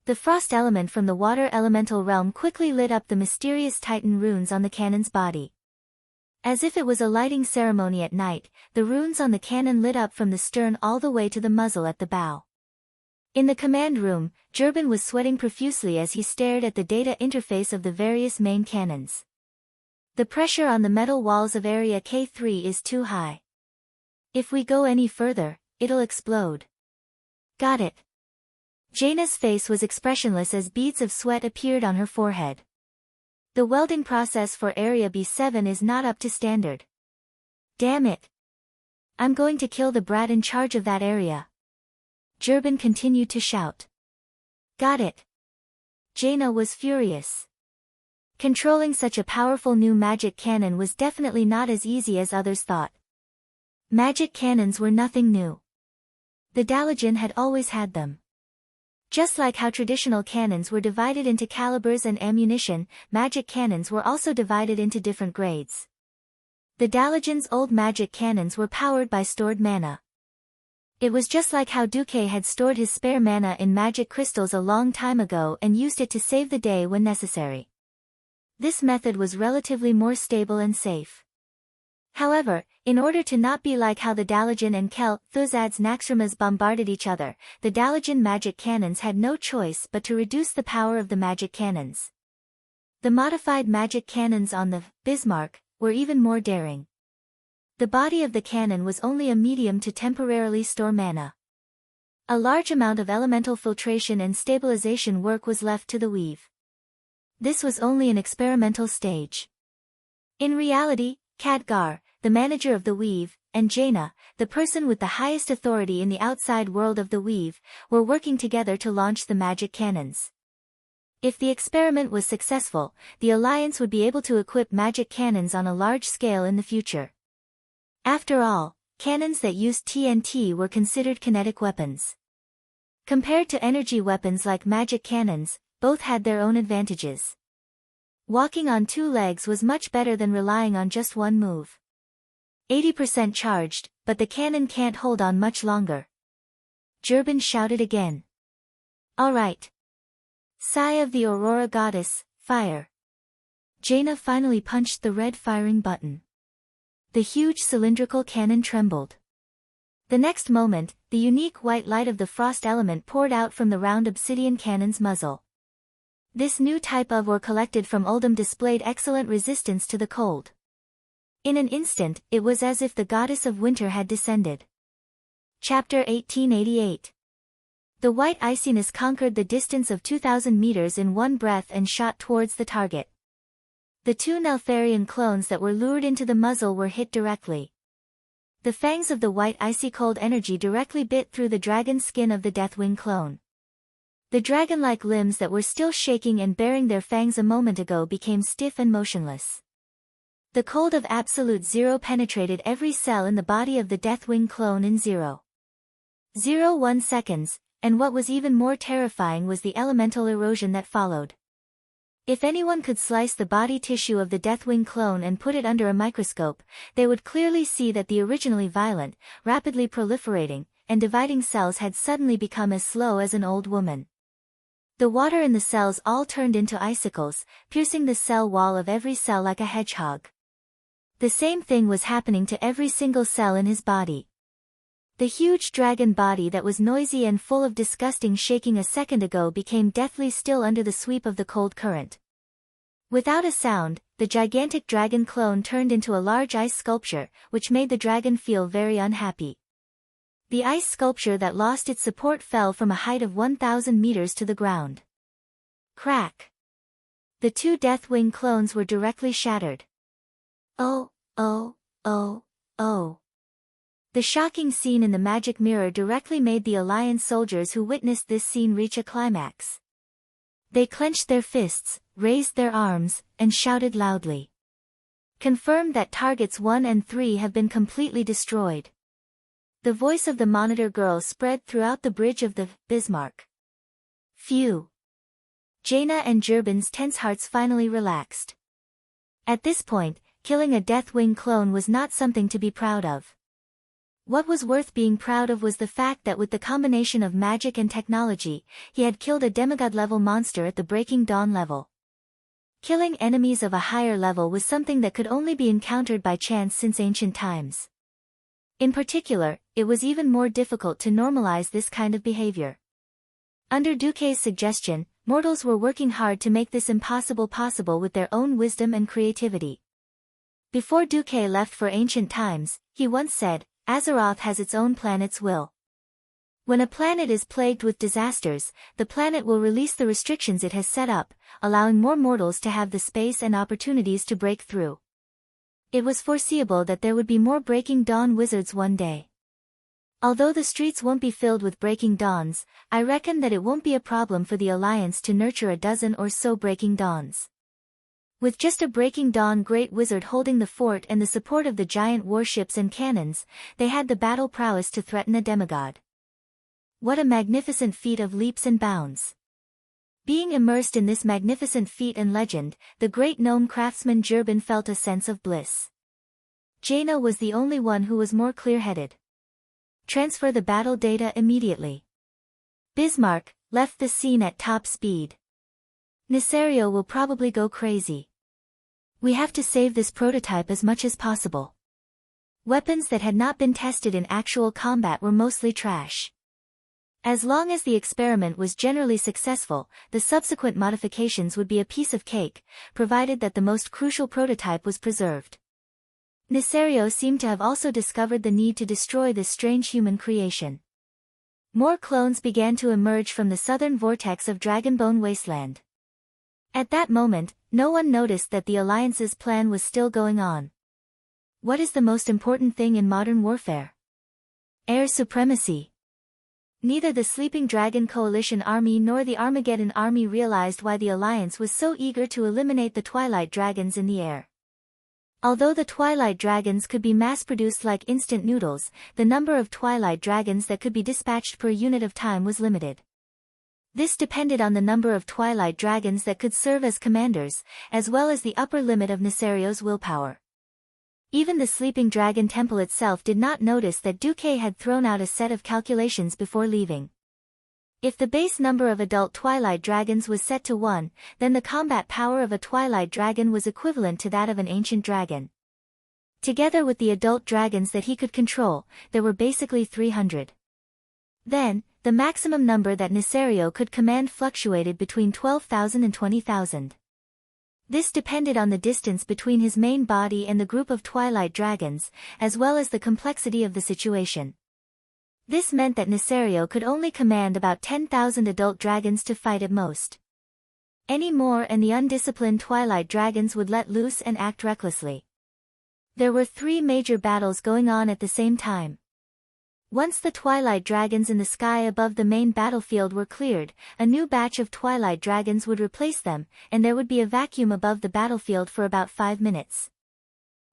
The frost element from the water elemental realm quickly lit up the mysterious Titan runes on the cannon's body. As if it was a lighting ceremony at night, the runes on the cannon lit up from the stern all the way to the muzzle at the bow. In the command room, Jurban was sweating profusely as he stared at the data interface of the various main cannons. The pressure on the metal walls of Area K3 is too high. If we go any further, it'll explode. Got it. Jaina's face was expressionless as beads of sweat appeared on her forehead. The welding process for Area B7 is not up to standard. Damn it. I'm going to kill the brat in charge of that area. Jurban continued to shout. Got it. Jaina was furious. Controlling such a powerful new magic cannon was definitely not as easy as others thought. Magic cannons were nothing new. The Dalagen had always had them. Just like how traditional cannons were divided into calibers and ammunition, magic cannons were also divided into different grades. The Dalagen's old magic cannons were powered by stored mana. It was just like how Duque had stored his spare mana in magic crystals a long time ago and used it to save the day when necessary. This method was relatively more stable and safe. However, in order to not be like how the Dalagen and Kel Thuzad's Naxxramas bombarded each other, the Dalagen magic cannons had no choice but to reduce the power of the magic cannons. The modified magic cannons on the Bismarck were even more daring. The body of the cannon was only a medium to temporarily store mana. A large amount of elemental filtration and stabilization work was left to the weave. This was only an experimental stage. In reality, Khadgar, the manager of the weave, and Jaina, the person with the highest authority in the outside world of the weave, were working together to launch the magic cannons. If the experiment was successful, the Alliance would be able to equip magic cannons on a large scale in the future. After all, cannons that used TNT were considered kinetic weapons. Compared to energy weapons like magic cannons, both had their own advantages. Walking on two legs was much better than relying on just one move. 80% charged, but the cannon can't hold on much longer. Jurban shouted again. All right. Sigh of the Aurora Goddess, fire. Jaina finally punched the red firing button. The huge cylindrical cannon trembled. The next moment, the unique white light of the frost element poured out from the round obsidian cannon's muzzle. This new type of ore collected from Uldum displayed excellent resistance to the cold. In an instant, it was as if the goddess of winter had descended. Chapter 1888. The white iciness conquered the distance of 2,000 meters in one breath and shot towards the target. The two Neltharion clones that were lured into the muzzle were hit directly. The fangs of the white icy cold energy directly bit through the dragon skin of the Deathwing clone. The dragon-like limbs that were still shaking and baring their fangs a moment ago became stiff and motionless. The cold of absolute zero penetrated every cell in the body of the Deathwing clone in 0.01 seconds, and what was even more terrifying was the elemental erosion that followed. If anyone could slice the body tissue of the Deathwing clone and put it under a microscope, they would clearly see that the originally violent, rapidly proliferating, and dividing cells had suddenly become as slow as an old woman. The water in the cells all turned into icicles, piercing the cell wall of every cell like a hedgehog. The same thing was happening to every single cell in his body. The huge dragon body that was noisy and full of disgusting shaking a second ago became deathly still under the sweep of the cold current. Without a sound, the gigantic dragon clone turned into a large ice sculpture, which made the dragon feel very unhappy. The ice sculpture that lost its support fell from a height of 1,000 meters to the ground. Crack! The two Deathwing clones were directly shattered. Oh, oh, oh, oh. The shocking scene in the magic mirror directly made the Alliance soldiers who witnessed this scene reach a climax. They clenched their fists, raised their arms, and shouted loudly. Confirmed that targets 1 and 3 have been completely destroyed. The voice of the monitor girl spread throughout the bridge of the Bismarck. Phew! Jaina and Jurben's tense hearts finally relaxed. At this point, killing a Deathwing clone was not something to be proud of. What was worth being proud of was the fact that with the combination of magic and technology, he had killed a demigod-level monster at the Breaking Dawn level. Killing enemies of a higher level was something that could only be encountered by chance since ancient times. In particular, it was even more difficult to normalize this kind of behavior. Under Duque's suggestion, mortals were working hard to make this impossible possible with their own wisdom and creativity. Before Duque left for ancient times, he once said, Azeroth has its own planet's will. When a planet is plagued with disasters, the planet will release the restrictions it has set up, allowing more mortals to have the space and opportunities to break through. It was foreseeable that there would be more Breaking Dawn wizards one day. Although the streets won't be filled with Breaking Dawns, I reckon that it won't be a problem for the Alliance to nurture a dozen or so Breaking Dawns. With just a Breaking Dawn Great Wizard holding the fort and the support of the giant warships and cannons, they had the battle prowess to threaten a demigod. What a magnificent feat of leaps and bounds! Being immersed in this magnificent feat and legend, the great gnome craftsman Jurben felt a sense of bliss. Jaina was the only one who was more clear-headed. Transfer the battle data immediately. Bismarck left the scene at top speed. Nisario will probably go crazy. We have to save this prototype as much as possible. Weapons that had not been tested in actual combat were mostly trash. As long as the experiment was generally successful, the subsequent modifications would be a piece of cake, provided that the most crucial prototype was preserved. Nisario seemed to have also discovered the need to destroy this strange human creation. More clones began to emerge from the southern vortex of Dragonbone Wasteland. At that moment, no one noticed that the Alliance's plan was still going on. What is the most important thing in modern warfare? Air supremacy. Neither the Sleeping Dragon Coalition Army nor the Armageddon Army realized why the Alliance was so eager to eliminate the Twilight Dragons in the air. Although the Twilight Dragons could be mass-produced like instant noodles, the number of Twilight Dragons that could be dispatched per unit of time was limited. This depended on the number of Twilight Dragons that could serve as commanders, as well as the upper limit of Nisario's willpower. Even the Sleeping Dragon Temple itself did not notice that Duque had thrown out a set of calculations before leaving. If the base number of adult twilight dragons was set to 1, then the combat power of a twilight dragon was equivalent to that of an ancient dragon. Together with the adult dragons that he could control, there were basically 300. Then, the maximum number that Nisario could command fluctuated between 12,000 and 20,000. This depended on the distance between his main body and the group of twilight dragons, as well as the complexity of the situation. This meant that Nisario could only command about 10,000 adult dragons to fight at most. Any more and the undisciplined twilight dragons would let loose and act recklessly. There were 3 major battles going on at the same time. Once the twilight dragons in the sky above the main battlefield were cleared, a new batch of twilight dragons would replace them, and there would be a vacuum above the battlefield for about 5 minutes.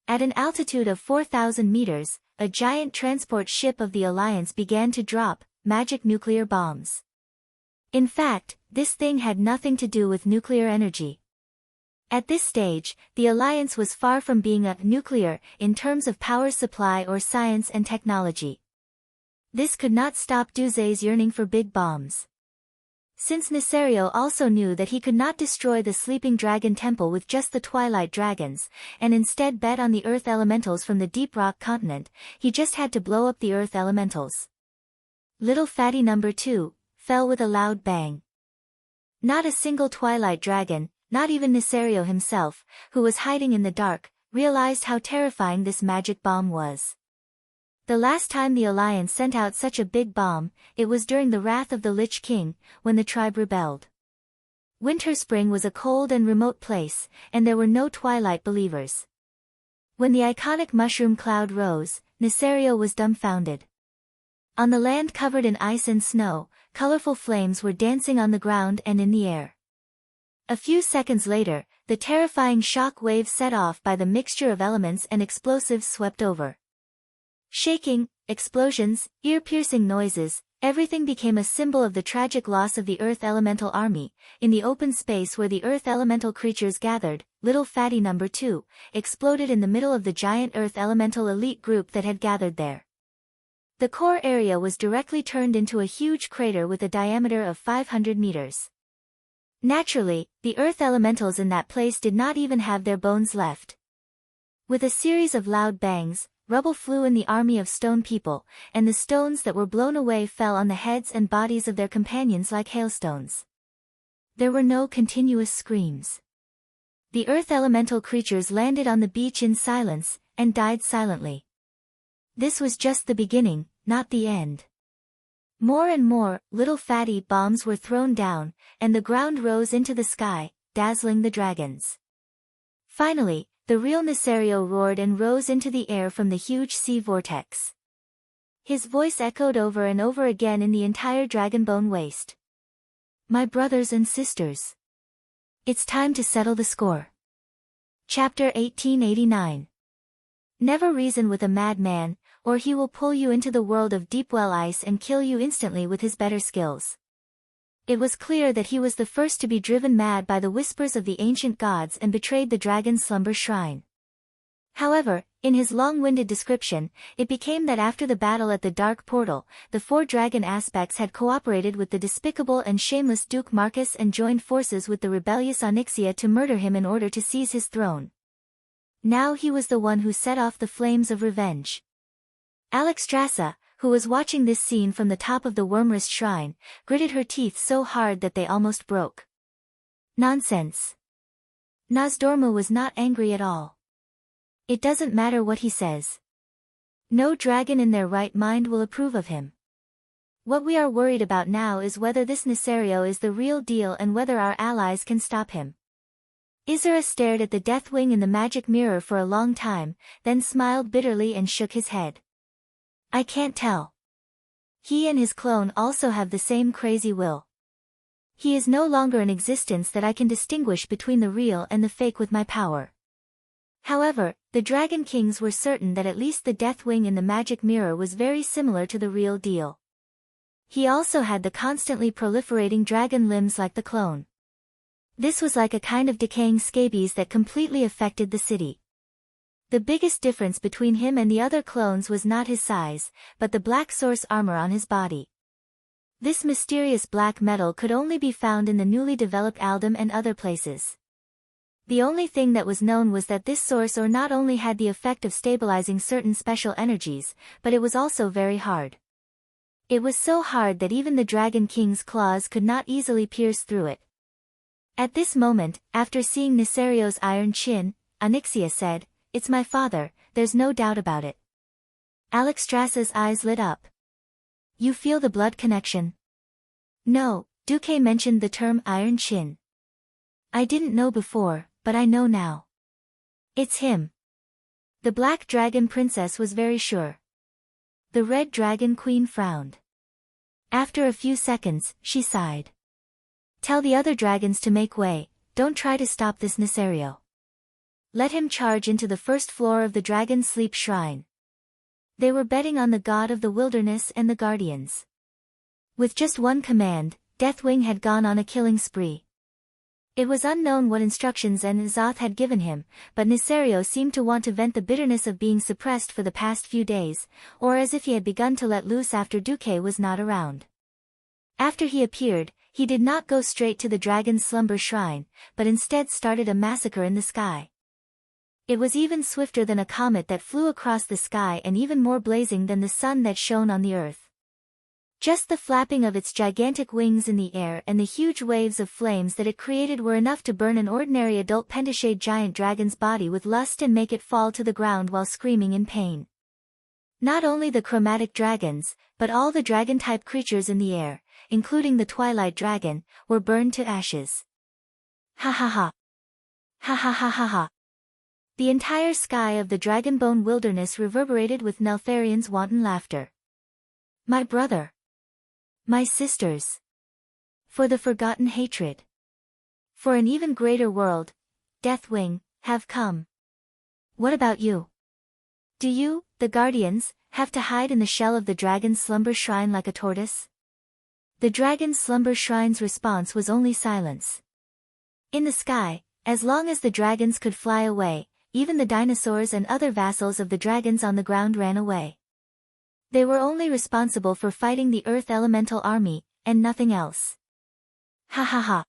At an altitude of 4,000 meters, a giant transport ship of the Alliance began to drop magic nuclear bombs. In fact, this thing had nothing to do with nuclear energy. At this stage, the Alliance was far from being a nuclear in terms of power supply or science and technology. This could not stop Duzé's yearning for big bombs. Since Nisario also knew that he could not destroy the sleeping dragon temple with just the twilight dragons, and instead bet on the earth elementals from the deep rock continent, he just had to blow up the earth elementals. Little Fatty number 2 fell with a loud bang. Not a single twilight dragon, not even Nisario himself, who was hiding in the dark, realized how terrifying this magic bomb was. The last time the Alliance sent out such a big bomb, it was during the wrath of the Lich King, when the tribe rebelled. Winterspring was a cold and remote place, and there were no twilight believers. When the iconic mushroom cloud rose, Nisario was dumbfounded. On the land covered in ice and snow, colorful flames were dancing on the ground and in the air. A few seconds later, the terrifying shock wave set off by the mixture of elements and explosives swept over. Shaking, explosions, ear-piercing noises, everything became a symbol of the tragic loss of the Earth Elemental Army. In the open space where the Earth Elemental creatures gathered, Little Fatty number 2 exploded in the middle of the giant Earth Elemental elite group that had gathered there. The core area was directly turned into a huge crater with a diameter of 500 meters. Naturally, the Earth Elementals in that place did not even have their bones left. With a series of loud bangs, rubble flew in the army of stone people, and the stones that were blown away fell on the heads and bodies of their companions like hailstones. There were no continuous screams. The earth elemental creatures landed on the beach in silence, and died silently. This was just the beginning, not the end. More and more, little fatty bombs were thrown down, and the ground rose into the sky, dazzling the dragons. Finally, the real Nisario roared and rose into the air from the huge sea vortex. His voice echoed over and over again in the entire Dragonbone Waste. My brothers and sisters. It's time to settle the score. Chapter 1889. Never reason with a madman, or he will pull you into the world of Deepwell Ice and kill you instantly with his better skills. It was clear that he was the first to be driven mad by the whispers of the ancient gods and betrayed the dragon's slumber shrine. However, in his long-winded description, it became that after the battle at the Dark Portal, the 4 dragon aspects had cooperated with the despicable and shameless Duke Marcus and joined forces with the rebellious Onyxia to murder him in order to seize his throne. Now he was the one who set off the flames of revenge. Alexstrasza, who was watching this scene from the top of the Wormrest shrine, gritted her teeth so hard that they almost broke. Nonsense. Nozdormu was not angry at all. It doesn't matter what he says. No dragon in their right mind will approve of him. What we are worried about now is whether this Nisario is the real deal and whether our allies can stop him. Isra stared at the Deathwing in the magic mirror for a long time, then smiled bitterly and shook his head. I can't tell. He and his clone also have the same crazy will. He is no longer in existence that I can distinguish between the real and the fake with my power. However, the Dragon Kings were certain that at least the Deathwing in the magic mirror was very similar to the real deal. He also had the constantly proliferating dragon limbs like the clone. This was like a kind of decaying scabies that completely affected the city. The biggest difference between him and the other clones was not his size, but the black source armor on his body. This mysterious black metal could only be found in the newly developed Aldum and other places. The only thing that was known was that this source ore not only had the effect of stabilizing certain special energies, but it was also very hard. It was so hard that even the Dragon King's claws could not easily pierce through it. At this moment, after seeing Nisario's iron chin, Onyxia said, "It's my father, there's no doubt about it." Alexstrasza's eyes lit up. "You feel the blood connection?" "No," Duque mentioned the term iron chin. "I didn't know before, but I know now. It's him." The Black Dragon Princess was very sure. The Red Dragon Queen frowned. After a few seconds, she sighed. "Tell the other dragons to make way, don't try to stop this Nisario. Let him charge into the first floor of the Dragon Sleep Shrine." They were betting on the god of the wilderness and the guardians. With just one command, Deathwing had gone on a killing spree. It was unknown what instructions N'Zoth had given him, but Nisario seemed to want to vent the bitterness of being suppressed for the past few days, or as if he had begun to let loose after Duque was not around. After he appeared, he did not go straight to the Dragon's Slumber Shrine, but instead started a massacre in the sky. It was even swifter than a comet that flew across the sky and even more blazing than the sun that shone on the earth. Just the flapping of its gigantic wings in the air and the huge waves of flames that it created were enough to burn an ordinary adult pentashade giant dragon's body with lust and make it fall to the ground while screaming in pain. Not only the chromatic dragons, but all the dragon-type creatures in the air, including the Twilight Dragon, were burned to ashes. Ha ha ha. Ha ha ha ha ha. The entire sky of the Dragonbone Wilderness reverberated with Neltharion's wanton laughter. "My brother. My sisters. For the forgotten hatred. For an even greater world, Deathwing, have come. What about you? Do you, the Guardians, have to hide in the shell of the Dragon's Slumber Shrine like a tortoise?" The Dragon's Slumber Shrine's response was only silence. In the sky, as long as the dragons could fly away, even the dinosaurs and other vassals of the dragons on the ground ran away. They were only responsible for fighting the Earth Elemental Army, and nothing else. Ha ha ha.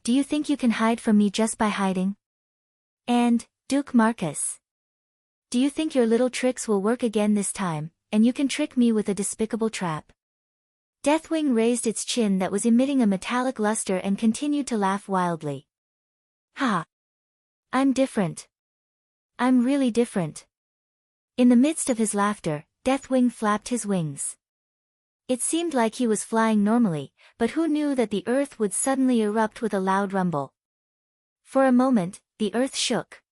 Do you think you can hide from me just by hiding? And, Duke Marcus. Do you think your little tricks will work again this time, and you can trick me with a despicable trap? Deathwing raised its chin that was emitting a metallic luster and continued to laugh wildly. Ha! I'm different. I'm really different. In the midst of his laughter, Deathwing flapped his wings. It seemed like he was flying normally, but who knew that the earth would suddenly erupt with a loud rumble. For a moment, the earth shook.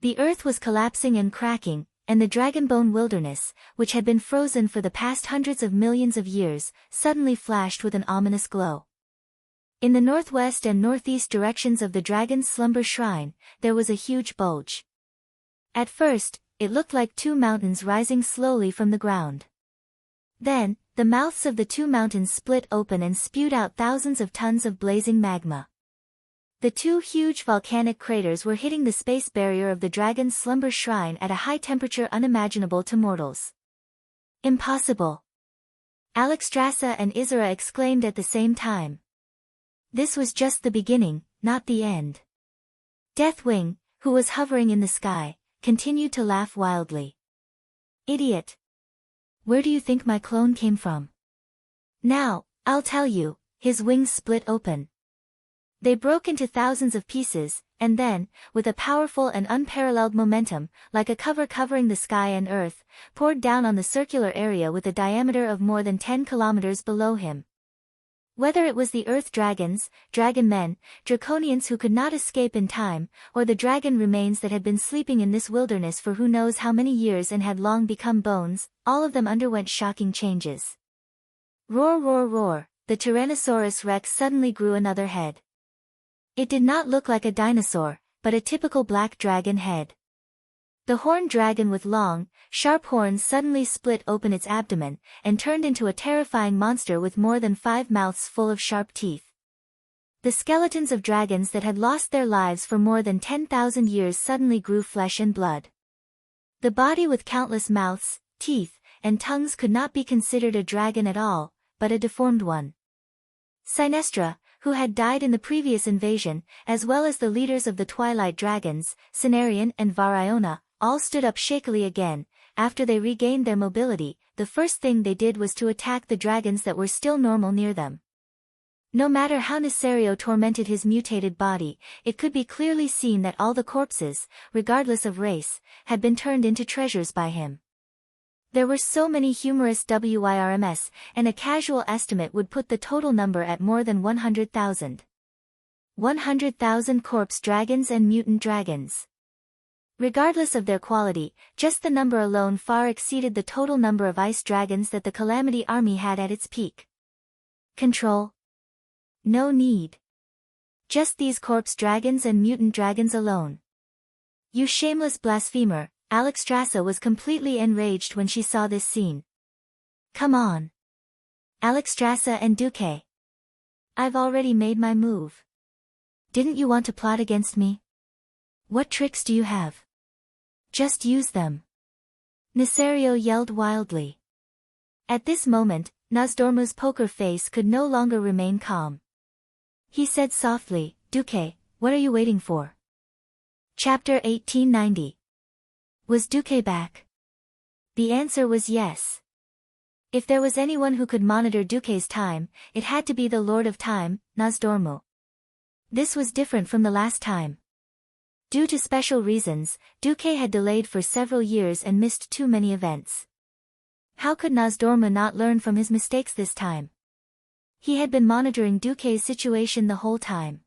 The earth was collapsing and cracking, and the Dragonbone Wilderness, which had been frozen for the past hundreds of millions of years, suddenly flashed with an ominous glow. In the northwest and northeast directions of the Dragon's Slumber Shrine, there was a huge bulge. At first, it looked like two mountains rising slowly from the ground. Then, the mouths of the two mountains split open and spewed out thousands of tons of blazing magma. The two huge volcanic craters were hitting the space barrier of the Dragon's Slumber Shrine at a high temperature unimaginable to mortals. Impossible! Alexstrasza and Isra exclaimed at the same time. This was just the beginning, not the end. Deathwing, who was hovering in the sky, continued to laugh wildly. Idiot! Where do you think my clone came from? Now, I'll tell you, his wings split open. They broke into thousands of pieces, and then, with a powerful and unparalleled momentum, like a cover covering the sky and earth, poured down on the circular area with a diameter of more than 10 kilometers below him. Whether it was the Earth Dragons, Dragon Men, Draconians who could not escape in time, or the dragon remains that had been sleeping in this wilderness for who knows how many years and had long become bones, all of them underwent shocking changes. Roar roar roar, the Tyrannosaurus Rex suddenly grew another head. It did not look like a dinosaur, but a typical black dragon head. The horned dragon with long, sharp horns suddenly split open its abdomen, and turned into a terrifying monster with more than 5 mouths full of sharp teeth. The skeletons of dragons that had lost their lives for more than 10,000 years suddenly grew flesh and blood. The body with countless mouths, teeth, and tongues could not be considered a dragon at all, but a deformed one. Sinestra, who had died in the previous invasion, as well as the leaders of the Twilight Dragons, Cenarion and Variona, all stood up shakily again. After they regained their mobility, the first thing they did was to attack the dragons that were still normal near them. No matter how Nesario tormented his mutated body, it could be clearly seen that all the corpses, regardless of race, had been turned into treasures by him. There were so many humorous WIRMs, and a casual estimate would put the total number at more than 100,000. 100,000 corpse dragons and mutant dragons. Regardless of their quality, just the number alone far exceeded the total number of ice dragons that the Calamity Army had at its peak. Control? No need. Just these corpse dragons and mutant dragons alone. You shameless blasphemer, Alexstrasza was completely enraged when she saw this scene. Come on. Alexstrasza and Duque. I've already made my move. Didn't you want to plot against me? What tricks do you have? Just use them. Nesario yelled wildly. At this moment, Nozdormu's poker face could no longer remain calm. He said softly, Duque, what are you waiting for? Chapter 1890. Was Duque back? The answer was yes. If there was anyone who could monitor Duque's time, it had to be the Lord of Time, Nozdormu. This was different from the last time. Due to special reasons, Duque had delayed for several years and missed too many events. How could Nozdormu not learn from his mistakes this time? He had been monitoring Duque's situation the whole time.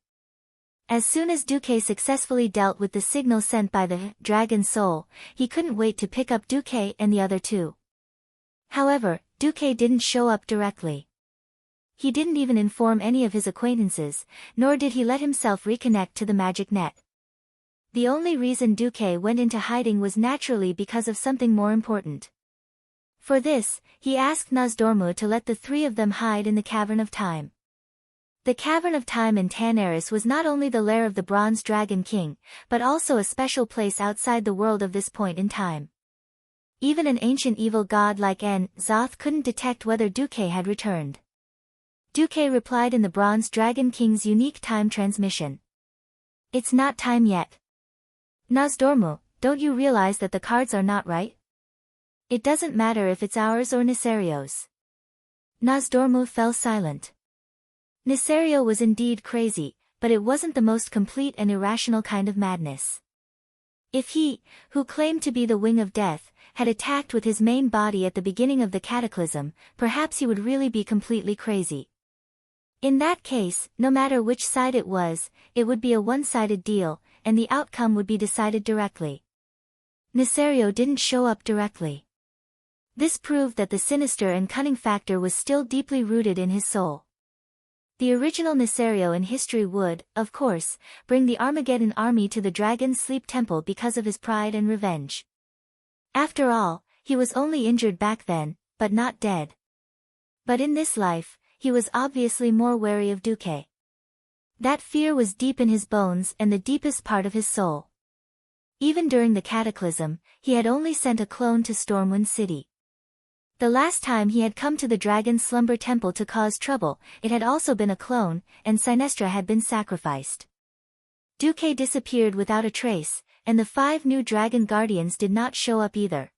As soon as Duque successfully dealt with the signal sent by the Dragon Soul, he couldn't wait to pick up Duque and the other two. However, Duque didn't show up directly. He didn't even inform any of his acquaintances, nor did he let himself reconnect to the magic net. The only reason Duque went into hiding was naturally because of something more important. For this, he asked Nozdormu to let the three of them hide in the Cavern of Time. The Cavern of Time in Tanaris was not only the lair of the Bronze Dragon King, but also a special place outside the world of this point in time. Even an ancient evil god like Zoth couldn't detect whether Duque had returned. Duque replied in the Bronze Dragon King's unique time transmission. It's not time yet. Nozdormu, don't you realize that the cards are not right? It doesn't matter if it's ours or Nesario's. Nozdormu fell silent. Nesario was indeed crazy, but it wasn't the most complete and irrational kind of madness. If he, who claimed to be the Wing of Death, had attacked with his main body at the beginning of the cataclysm, perhaps he would really be completely crazy. In that case, no matter which side it would be a one-sided deal, and the outcome would be decided directly. Nesario didn't show up directly. This proved that the sinister and cunning factor was still deeply rooted in his soul. The original Nesario in history would, of course, bring the Armageddon army to the Dragon's Sleep Temple because of his pride and revenge. After all, he was only injured back then, but not dead. But in this life, he was obviously more wary of Duque. That fear was deep in his bones and the deepest part of his soul. Even during the cataclysm, he had only sent a clone to Stormwind City. The last time he had come to the Dragon's Slumber Temple to cause trouble, it had also been a clone, and Sinestra had been sacrificed. Duque disappeared without a trace, and the 5 new Dragon Guardians did not show up either.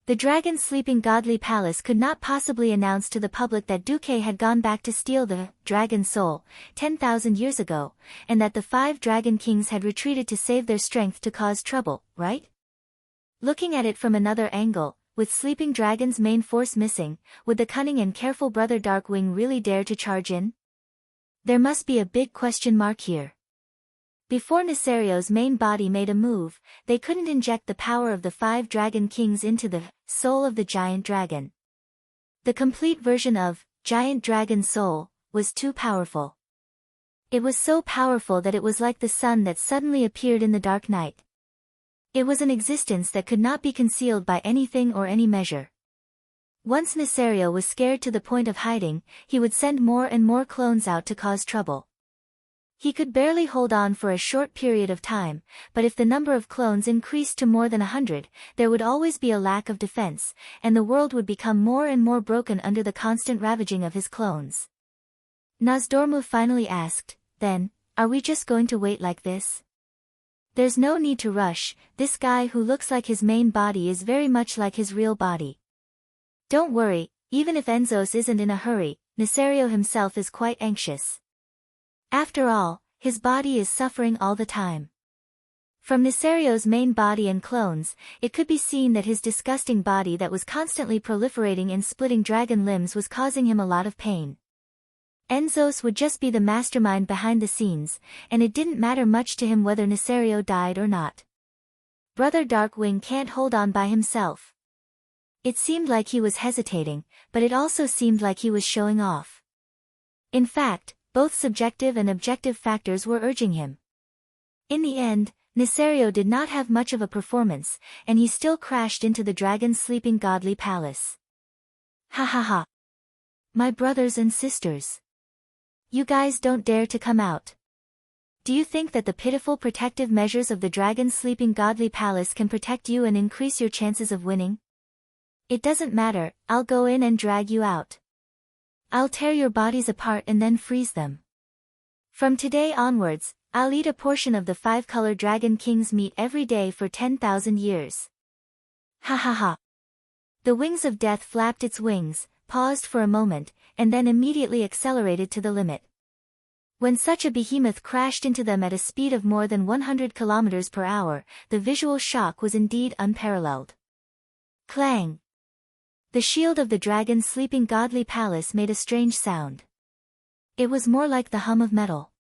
The Dragon's sleeping godly palace could not possibly announce to the public that Duque had gone back to steal the Dragon Soul 10,000 years ago, and that the 5 Dragon Kings had retreated to save their strength to cause trouble, right? Looking at it from another angle, with sleeping dragons' main force missing, would the cunning and careful Brother Darkwing really dare to charge in? There must be a big question mark here. Before Nesario's main body made a move, they couldn't inject the power of the 5 Dragon Kings into the soul of the giant dragon. The complete version of Giant Dragon Soul was too powerful. It was so powerful that it was like the sun that suddenly appeared in the dark night. It was an existence that could not be concealed by anything or any measure. Once Nesario was scared to the point of hiding, he would send more and more clones out to cause trouble. He could barely hold on for a short period of time, but if the number of clones increased to more than 100, there would always be a lack of defense, and the world would become more and more broken under the constant ravaging of his clones. Nozdormu finally asked, "Then, are we just going to wait like this? There's no need to rush, this guy who looks like his main body is very much like his real body. Don't worry, even if Enzos isn't in a hurry, Nesario himself is quite anxious. After all, his body is suffering all the time." From Nesario's main body and clones, it could be seen that his disgusting body that was constantly proliferating and splitting dragon limbs was causing him a lot of pain. Enzos would just be the mastermind behind the scenes, and it didn't matter much to him whether Nesario died or not. Brother Darkwing can't hold on by himself. It seemed like he was hesitating, but it also seemed like he was showing off. In fact, both subjective and objective factors were urging him. In the end, Nesario did not have much of a performance, and he still crashed into the dragon's sleeping godly palace. Ha ha ha. My brothers and sisters. You guys don't dare to come out. Do you think that the pitiful protective measures of the dragon's sleeping godly palace can protect you and increase your chances of winning? It doesn't matter, I'll go in and drag you out. I'll tear your bodies apart and then freeze them. From today onwards, I'll eat a portion of the 5-color Dragon King's meat every day for 10,000 years. Ha ha ha. The wings of death flapped its wings, paused for a moment, and then immediately accelerated to the limit. When such a behemoth crashed into them at a speed of more than 100 kilometers per hour, the visual shock was indeed unparalleled. Clang! The shield of the dragon's sleeping godly palace made a strange sound. It was more like the hum of metal.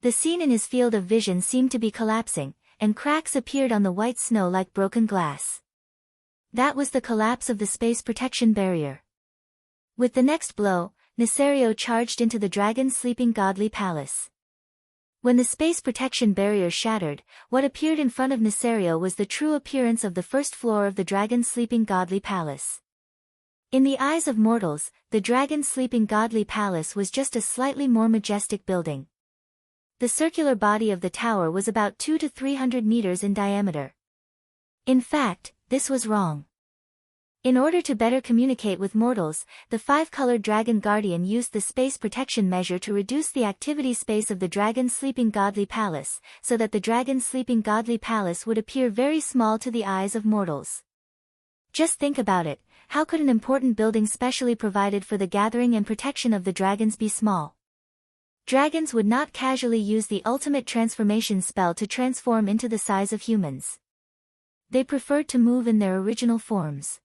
The scene in his field of vision seemed to be collapsing, and cracks appeared on the white snow like broken glass. That was the collapse of the space protection barrier. With the next blow, Nesario charged into the dragon's sleeping godly palace. When the space protection barrier shattered, what appeared in front of Nesario was the true appearance of the first floor of the dragon's sleeping godly palace. In the eyes of mortals, the dragon's sleeping godly palace was just a slightly more majestic building. The circular body of the tower was about 200 to 300 meters in diameter. In fact, this was wrong. In order to better communicate with mortals, the 5-colored dragon guardian used the space protection measure to reduce the activity space of the dragon's sleeping godly palace, so that the dragon's sleeping godly palace would appear very small to the eyes of mortals. Just think about it. How could an important building specially provided for the gathering and protection of the dragons be small? Dragons would not casually use the ultimate transformation spell to transform into the size of humans. They preferred to move in their original forms.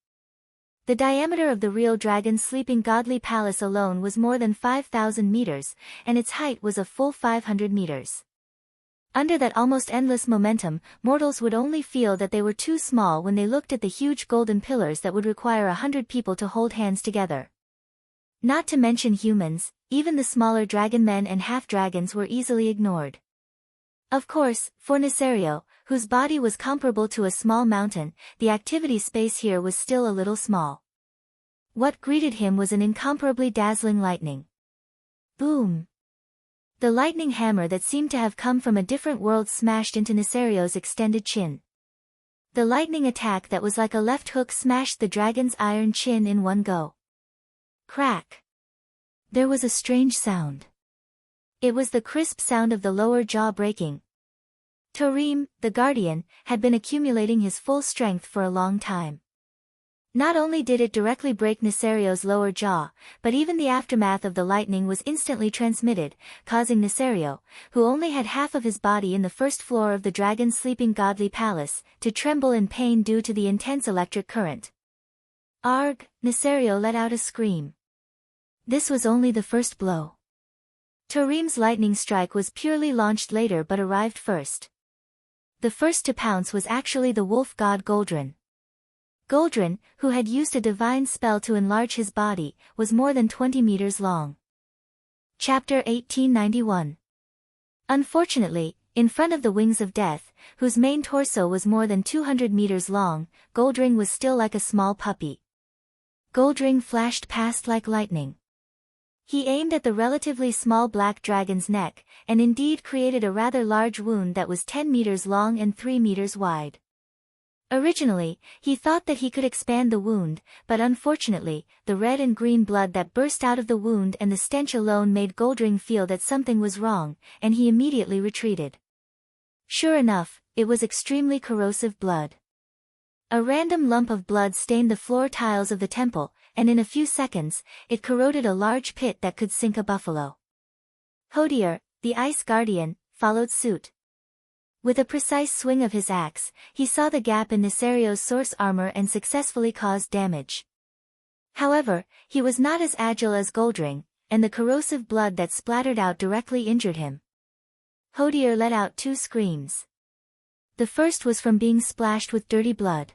The diameter of the real dragon's sleeping godly palace alone was more than 5,000 meters, and its height was a full 500 meters. Under that almost endless momentum, mortals would only feel that they were too small when they looked at the huge golden pillars that would require 100 people to hold hands together. Not to mention humans, even the smaller dragon men and half-dragons were easily ignored. Of course, for Nesario, whose body was comparable to a small mountain, the activity space here was still a little small. What greeted him was an incomparably dazzling lightning. Boom! The lightning hammer that seemed to have come from a different world smashed into Nesario's extended chin. The lightning attack that was like a left hook smashed the dragon's iron chin in one go. Crack! There was a strange sound. It was the crisp sound of the lower jaw breaking. Tarim, the guardian, had been accumulating his full strength for a long time. Not only did it directly break Nesario's lower jaw, but even the aftermath of the lightning was instantly transmitted, causing Nesario, who only had half of his body in the first floor of the dragon's sleeping godly palace, to tremble in pain due to the intense electric current. Arg! Nesario let out a scream. This was only the first blow. Tarim's lightning strike was purely launched later but arrived first. The first to pounce was actually the wolf god Goldrin. Goldrin, who had used a divine spell to enlarge his body, was more than 20 meters long. Chapter 1891. Unfortunately, in front of the wings of death, whose main torso was more than 200 meters long, Goldring was still like a small puppy. Goldring flashed past like lightning. He aimed at the relatively small black dragon's neck, and indeed created a rather large wound that was 10 meters long and 3 meters wide. Originally, he thought that he could expand the wound, but unfortunately, the red and green blood that burst out of the wound and the stench alone made Goldring feel that something was wrong, and he immediately retreated. Sure enough, it was extremely corrosive blood. A random lump of blood stained the floor tiles of the temple, and in a few seconds, it corroded a large pit that could sink a buffalo. Hodier, the Ice Guardian, followed suit. With a precise swing of his axe, he saw the gap in Nisario's source armor and successfully caused damage. However, he was not as agile as Goldring, and the corrosive blood that splattered out directly injured him. Hodier let out 2 screams. The first was from being splashed with dirty blood.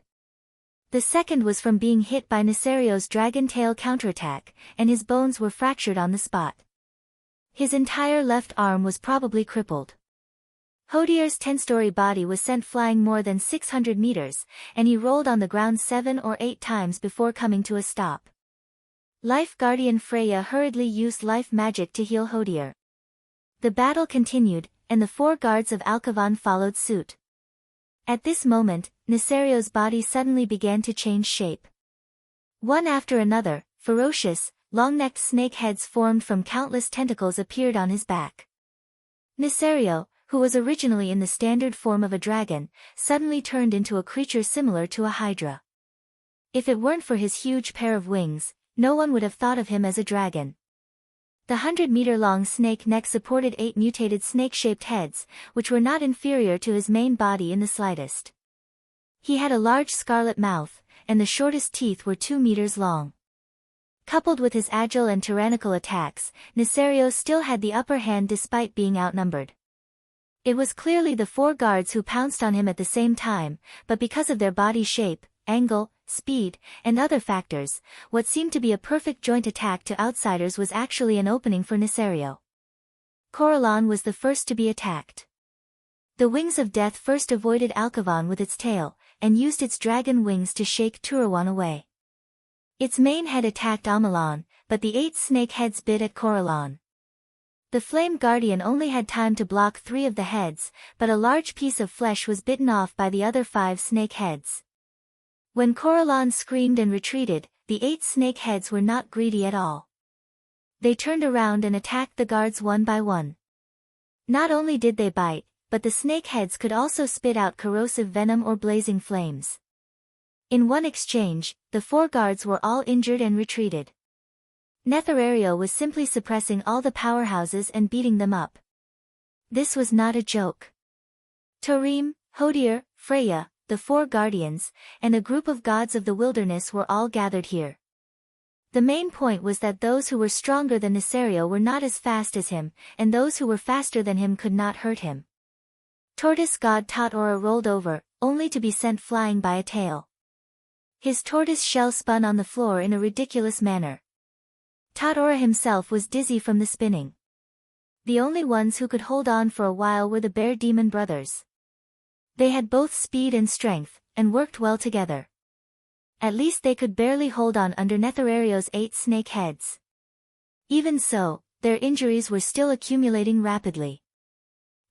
The second was from being hit by Nisario's dragon tail counterattack, and his bones were fractured on the spot. His entire left arm was probably crippled. Hodier's 10-story body was sent flying more than 600 meters, and he rolled on the ground 7 or 8 times before coming to a stop. Life Guardian Freya hurriedly used life magic to heal Hodier. The battle continued, and the 4 guards of Alcavan followed suit. At this moment, Nisario's body suddenly began to change shape. One after another, ferocious, long-necked snake heads formed from countless tentacles appeared on his back. Nisario, who was originally in the standard form of a dragon, suddenly turned into a creature similar to a hydra. If it weren't for his huge pair of wings, no one would have thought of him as a dragon. The 100-meter-long snake neck supported 8 mutated snake-shaped heads, which were not inferior to his main body in the slightest. He had a large scarlet mouth, and the shortest teeth were 2 meters long. Coupled with his agile and tyrannical attacks, Nisario still had the upper hand despite being outnumbered. It was clearly the 4 guards who pounced on him at the same time, but because of their body shape, angle, speed, and other factors, what seemed to be a perfect joint attack to outsiders was actually an opening for Nisario. Corallon was the first to be attacked. The Wings of Death first avoided Alcavan with its tail, and used its dragon wings to shake Turawan away. Its main head attacked Amalon, but the 8 snake heads bit at Corallon. The Flame Guardian only had time to block 3 of the heads, but a large piece of flesh was bitten off by the other 5 snake heads. When Corallon screamed and retreated, the 8 snake heads were not greedy at all. They turned around and attacked the guards one by one. Not only did they bite, but the snake heads could also spit out corrosive venom or blazing flames. In one exchange, the 4 guards were all injured and retreated. Netherariel was simply suppressing all the powerhouses and beating them up. This was not a joke. Tarim, Hodier, Freya, the 4 guardians, and a group of gods of the wilderness were all gathered here. The main point was that those who were stronger than Nisario were not as fast as him, and those who were faster than him could not hurt him. Tortoise god Tatora rolled over, only to be sent flying by a tail. His tortoise shell spun on the floor in a ridiculous manner. Tatora himself was dizzy from the spinning. The only ones who could hold on for a while were the Bear Demon brothers. They had both speed and strength, and worked well together. At least they could barely hold on under Netherario's 8 snake heads. Even so, their injuries were still accumulating rapidly.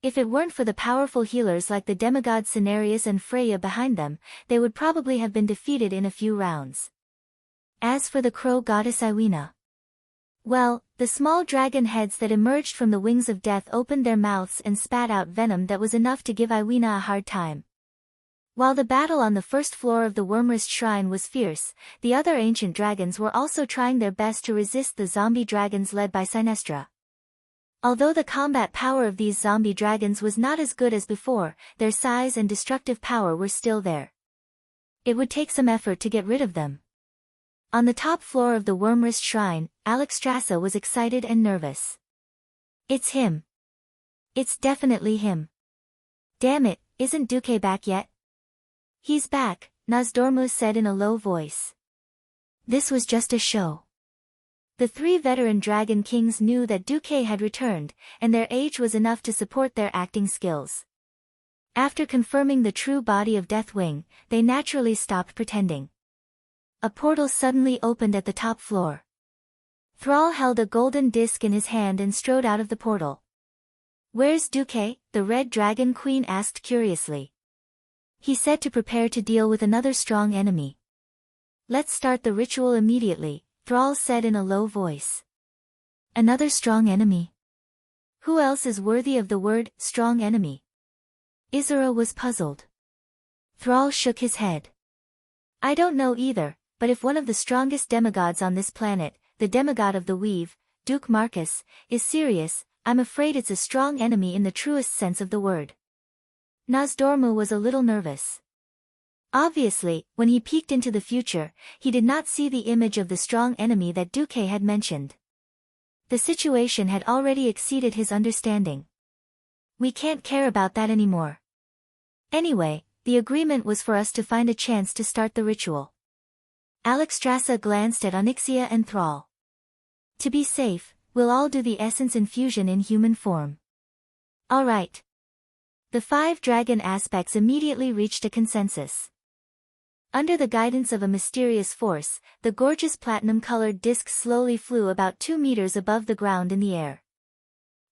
If it weren't for the powerful healers like the demigods Cenarius and Freya behind them, they would probably have been defeated in a few rounds. As for the crow goddess Iwina, well, the small dragon heads that emerged from the Wings of Death opened their mouths and spat out venom that was enough to give Iwina a hard time. While the battle on the first floor of the Wormrest Shrine was fierce, the other ancient dragons were also trying their best to resist the zombie dragons led by Sinestra. Although the combat power of these zombie dragons was not as good as before, their size and destructive power were still there. It would take some effort to get rid of them. On the top floor of the Wormrest Shrine, Alexstrasza was excited and nervous. It's him. It's definitely him. Damn it, isn't Duque back yet? He's back, Nozdormu said in a low voice. This was just a show. The 3 veteran Dragon Kings knew that Duque had returned, and their age was enough to support their acting skills. After confirming the true body of Deathwing, they naturally stopped pretending. A portal suddenly opened at the top floor. Thrall held a golden disc in his hand and strode out of the portal. "Where's Duque?" the Red Dragon Queen asked curiously. "He said to prepare to deal with another strong enemy." "Let's start the ritual immediately," Thrall said in a low voice. "Another strong enemy? Who else is worthy of the word, strong enemy?" Izura was puzzled. Thrall shook his head. "I don't know either, but if one of the strongest demigods on this planet, the demigod of the weave, Duke Marcus, is serious, I'm afraid it's a strong enemy in the truest sense of the word." Nozdormu was a little nervous. Obviously, when he peeked into the future, he did not see the image of the strong enemy that Duque had mentioned. The situation had already exceeded his understanding. "We can't care about that anymore. Anyway, the agreement was for us to find a chance to start the ritual." Alexstrasza glanced at Onyxia and Thrall. "To be safe, we'll all do the essence infusion in human form." "All right." The 5 dragon aspects immediately reached a consensus. Under the guidance of a mysterious force, the gorgeous platinum-colored disc slowly flew about 2 meters above the ground in the air.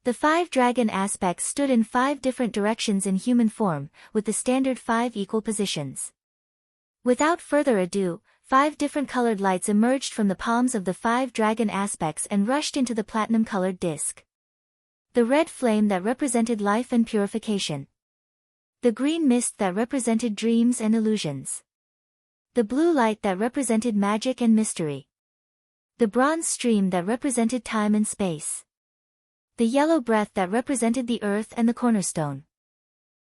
The 5 dragon aspects stood in 5 different directions in human form, with the standard 5 equal positions. Without further ado, 5 different colored lights emerged from the palms of the 5 dragon aspects and rushed into the platinum-colored disc. The red flame that represented life and purification. The green mist that represented dreams and illusions. The blue light that represented magic and mystery. The bronze stream that represented time and space. The yellow breath that represented the earth and the cornerstone.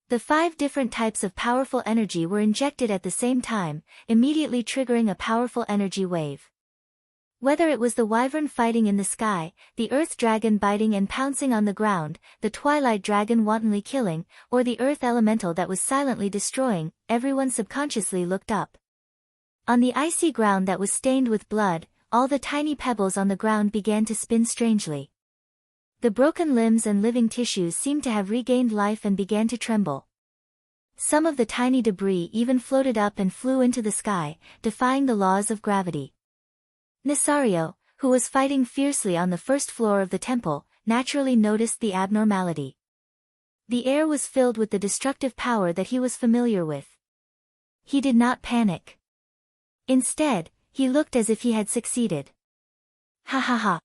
The 5 different types of powerful energy were injected at the same time, immediately triggering a powerful energy wave. Whether it was the wyvern fighting in the sky, the earth dragon biting and pouncing on the ground, the twilight dragon wantonly killing, or the earth elemental that was silently destroying, everyone subconsciously looked up. On the icy ground that was stained with blood, all the tiny pebbles on the ground began to spin strangely. The broken limbs and living tissues seemed to have regained life and began to tremble. Some of the tiny debris even floated up and flew into the sky, defying the laws of gravity. Nesario, who was fighting fiercely on the first floor of the temple, naturally noticed the abnormality. The air was filled with the destructive power that he was familiar with. He did not panic. Instead, he looked as if he had succeeded. "Ha ha ha.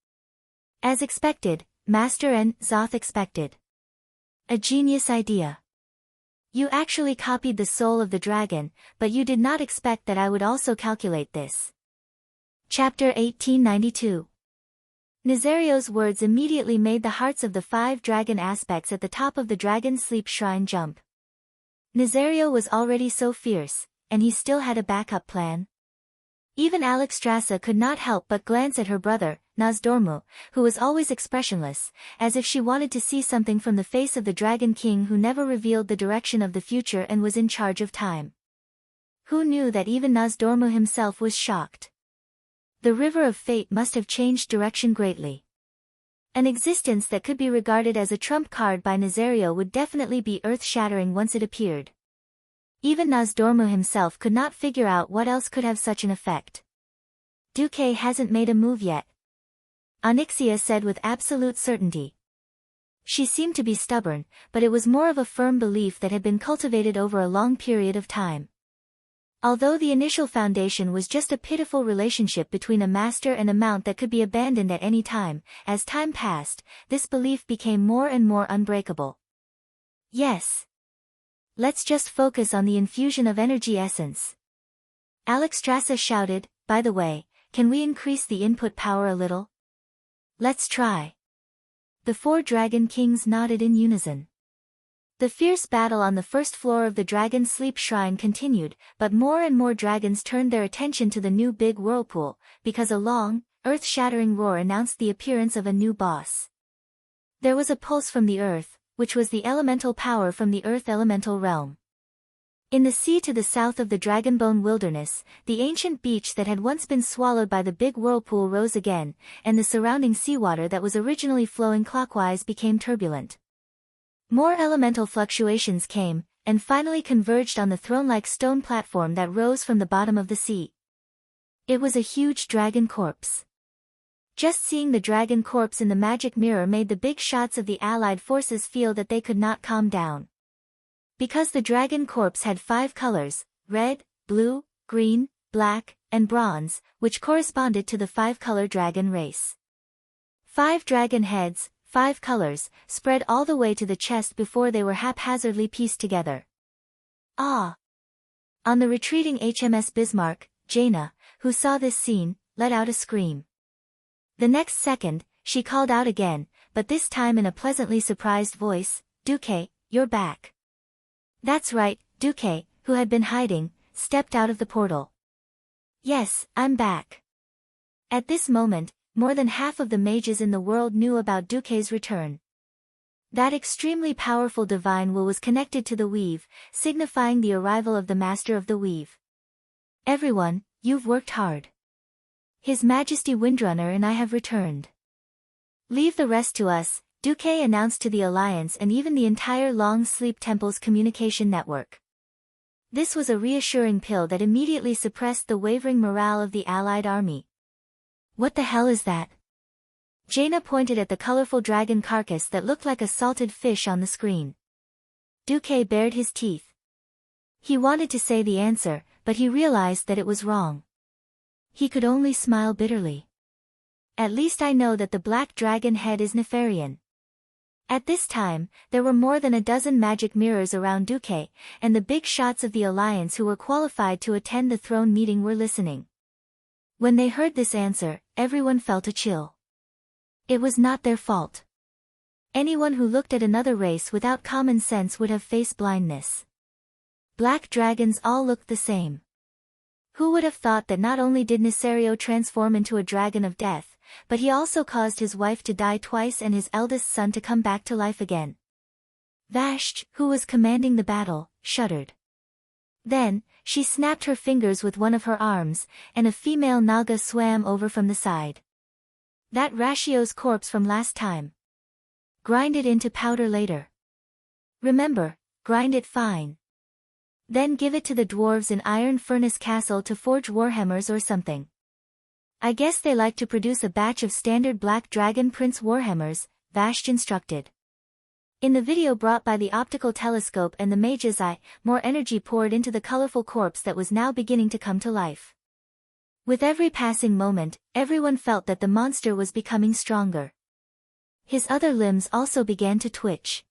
As expected, Master and Zoth expected. A genius idea. You actually copied the soul of the dragon, but you did not expect that I would also calculate this." Chapter 1892. Nazario's words immediately made the hearts of the 5 dragon aspects at the top of the dragon sleep shrine jump. Nazario was already so fierce, and he still had a backup plan. Even Alexstrasza could not help but glance at her brother, Nozdormu, who was always expressionless, as if she wanted to see something from the face of the Dragon King who never revealed the direction of the future and was in charge of time. Who knew that even Nozdormu himself was shocked? The river of fate must have changed direction greatly. An existence that could be regarded as a trump card by Nazario would definitely be earth-shattering once it appeared. Even Nozdormu himself could not figure out what else could have such an effect. "Duque hasn't made a move yet," Onyxia said with absolute certainty. She seemed to be stubborn, but it was more of a firm belief that had been cultivated over a long period of time. Although the initial foundation was just a pitiful relationship between a master and a mount that could be abandoned at any time, as time passed, this belief became more and more unbreakable. "Yes. Let's just focus on the infusion of energy essence." Alexstrasza shouted, "By the way, can we increase the input power a little?" "Let's try." The 4 dragon kings nodded in unison. The fierce battle on the first floor of the dragon sleep shrine continued, but more and more dragons turned their attention to the new big whirlpool, because a long, earth-shattering roar announced the appearance of a new boss. There was a pulse from the earth, which was the elemental power from the earth elemental realm. In the sea to the south of the Dragonbone Wilderness, the ancient beach that had once been swallowed by the big whirlpool rose again, and the surrounding seawater that was originally flowing clockwise became turbulent. More elemental fluctuations came, and finally converged on the throne-like stone platform that rose from the bottom of the sea. It was a huge dragon corpse. Just seeing the dragon corpse in the magic mirror made the big shots of the allied forces feel that they could not calm down. Because the dragon corpse had 5 colors, red, blue, green, black, and bronze, which corresponded to the 5-color dragon race. 5 dragon heads, 5 colors, spread all the way to the chest before they were haphazardly pieced together. Ah! On the retreating HMS Bismarck, Jaina, who saw this scene, let out a scream. The next second, she called out again, but this time in a pleasantly surprised voice, "Duque, you're back." That's right, Duque, who had been hiding, stepped out of the portal. "Yes, I'm back." At this moment, more than half of the mages in the world knew about Duque's return. That extremely powerful divine will was connected to the weave, signifying the arrival of the master of the weave. "Everyone, you've worked hard. His Majesty Windrunner and I have returned. Leave the rest to us," Duque announced to the Alliance and even the entire Long Sleep Temple's communication network. This was a reassuring pill that immediately suppressed the wavering morale of the Allied army. "What the hell is that?" Jaina pointed at the colorful dragon carcass that looked like a salted fish on the screen. Duque bared his teeth. He wanted to say the answer, but he realized that it was wrong. He could only smile bitterly. "At least I know that the black dragon head is Nefarian." At this time, there were more than a dozen magic mirrors around Duque, and the big shots of the Alliance who were qualified to attend the throne meeting were listening. When they heard this answer, everyone felt a chill. It was not their fault. Anyone who looked at another race without common sense would have face blindness. Black dragons all looked the same. Who would have thought that not only did Nesario transform into a dragon of death, but he also caused his wife to die twice and his eldest son to come back to life again? Vashti, who was commanding the battle, shuddered. Then, she snapped her fingers with one of her arms, and a female Naga swam over from the side. "That Ratio's corpse from last time. Grind it into powder later. Remember, grind it fine. Then give it to the dwarves in Iron Furnace Castle to forge warhammers or something. I guess they like to produce a batch of standard Black Dragon Prince warhammers," Vashti instructed. In the video brought by the optical telescope and the mage's eye, more energy poured into the colorful corpse that was now beginning to come to life. With every passing moment, everyone felt that the monster was becoming stronger. His other limbs also began to twitch.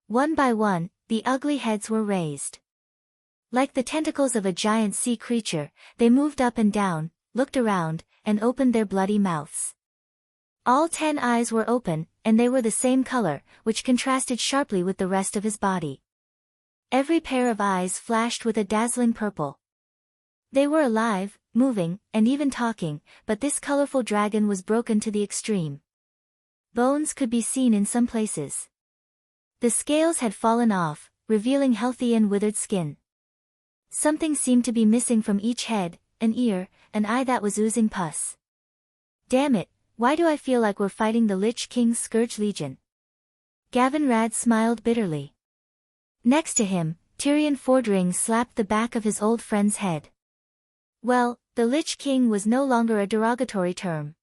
One by one, the ugly heads were raised. Like the tentacles of a giant sea creature, they moved up and down, looked around, and opened their bloody mouths. All 10 eyes were open, and they were the same color, which contrasted sharply with the rest of his body. Every pair of eyes flashed with a dazzling purple. They were alive, moving, and even talking, but this colorful dragon was broken to the extreme. Bones could be seen in some places. The scales had fallen off, revealing healthy and withered skin. Something seemed to be missing from each head, an ear, an eye that was oozing pus. "Damn it, why do I feel like we're fighting the Lich King's Scourge Legion?" Gavin Rad smiled bitterly. Next to him, Tyrion Fordring slapped the back of his old friend's head. Well, the Lich King was no longer a derogatory term.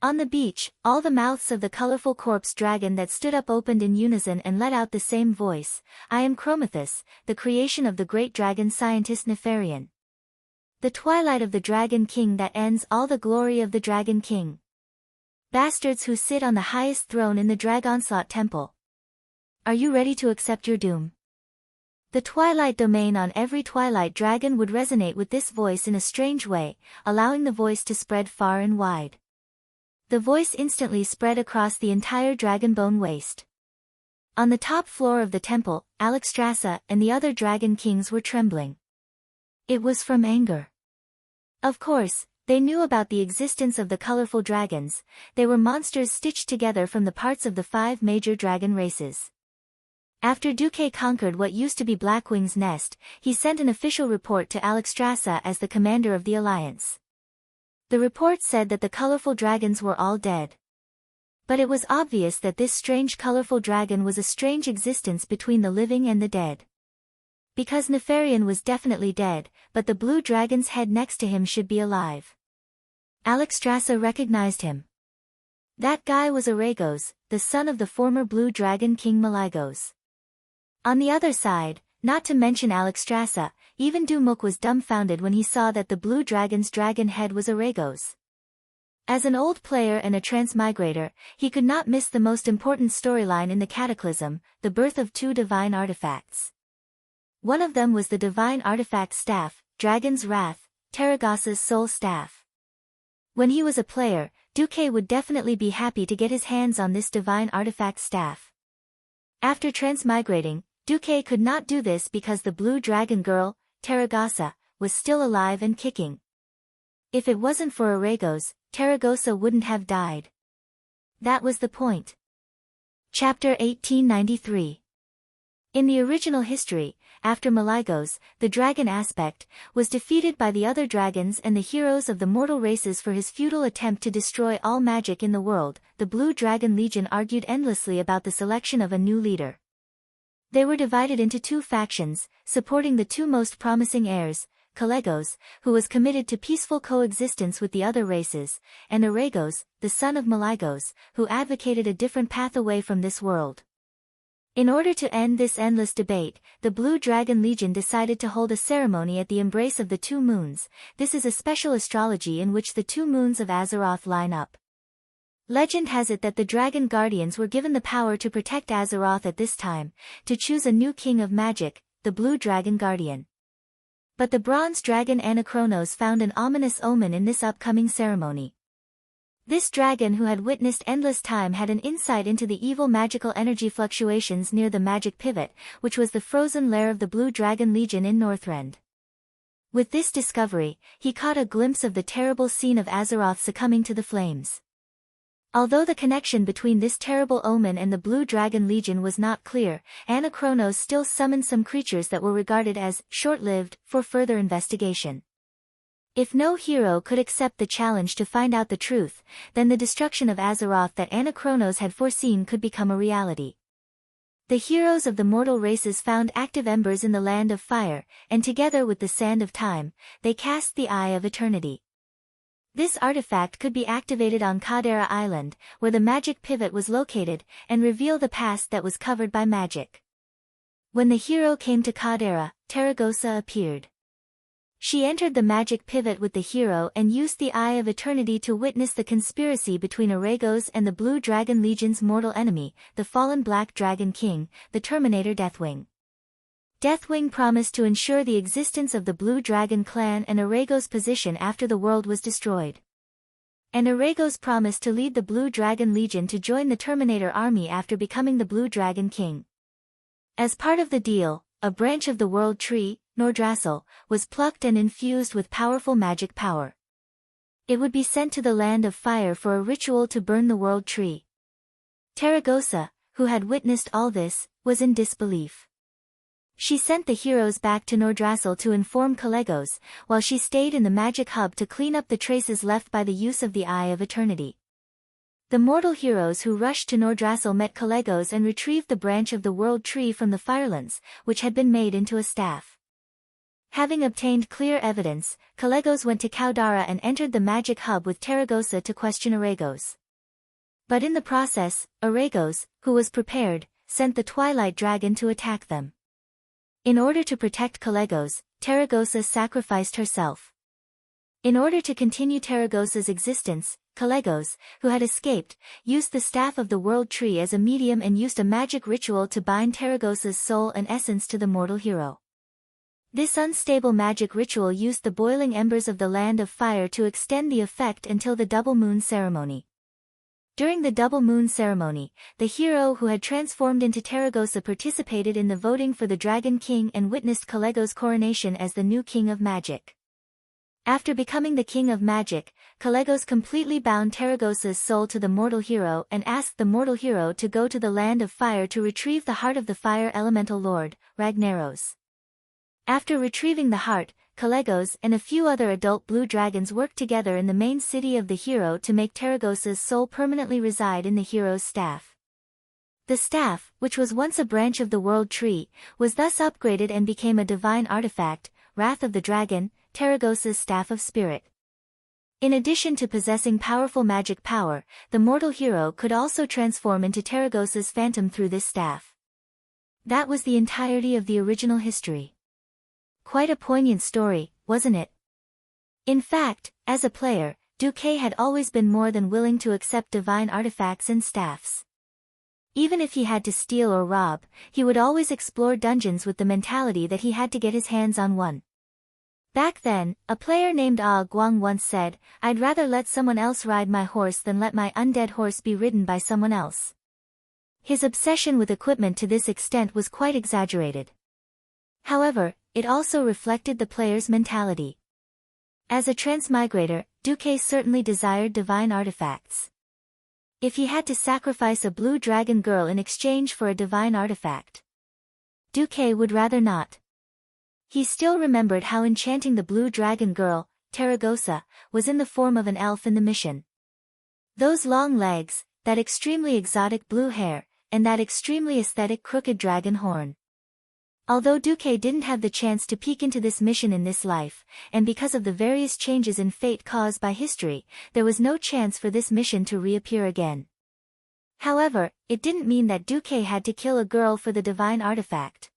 On the beach, all the mouths of the colorful corpse dragon that stood up opened in unison and let out the same voice, "I am Chromathus, the creation of the great dragon scientist Nefarian. The twilight of the Dragon King that ends all the glory of the Dragon King. Bastards who sit on the highest throne in the Dragonslot Temple. Are you ready to accept your doom?" The Twilight domain on every Twilight dragon would resonate with this voice in a strange way, allowing the voice to spread far and wide. The voice instantly spread across the entire Dragonbone waste. On the top floor of the temple, Alexstrasza and the other Dragon Kings were trembling. It was from anger. Of course, they knew about the existence of the colorful dragons. They were monsters stitched together from the parts of the 5 major dragon races. After Duque conquered what used to be Blackwing's Nest, he sent an official report to Alexstrasza as the commander of the Alliance. The report said that the colorful dragons were all dead. But it was obvious that this strange colorful dragon was a strange existence between the living and the dead. Because Nefarian was definitely dead, but the blue dragon's head next to him should be alive. Alexstrasza recognized him. That guy was Aragos, the son of the former Blue Dragon King Malygos. On the other side, not to mention Alexstrasza, even Dumuk was dumbfounded when he saw that the Blue Dragon's dragon head was Aragos. As an old player and a transmigrator, he could not miss the most important storyline in the Cataclysm, the birth of two divine artifacts. One of them was the divine artifact staff, Dragon's Wrath, Terragossa's soul staff. When he was a player, Duque would definitely be happy to get his hands on this divine artifact staff. After transmigrating, Duque could not do this because the blue dragon girl, Terragossa, was still alive and kicking. If it wasn't for Aragos, Terragossa wouldn't have died. That was the point. Chapter 1893. In the original history, after Malygos, the dragon aspect, was defeated by the other dragons and the heroes of the mortal races for his futile attempt to destroy all magic in the world, the Blue Dragon Legion argued endlessly about the selection of a new leader. They were divided into two factions, supporting the two most promising heirs, Kalegos, who was committed to peaceful coexistence with the other races, and Aragos, the son of Malygos, who advocated a different path away from this world. In order to end this endless debate, the Blue Dragon Legion decided to hold a ceremony at the embrace of the two moons. This is a special astrology in which the two moons of Azeroth line up. Legend has it that the Dragon Guardians were given the power to protect Azeroth at this time, to choose a new king of magic, the Blue Dragon Guardian. But the bronze dragon Anachronos found an ominous omen in this upcoming ceremony. This dragon who had witnessed endless time had an insight into the evil magical energy fluctuations near the magic pivot, which was the frozen lair of the Blue Dragon Legion in Northrend. With this discovery, he caught a glimpse of the terrible scene of Azeroth succumbing to the flames. Although the connection between this terrible omen and the Blue Dragon Legion was not clear, Anachronos still summoned some creatures that were regarded as short-lived for further investigation. If no hero could accept the challenge to find out the truth, then the destruction of Azeroth that Anachronos had foreseen could become a reality. The heroes of the mortal races found active embers in the Land of Fire, and together with the Sand of Time, they cast the Eye of Eternity. This artifact could be activated on Caldera Island, where the magic pivot was located, and reveal the past that was covered by magic. When the hero came to Caldera, Terragossa appeared. She entered the magic pivot with the hero and used the Eye of Eternity to witness the conspiracy between Aragos and the Blue Dragon Legion's mortal enemy, the fallen Black Dragon King, the Terminator Deathwing. Deathwing promised to ensure the existence of the Blue Dragon clan and Aragos' position after the world was destroyed. And Aragos promised to lead the Blue Dragon Legion to join the Terminator army after becoming the Blue Dragon King. As part of the deal, a branch of the World Tree, Nordrassil, was plucked and infused with powerful magic power. It would be sent to the Land of Fire for a ritual to burn the World Tree. Terragossa, who had witnessed all this, was in disbelief. She sent the heroes back to Nordrassil to inform Kalegos, while she stayed in the magic hub to clean up the traces left by the use of the Eye of Eternity. The mortal heroes who rushed to Nordrassil met Kalegos and retrieved the branch of the World Tree from the Firelands, which had been made into a staff. Having obtained clear evidence, Kalegos went to Caldera and entered the magic hub with Terragossa to question Aragos. But in the process, Aragos, who was prepared, sent the Twilight Dragon to attack them. In order to protect Kalegos, Terragossa sacrificed herself. In order to continue Terragossa's existence, Kalegos, who had escaped, used the Staff of the World Tree as a medium and used a magic ritual to bind Terragossa's soul and essence to the mortal hero. This unstable magic ritual used the boiling embers of the Land of Fire to extend the effect until the Double Moon Ceremony. During the Double Moon Ceremony, the hero who had transformed into Terragossa participated in the voting for the Dragon King and witnessed Kalegos' coronation as the new King of Magic. After becoming the King of Magic, Kalegos completely bound Terragossa's soul to the mortal hero and asked the mortal hero to go to the Land of Fire to retrieve the heart of the Fire Elemental Lord, Ragnaros. After retrieving the heart, Kalegos and a few other adult blue dragons worked together in the main city of the hero to make Terragossa's soul permanently reside in the hero's staff. The staff, which was once a branch of the World Tree, was thus upgraded and became a divine artifact, Wrath of the Dragon, Terragossa's Staff of Spirit. In addition to possessing powerful magic power, the mortal hero could also transform into Terragosa's phantom through this staff. That was the entirety of the original history. Quite a poignant story, wasn't it? In fact, as a player, Duque had always been more than willing to accept divine artifacts and staffs. Even if he had to steal or rob, he would always explore dungeons with the mentality that he had to get his hands on one. Back then, a player named Ah Guang once said, "I'd rather let someone else ride my horse than let my undead horse be ridden by someone else." His obsession with equipment to this extent was quite exaggerated. However, it also reflected the player's mentality. As a transmigrator, Duque certainly desired divine artifacts. If he had to sacrifice a blue dragon girl in exchange for a divine artifact, Duque would rather not. He still remembered how enchanting the blue dragon girl, Terragosa, was in the form of an elf in the mission. Those long legs, that extremely exotic blue hair, and that extremely aesthetic crooked dragon horn. Although Duque didn't have the chance to peek into this mission in this life, and because of the various changes in fate caused by history, there was no chance for this mission to reappear again. However, it didn't mean that Duque had to kill a girl for the divine artifact.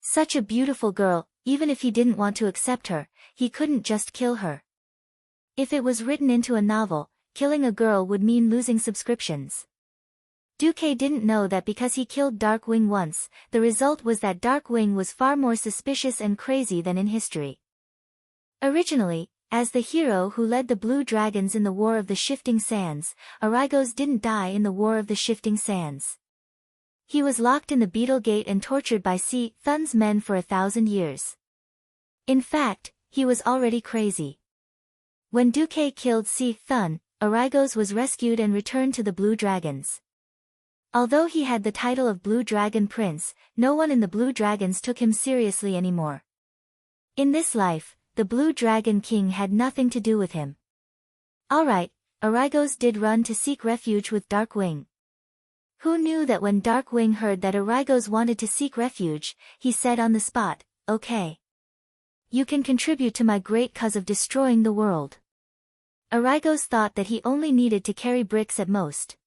Such a beautiful girl, even if he didn't want to accept her, he couldn't just kill her. If it was written into a novel, killing a girl would mean losing subscriptions. Duque didn't know that because he killed Darkwing once, the result was that Darkwing was far more suspicious and crazy than in history. Originally, as the hero who led the Blue Dragons in the War of the Shifting Sands, Arygos didn't die in the War of the Shifting Sands. He was locked in the Beetle Gate and tortured by Si Thun's men for 1,000 years. In fact, he was already crazy. When Duque killed Si Thun, Arygos was rescued and returned to the Blue Dragons. Although he had the title of Blue Dragon Prince, no one in the Blue Dragons took him seriously anymore. In this life, the Blue Dragon King had nothing to do with him. Alright, Arygos did run to seek refuge with Darkwing. Who knew that when Darkwing heard that Arygos wanted to seek refuge, he said on the spot, "Okay. You can contribute to my great cause of destroying the world." Arygos thought that he only needed to carry bricks at most.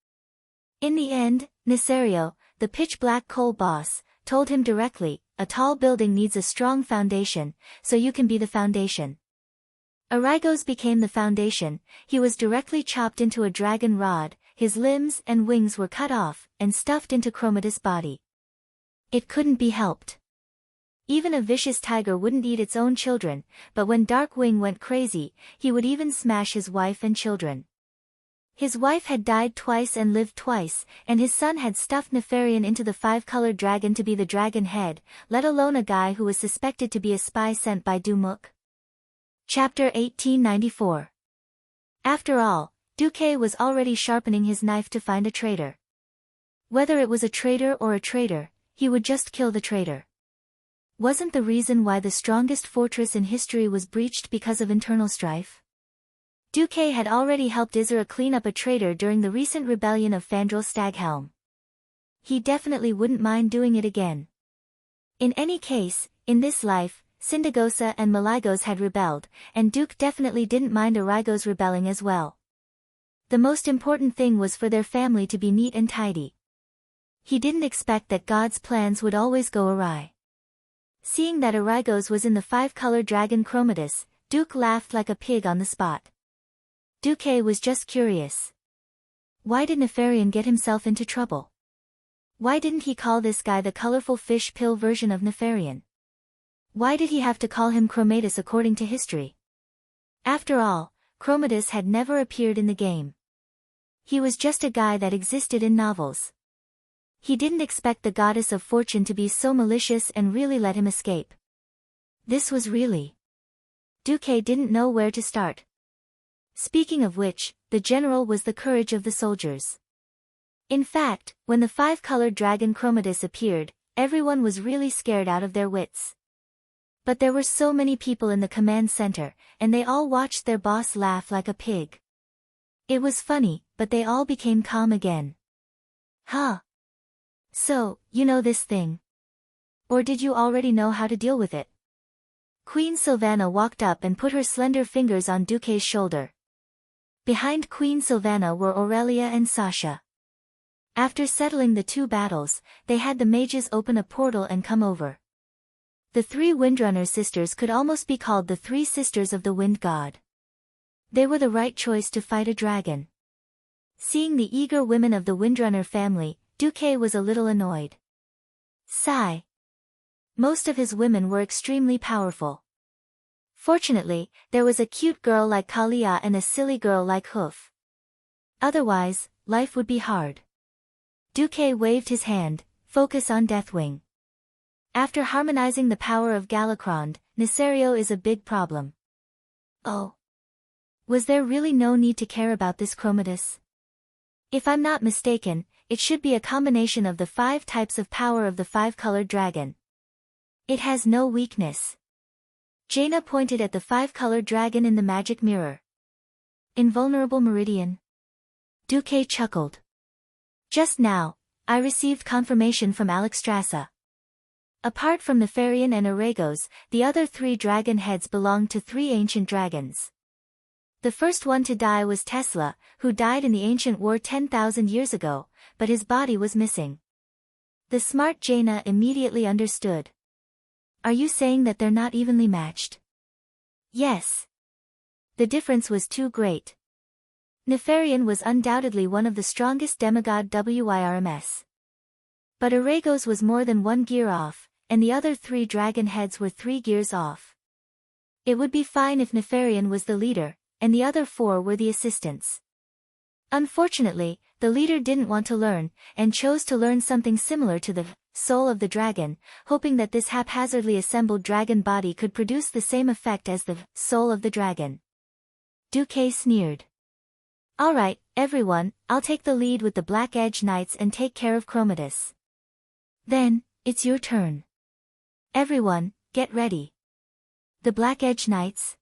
In the end, Nesario, the pitch-black coal boss, told him directly, "A tall building needs a strong foundation, so you can be the foundation." Arygos became the foundation. He was directly chopped into a dragon rod, his limbs and wings were cut off, and stuffed into Chromatus' body. It couldn't be helped. Even a vicious tiger wouldn't eat its own children, but when Darkwing went crazy, he would even smash his wife and children. His wife had died twice and lived twice, and his son had stuffed Nefarian into the five-colored dragon to be the dragon head, let alone a guy who was suspected to be a spy sent by Dumuk. Chapter 1894. After all, Duque was already sharpening his knife to find a traitor. Whether it was a traitor or a traitor, he would just kill the traitor. Wasn't the reason why the strongest fortress in history was breached because of internal strife? Duque had already helped Isra clean up a traitor during the recent rebellion of Fandral Staghelm. He definitely wouldn't mind doing it again. In any case, in this life, Sindagosa and Malygos had rebelled, and Duke definitely didn't mind Arygos rebelling as well. The most important thing was for their family to be neat and tidy. He didn't expect that God's plans would always go awry. Seeing that Arygos was in the five-color dragon Chromatus, Duke laughed like a pig on the spot. Duque was just curious. Why did Nefarian get himself into trouble? Why didn't he call this guy the colorful fish pill version of Nefarian? Why did he have to call him Chromatus according to history? After all, Chromatus had never appeared in the game. He was just a guy that existed in novels. He didn't expect the goddess of fortune to be so malicious and really let him escape. This was really... Duque didn't know where to start. Speaking of which, the general was the courage of the soldiers. In fact, when the five-colored dragon Chromatus appeared, everyone was really scared out of their wits. But there were so many people in the command center, and they all watched their boss laugh like a pig. It was funny, but they all became calm again. Huh. So, you know this thing? Or did you already know how to deal with it? Queen Sylvana walked up and put her slender fingers on Duque's shoulder. Behind Queen Sylvana were Aurelia and Sasha. After settling the two battles, they had the mages open a portal and come over. The three Windrunner sisters could almost be called the three sisters of the Wind God. They were the right choice to fight a dragon. Seeing the eager women of the Windrunner family, Duque was a little annoyed. Sigh. Most of his women were extremely powerful. Fortunately, there was a cute girl like Kalia and a silly girl like Hoof. Otherwise, life would be hard. Duque waved his hand, focus on Deathwing. After harmonizing the power of Galakrond, Nesario is a big problem. Oh. Was there really no need to care about this Chromatus? If I'm not mistaken, it should be a combination of the 5 types of power of the 5-colored dragon. It has no weakness. Jaina pointed at the 5-colored dragon in the magic mirror. Invulnerable Meridian. Duque chuckled. Just now, I received confirmation from Alexstrasza. Apart from Nefarian and Aragos, the other 3 dragon heads belonged to 3 ancient dragons. The first one to die was Tesla, who died in the ancient war 10,000 years ago, but his body was missing. The smart Jaina immediately understood. Are you saying that they're not evenly matched? Yes. The difference was too great. Nefarian was undoubtedly one of the strongest demigod WIRMS. But Aragos was more than 1 gear off, and the other 3 dragon heads were 3 gears off. It would be fine if Nefarian was the leader, and the other 4 were the assistants. Unfortunately, the leader didn't want to learn, and chose to learn something similar to the soul of the dragon, hoping that this haphazardly assembled dragon body could produce the same effect as the soul of the dragon. Duque sneered. Alright, everyone, I'll take the lead with the Black Edge Knights and take care of Chromatus. Then, it's your turn. Everyone, get ready. The Black Edge Knights?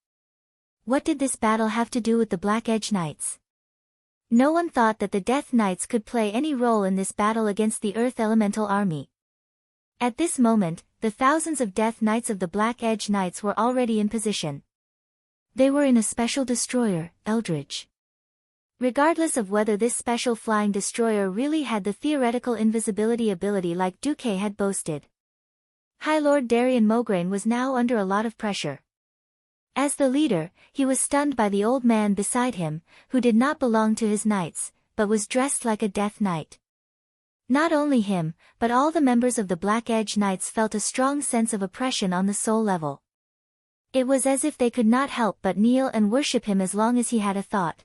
What did this battle have to do with the Black Edge Knights? No one thought that the Death Knights could play any role in this battle against the Earth Elemental Army. At this moment, the thousands of Death Knights of the Black Edge Knights were already in position. They were in a special destroyer, Eldridge. Regardless of whether this special flying destroyer really had the theoretical invisibility ability like Duque had boasted. High Lord Darien Mograine was now under a lot of pressure. As the leader, he was stunned by the old man beside him, who did not belong to his knights, but was dressed like a Death Knight. Not only him, but all the members of the Black Edge Knights felt a strong sense of oppression on the soul level. It was as if they could not help but kneel and worship him as long as he had a thought.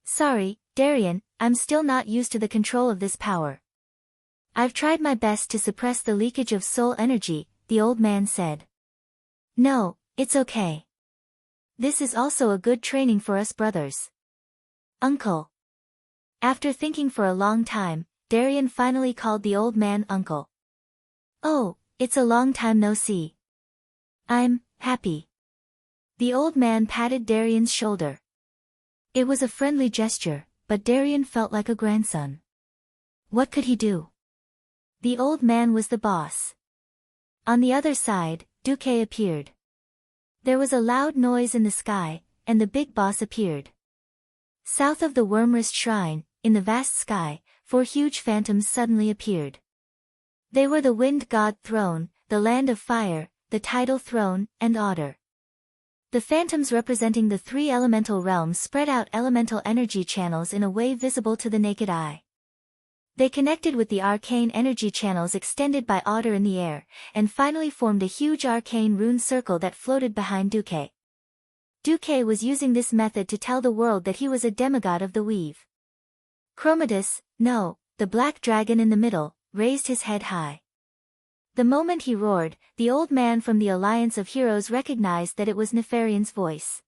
Sorry, Darien, I'm still not used to the control of this power. I've tried my best to suppress the leakage of soul energy, the old man said. No, it's okay. This is also a good training for us brothers. Uncle. After thinking for a long time, Darien finally called the old man uncle. Oh, it's a long time no see. I'm happy. The old man patted Darien's shoulder. It was a friendly gesture, but Darien felt like a grandson. What could he do? The old man was the boss. On the other side, Duque appeared. There was a loud noise in the sky, and the big boss appeared. South of the Wormrest Shrine, in the vast sky, 4 huge phantoms suddenly appeared. They were the Wind God Throne, the Land of Fire, the Tidal Throne, and Otter. The phantoms representing the 3 elemental realms spread out elemental energy channels in a way visible to the naked eye. They connected with the arcane energy channels extended by Otter in the air, and finally formed a huge arcane rune circle that floated behind Duque. Duque was using this method to tell the world that he was a demigod of the weave. Chromatus, no, the black dragon in the middle, raised his head high. The moment he roared, the old man from the Alliance of Heroes recognized that it was Nefarian's voice.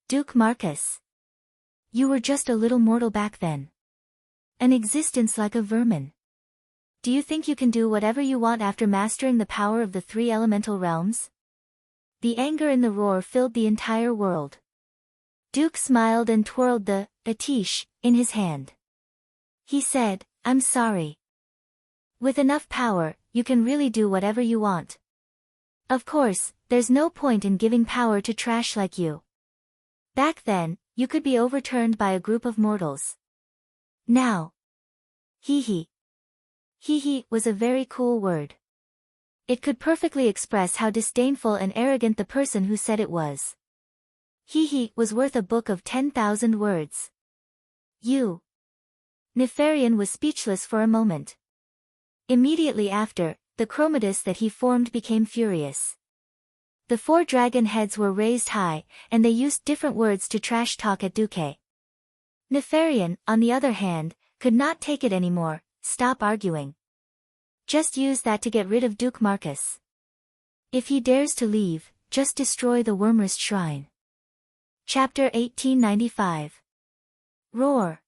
Duke Marcus. You were just a little mortal back then. An existence like a vermin. Do you think you can do whatever you want after mastering the power of the 3 elemental realms? The anger in the roar filled the entire world. Duke smiled and twirled the Atish in his hand. He said, I'm sorry. With enough power, you can really do whatever you want. Of course, there's no point in giving power to trash like you. Back then, you could be overturned by a group of mortals. Now. Hee-hee. Hee-hee was a very cool word. It could perfectly express how disdainful and arrogant the person who said it was. Hee-hee was worth a book of 10,000 words. You. Nefarian was speechless for a moment. Immediately after, the chromatus that he formed became furious. The 4 dragon heads were raised high, and they used different words to trash talk at Duque. Nefarian, on the other hand, could not take it anymore. Stop arguing. Just use that to get rid of Duke Marcus. If he dares to leave, just destroy the Wormrest Shrine. Chapter 1895. Roar.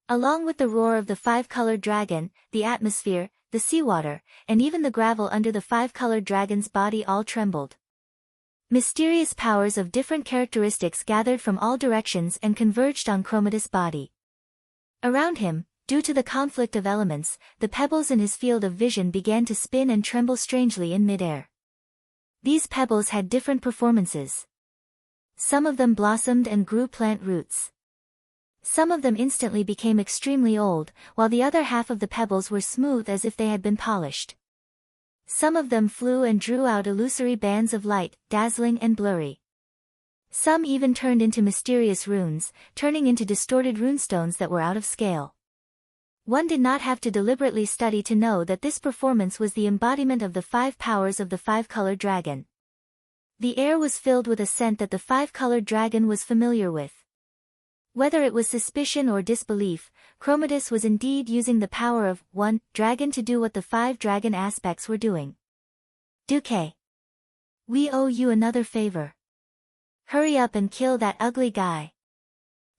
Along with the roar of the 5-colored dragon, the atmosphere, the seawater, and even the gravel under the 5-colored dragon's body all trembled. Mysterious powers of different characteristics gathered from all directions and converged on Chromatus' body. Around him, due to the conflict of elements, the pebbles in his field of vision began to spin and tremble strangely in midair. These pebbles had different performances. Some of them blossomed and grew plant roots. Some of them instantly became extremely old, while the other half of the pebbles were smooth as if they had been polished. Some of them flew and drew out illusory bands of light, dazzling and blurry. Some even turned into mysterious runes, turning into distorted runestones that were out of scale. One did not have to deliberately study to know that this performance was the embodiment of the 5 powers of the 5-colored dragon. The air was filled with a scent that the 5-colored dragon was familiar with. Whether it was suspicion or disbelief, Chromatus was indeed using the power of 1 dragon to do what the 5 dragon aspects were doing. Duque. We owe you another favor. Hurry up and kill that ugly guy.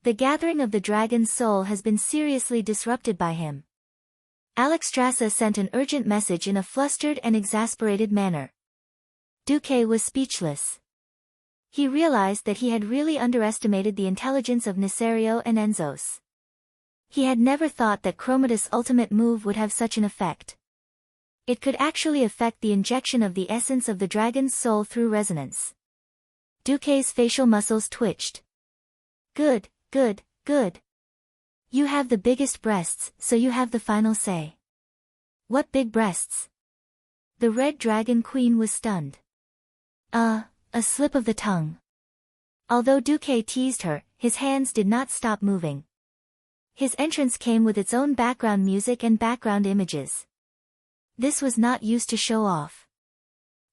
The gathering of the dragon's soul has been seriously disrupted by him. Alexstrasza sent an urgent message in a flustered and exasperated manner. Duque was speechless. He realized that he had really underestimated the intelligence of Nesario and Enzos. He had never thought that Chromatus' ultimate move would have such an effect. It could actually affect the injection of the essence of the dragon's soul through resonance. Duque's facial muscles twitched. Good, good, good. You have the biggest breasts, so you have the final say. What big breasts? The Red Dragon Queen was stunned. A slip of the tongue. Although Duque teased her, his hands did not stop moving. His entrance came with its own background music and background images. This was not used to show off.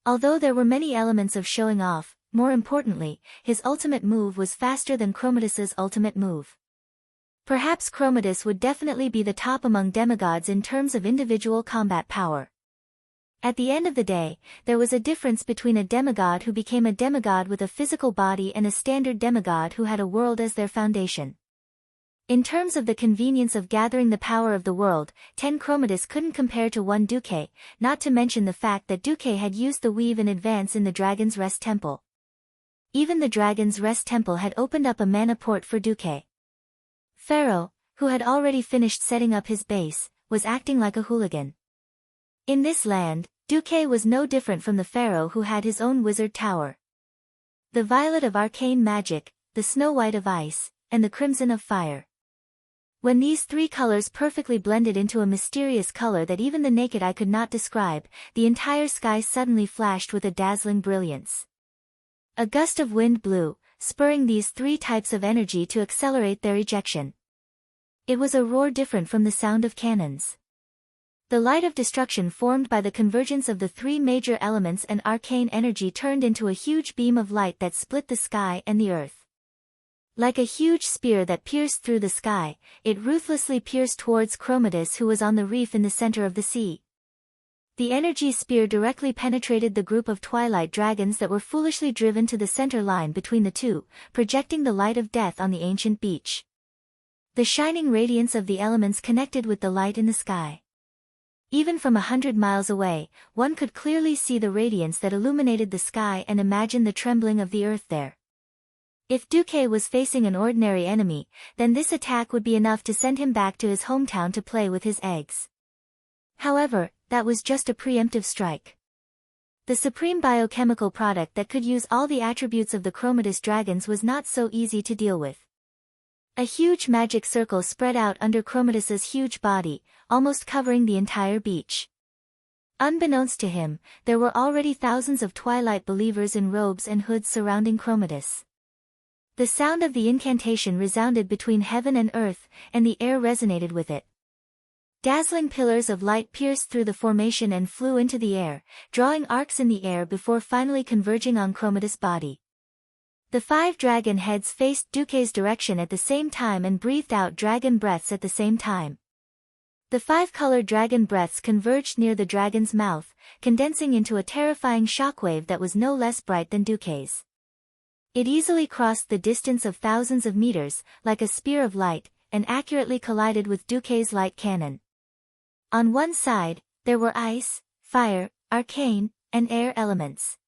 Although there were many elements of showing off, more importantly, his ultimate move was faster than Chromatus's ultimate move. Perhaps Chromatus would definitely be the top among demigods in terms of individual combat power. At the end of the day, there was a difference between a demigod who became a demigod with a physical body and a standard demigod who had a world as their foundation. In terms of the convenience of gathering the power of the world, 10 Chromatus couldn't compare to 1 Duque, not to mention the fact that Duque had used the weave in advance in the Dragon's Rest Temple. Even the Dragon's Rest Temple had opened up a mana port for Duque. Pharaoh, who had already finished setting up his base, was acting like a hooligan. In this land, Duque was no different from the pharaoh who had his own wizard tower. The violet of arcane magic, the snow white of ice, and the crimson of fire. When these 3 colors perfectly blended into a mysterious color that even the naked eye could not describe, the entire sky suddenly flashed with a dazzling brilliance. A gust of wind blew, spurring these 3 types of energy to accelerate their ejection. It was a roar different from the sound of cannons. The light of destruction formed by the convergence of the 3 major elements and arcane energy turned into a huge beam of light that split the sky and the earth. Like a huge spear that pierced through the sky, it ruthlessly pierced towards Chromatus, who was on the reef in the center of the sea. The energy spear directly penetrated the group of twilight dragons that were foolishly driven to the center line between the two, projecting the light of death on the ancient beach. The shining radiance of the elements connected with the light in the sky. Even from 100 miles away, one could clearly see the radiance that illuminated the sky and imagine the trembling of the earth there. If Duque was facing an ordinary enemy, then this attack would be enough to send him back to his hometown to play with his eggs. However, that was just a preemptive strike. The supreme biochemical product that could use all the attributes of the Chromatus dragons was not so easy to deal with. A huge magic circle spread out under Chromatus's huge body, almost covering the entire beach. Unbeknownst to him, there were already thousands of Twilight believers in robes and hoods surrounding Chromatus. The sound of the incantation resounded between heaven and earth, and the air resonated with it. Dazzling pillars of light pierced through the formation and flew into the air, drawing arcs in the air before finally converging on Chromatus' body. The 5 dragon heads faced Duque's direction at the same time and breathed out dragon breaths at the same time. The 5-colored dragon breaths converged near the dragon's mouth, condensing into a terrifying shockwave that was no less bright than Duque's. It easily crossed the distance of thousands of meters, like a spear of light, and accurately collided with Duque's light cannon. On one side, there were ice, fire, arcane, and air elements.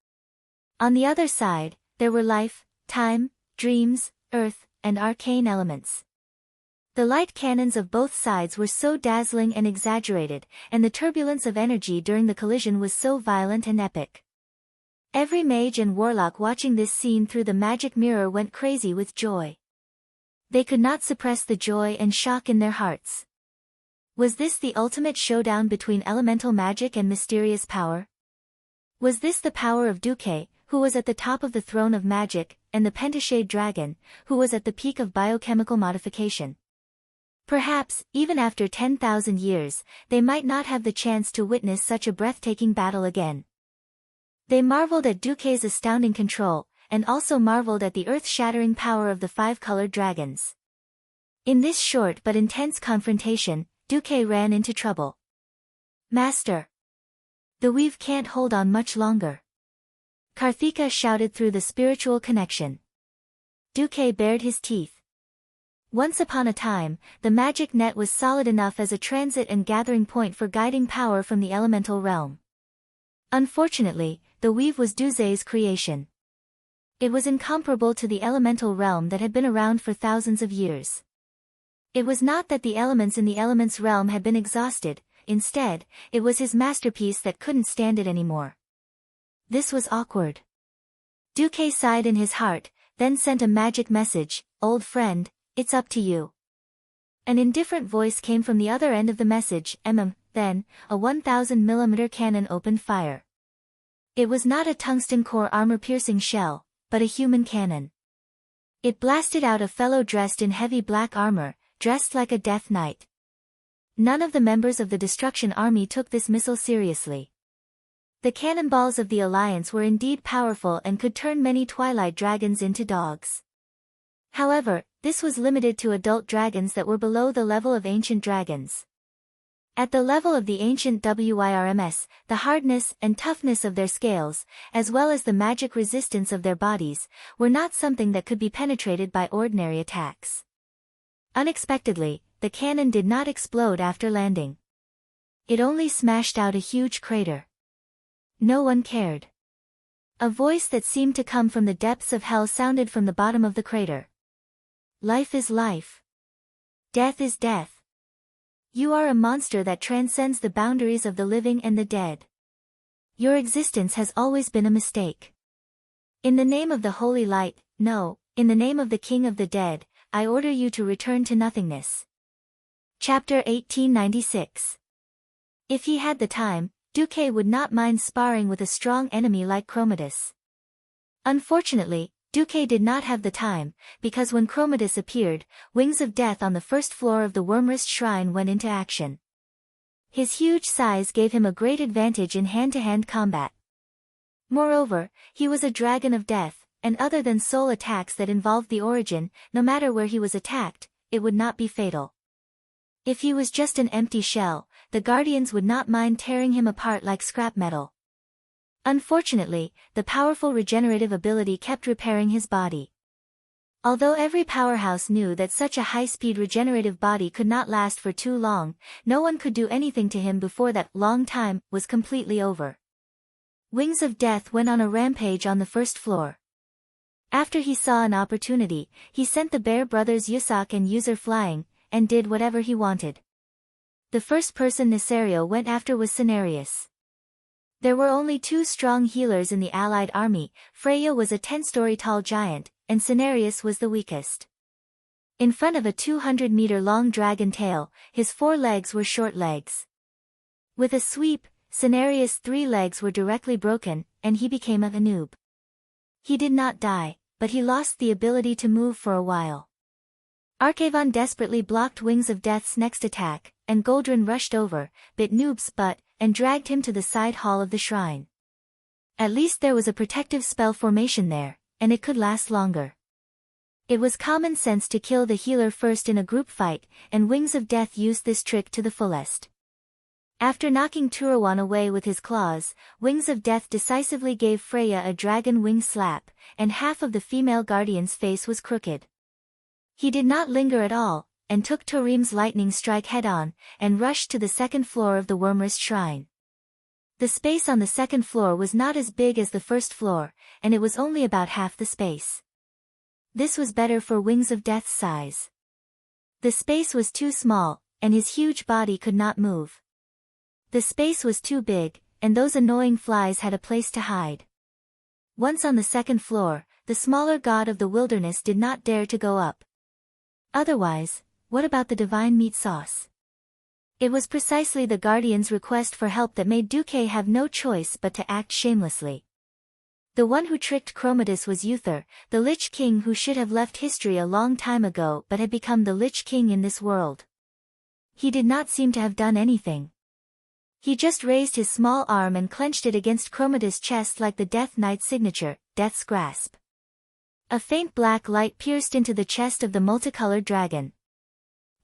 On the other side, there were life, time, dreams, earth, and arcane elements. The light cannons of both sides were so dazzling and exaggerated, and the turbulence of energy during the collision was so violent and epic. Every mage and warlock watching this scene through the magic mirror went crazy with joy. They could not suppress the joy and shock in their hearts. Was this the ultimate showdown between elemental magic and mysterious power? Was this the power of Duque, who was at the top of the throne of magic, and the pentashade dragon, who was at the peak of biochemical modification? Perhaps, even after 10,000 years, they might not have the chance to witness such a breathtaking battle again. They marveled at Duque's astounding control, and also marveled at the earth-shattering power of the 5-colored dragons. In this short but intense confrontation, Duque ran into trouble. "Master! The weave can't hold on much longer." Karthika shouted through the spiritual connection. Duque bared his teeth. Once upon a time, the magic net was solid enough as a transit and gathering point for guiding power from the elemental realm. Unfortunately, the weave was Duze's creation. It was incomparable to the elemental realm that had been around for thousands of years. It was not that the elements in the elements realm had been exhausted, instead, it was his masterpiece that couldn't stand it anymore. This was awkward. Duque sighed in his heart, then sent a magic message, "Old friend, it's up to you." An indifferent voice came from the other end of the message, then, a 1,000mm cannon opened fire. It was not a tungsten core armor-piercing shell, but a human cannon. It blasted out a fellow dressed in heavy black armor, dressed like a death knight. None of the members of the Destruction Army took this missile seriously. The cannonballs of the Alliance were indeed powerful and could turn many Twilight dragons into dogs. However, this was limited to adult dragons that were below the level of ancient dragons. At the level of the ancient WYRMS, the hardness and toughness of their scales, as well as the magic resistance of their bodies, were not something that could be penetrated by ordinary attacks. Unexpectedly, the cannon did not explode after landing. It only smashed out a huge crater. No one cared. A voice that seemed to come from the depths of hell sounded from the bottom of the crater. "Life is life. Death is death. You are a monster that transcends the boundaries of the living and the dead. Your existence has always been a mistake. In the name of the holy light, no, in the name of the king of the dead, I order you to return to nothingness." Chapter 1896. If he had the time, Duque would not mind sparring with a strong enemy like Chromatus. Unfortunately, Duque did not have the time, because when Chromatus appeared, wings of death on the first floor of the Wormrest Shrine went into action. His huge size gave him a great advantage in hand-to-hand combat. Moreover, he was a dragon of death, and other than soul attacks that involved the origin, no matter where he was attacked, it would not be fatal. If he was just an empty shell, the Guardians would not mind tearing him apart like scrap metal. Unfortunately, the powerful regenerative ability kept repairing his body. Although every powerhouse knew that such a high-speed regenerative body could not last for too long, no one could do anything to him before that long time was completely over. Wings of Death went on a rampage on the first floor. After he saw an opportunity, he sent the Bear brothers Yusak and User flying, and did whatever he wanted. The first person Nesario went after was Cenarius. There were only 2 strong healers in the allied army. Freya was a 10-story tall giant, and Cenarius was the weakest. In front of a 200-meter-long dragon tail, his 4 legs were short legs. With a sweep, Cenarius' 3 legs were directly broken, and he became a noob. He did not die, but he lost the ability to move for a while. Archavon desperately blocked Wings of Death's next attack, and Goldrin rushed over, bit Noob's butt, and dragged him to the side hall of the shrine. At least there was a protective spell formation there, and it could last longer. It was common sense to kill the healer first in a group fight, and Wings of Death used this trick to the fullest. After knocking Turawan away with his claws, Wings of Death decisively gave Freya a dragon wing slap, and half of the female guardian's face was crooked. He did not linger at all, and took Torim's lightning strike head-on, and rushed to the second floor of the Wormrest Shrine. The space on the second floor was not as big as the first floor, and it was only about half the space. This was better for Wings of Death's size. The space was too small, and his huge body could not move. The space was too big, and those annoying flies had a place to hide. Once on the second floor, the smaller god of the wilderness did not dare to go up. Otherwise, what about the divine meat sauce? It was precisely the Guardian's request for help that made Duque have no choice but to act shamelessly. The one who tricked Chromatus was Uther, the Lich King who should have left history a long time ago but had become the Lich King in this world. He did not seem to have done anything. He just raised his small arm and clenched it against Chromatus' chest like the Death Knight's signature, Death's Grasp. A faint black light pierced into the chest of the multicolored dragon.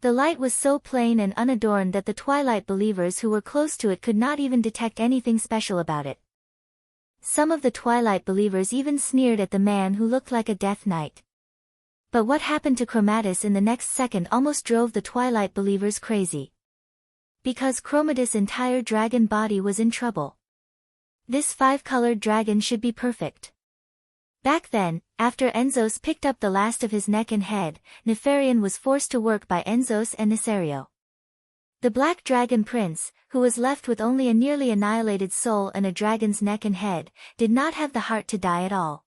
The light was so plain and unadorned that the Twilight believers who were close to it could not even detect anything special about it. Some of the Twilight believers even sneered at the man who looked like a Death Knight. But what happened to Chromatus in the next second almost drove the Twilight believers crazy. Because Chromatus' entire dragon body was in trouble. This 5-colored dragon should be perfect. Back then, after Enzos picked up the last of his neck and head, Nefarian was forced to work by Enzos and Nesario. The Black Dragon Prince, who was left with only a nearly annihilated soul and a dragon's neck and head, did not have the heart to die at all.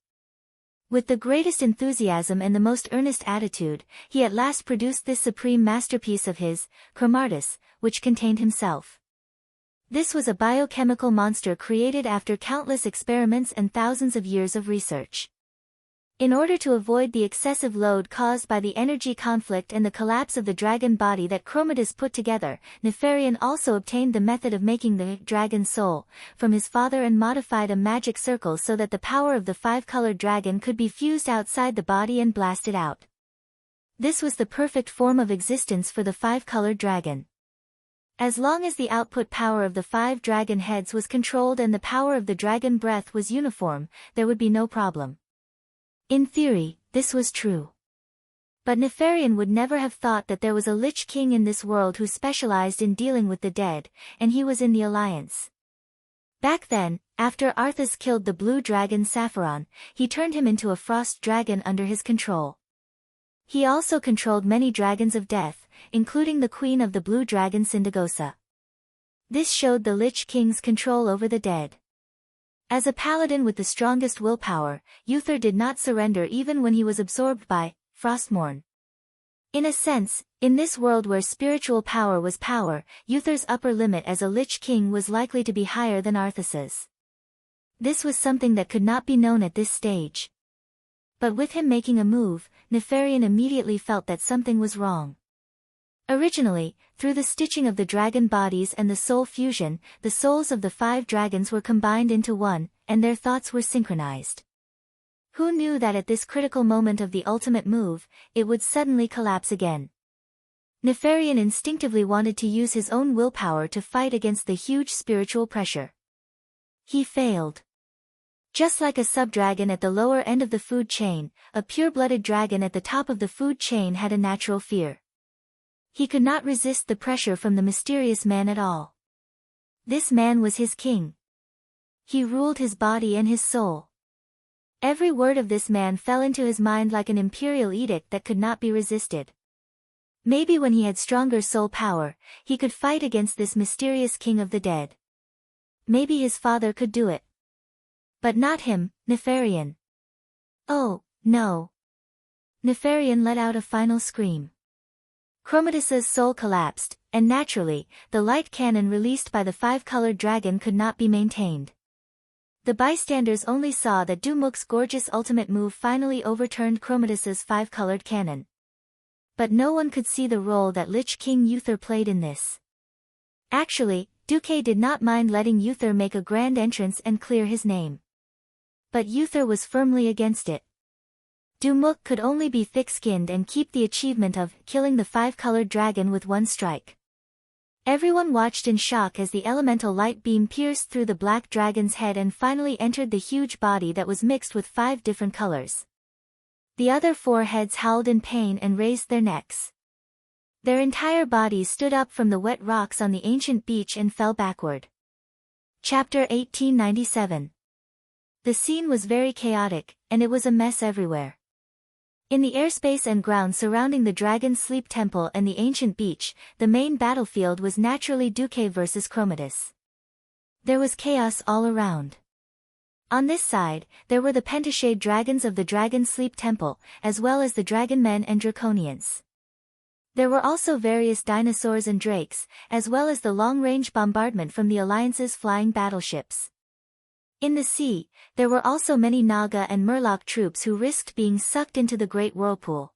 With the greatest enthusiasm and the most earnest attitude, he at last produced this supreme masterpiece of his, Chromartus, which contained himself. This was a biochemical monster created after countless experiments and thousands of years of research. In order to avoid the excessive load caused by the energy conflict and the collapse of the dragon body that Chromatus put together, Nefarian also obtained the method of making the dragon soul from his father and modified a magic circle so that the power of the 5-colored dragon could be fused outside the body and blasted out. This was the perfect form of existence for the 5-colored dragon. As long as the output power of the 5 dragon heads was controlled and the power of the dragon breath was uniform, there would be no problem. In theory, this was true. But Nefarian would never have thought that there was a Lich King in this world who specialized in dealing with the dead, and he was in the Alliance. Back then, after Arthas killed the blue dragon Sapphiron, he turned him into a frost dragon under his control. He also controlled many dragons of death, including the queen of the blue dragon Syndagosa. This showed the Lich King's control over the dead. As a paladin with the strongest willpower, Uther did not surrender even when he was absorbed by Frostmourne. In a sense, in this world where spiritual power was power, Uther's upper limit as a Lich King was likely to be higher than Arthas's. This was something that could not be known at this stage. But with him making a move, Nefarian immediately felt that something was wrong. Originally, through the stitching of the dragon bodies and the soul fusion, the souls of the 5 dragons were combined into one, and their thoughts were synchronized. Who knew that at this critical moment of the ultimate move, it would suddenly collapse again? Nefarian instinctively wanted to use his own willpower to fight against the huge spiritual pressure. He failed. Just like a sub-dragon at the lower end of the food chain, a pure-blooded dragon at the top of the food chain had a natural fear. He could not resist the pressure from the mysterious man at all. This man was his king. He ruled his body and his soul. Every word of this man fell into his mind like an imperial edict that could not be resisted. Maybe when he had stronger soul power, he could fight against this mysterious king of the dead. Maybe his father could do it. But not him, Nefarian. Oh, no. Nefarian let out a final scream. Chromatis's soul collapsed, and naturally, the light cannon released by the five-colored dragon could not be maintained. The bystanders only saw that Dumuk's gorgeous ultimate move finally overturned Chromatis's five-colored cannon. But no one could see the role that Lich King Uther played in this. Actually, Duque did not mind letting Uther make a grand entrance and clear his name. But Uther was firmly against it. Dumuk could only be thick-skinned and keep the achievement of killing the five-colored dragon with one strike. Everyone watched in shock as the elemental light beam pierced through the black dragon's head and finally entered the huge body that was mixed with 5 different colors. The other 4 heads howled in pain and raised their necks. Their entire bodies stood up from the wet rocks on the ancient beach and fell backward. Chapter 1897. The scene was very chaotic, and it was a mess everywhere. In the airspace and ground surrounding the Dragon's Sleep Temple and the ancient beach, the main battlefield was naturally Duque versus Chromatis. There was chaos all around. On this side, there were the pentashade dragons of the Dragon's Sleep Temple, as well as the dragon men and draconians. There were also various dinosaurs and drakes, as well as the long-range bombardment from the Alliance's flying battleships. In the sea, there were also many Naga and Murloc troops who risked being sucked into the Great Whirlpool.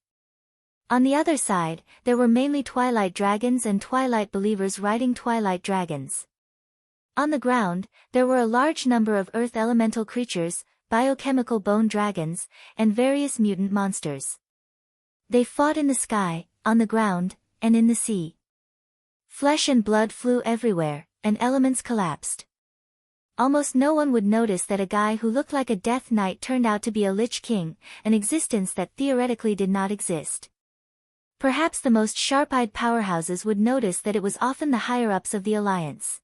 On the other side, there were mainly Twilight dragons and Twilight believers riding Twilight dragons. On the ground, there were a large number of earth elemental creatures, biochemical bone dragons, and various mutant monsters. They fought in the sky, on the ground, and in the sea. Flesh and blood flew everywhere, and elements collapsed. Almost no one would notice that a guy who looked like a Death Knight turned out to be a Lich King, an existence that theoretically did not exist. Perhaps the most sharp-eyed powerhouses would notice that it was often the higher-ups of the Alliance.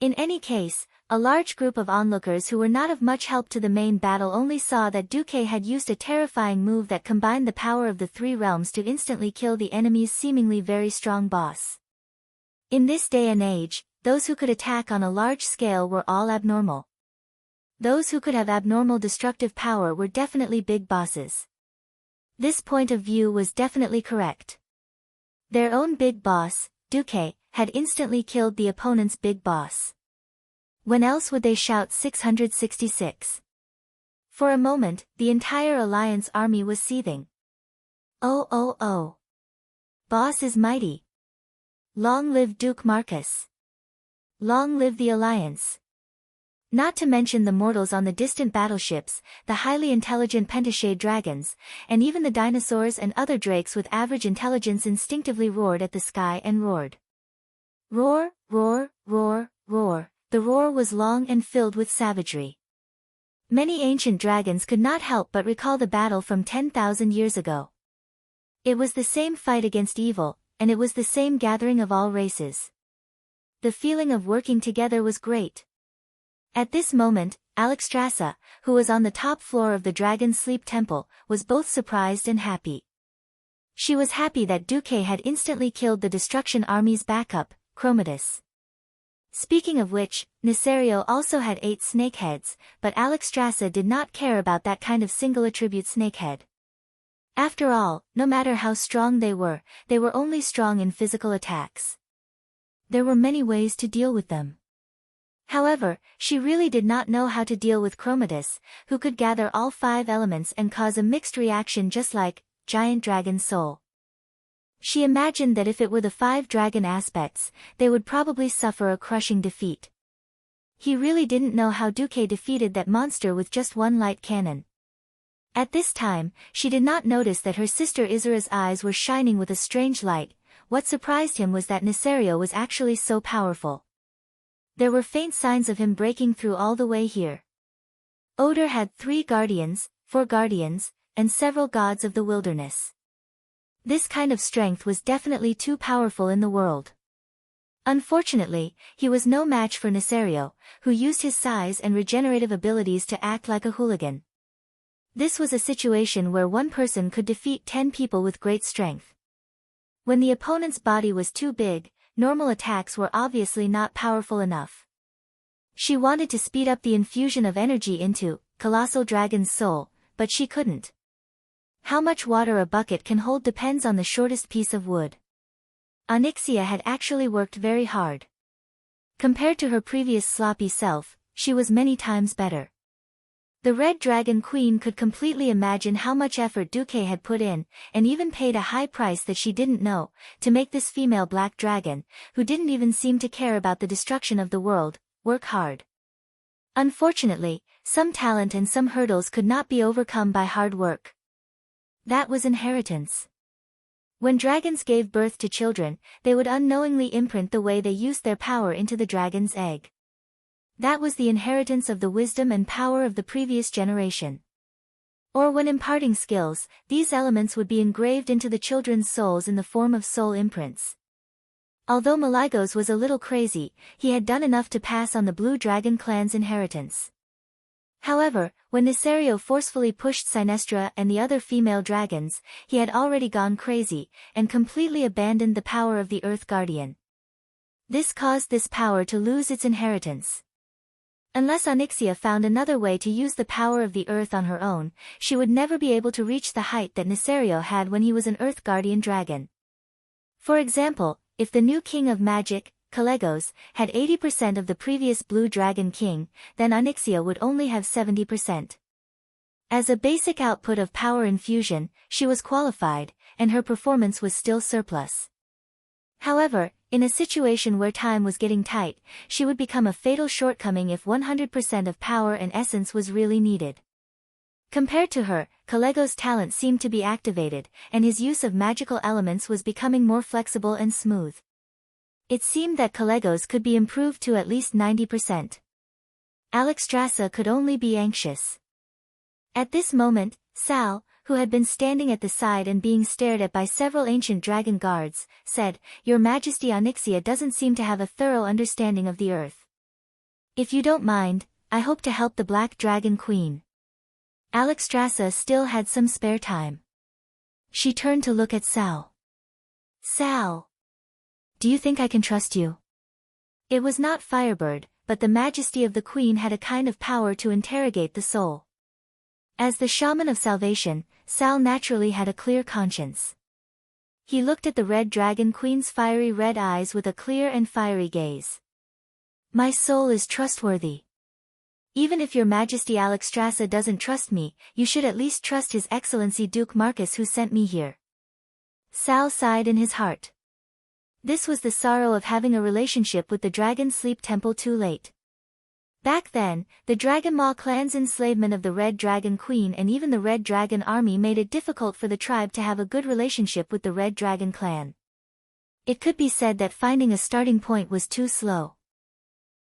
In any case, a large group of onlookers who were not of much help to the main battle only saw that Duque had used a terrifying move that combined the power of the 3 realms to instantly kill the enemy's seemingly very strong boss. In this day and age, those who could attack on a large scale were all abnormal. Those who could have abnormal destructive power were definitely big bosses. This point of view was definitely correct. Their own big boss, Duque, had instantly killed the opponent's big boss. When else would they shout 666? For a moment, the entire Alliance army was seething. Oh oh oh! Boss is mighty! Long live Duke Marcus! Long live the Alliance! Not to mention the mortals on the distant battleships, the highly intelligent pentashade dragons, and even the dinosaurs and other drakes with average intelligence instinctively roared at the sky and roared. Roar, roar, roar, roar. The roar was long and filled with savagery. Many ancient dragons could not help but recall the battle from 10,000 years ago. It was the same fight against evil, and it was the same gathering of all races. The feeling of working together was great. At this moment, Alexstrasza, who was on the top floor of the Dragon's Sleep Temple, was both surprised and happy. She was happy that Duque had instantly killed the Destruction Army's backup, Chromatis. Speaking of which, Nesario also had 8 snakeheads, but Alexstrasza did not care about that kind of single-attribute snakehead. After all, no matter how strong they were only strong in physical attacks. There were many ways to deal with them. However, she really did not know how to deal with Chromatis, who could gather all 5 elements and cause a mixed reaction just like Giant Dragon's Soul. She imagined that if it were the 5 dragon aspects, they would probably suffer a crushing defeat. He really didn't know how Duque defeated that monster with just 1 light cannon. At this time, she did not notice that her sister Isera's eyes were shining with a strange light. What surprised him was that Nesario was actually so powerful. There were faint signs of him breaking through all the way here. Oder had 3 guardians, 4 guardians, and several gods of the wilderness. This kind of strength was definitely too powerful in the world. Unfortunately, he was no match for Nesario, who used his size and regenerative abilities to act like a hooligan. This was a situation where one person could defeat 10 people with great strength. When the opponent's body was too big, normal attacks were obviously not powerful enough. She wanted to speed up the infusion of energy into Colossal Dragon's Soul, but she couldn't. How much water a bucket can hold depends on the shortest piece of wood. Onyxia had actually worked very hard. Compared to her previous sloppy self, she was many times better. The Red Dragon Queen could completely imagine how much effort Duque had put in, and even paid a high price that she didn't know, to make this female black dragon, who didn't even seem to care about the destruction of the world, work hard. Unfortunately, some talent and some hurdles could not be overcome by hard work. That was inheritance. When dragons gave birth to children, they would unknowingly imprint the way they used their power into the dragon's egg. That was the inheritance of the wisdom and power of the previous generation. Or when imparting skills, these elements would be engraved into the children's souls in the form of soul imprints. Although Maligos was a little crazy, he had done enough to pass on the Blue Dragon clan's inheritance. However, when Nisario forcefully pushed Sinestra and the other female dragons, he had already gone crazy, and completely abandoned the power of the Earth Guardian. This caused this power to lose its inheritance. Unless Onyxia found another way to use the power of the earth on her own, she would never be able to reach the height that Nisario had when he was an Earth Guardian dragon. For example, if the new king of magic, Calegos, had 80% of the previous Blue Dragon King, then Onyxia would only have 70%. As a basic output of power infusion, she was qualified, and her performance was still surplus. However, in a situation where time was getting tight, she would become a fatal shortcoming if 100% of power and essence was really needed. Compared to her, Calegos' talent seemed to be activated, and his use of magical elements was becoming more flexible and smooth. It seemed that Calegos could be improved to at least 90%. Alexstrasza could only be anxious. At this moment, Sal, who had been standing at the side and being stared at by several ancient dragon guards, said, "Your Majesty, Onyxia doesn't seem to have a thorough understanding of the earth. If you don't mind, I hope to help the Black Dragon Queen." Alexstrasza still had some spare time. She turned to look at Sal. "Sal, do you think I can trust you?" It was not Firebird, but the Majesty of the Queen had a kind of power to interrogate the soul. As the shaman of salvation, Sal naturally had a clear conscience. He looked at the Red Dragon Queen's fiery red eyes with a clear and fiery gaze. "My soul is trustworthy. Even if your Majesty Alexstrasza doesn't trust me, you should at least trust His Excellency Duke Marcus who sent me here." Sal sighed in his heart. This was the sorrow of having a relationship with the Dragon Sleep Temple too late. Back then, the Dragon Maw clan's enslavement of the Red Dragon Queen and even the Red Dragon Army made it difficult for the tribe to have a good relationship with the Red Dragon clan. It could be said that finding a starting point was too slow.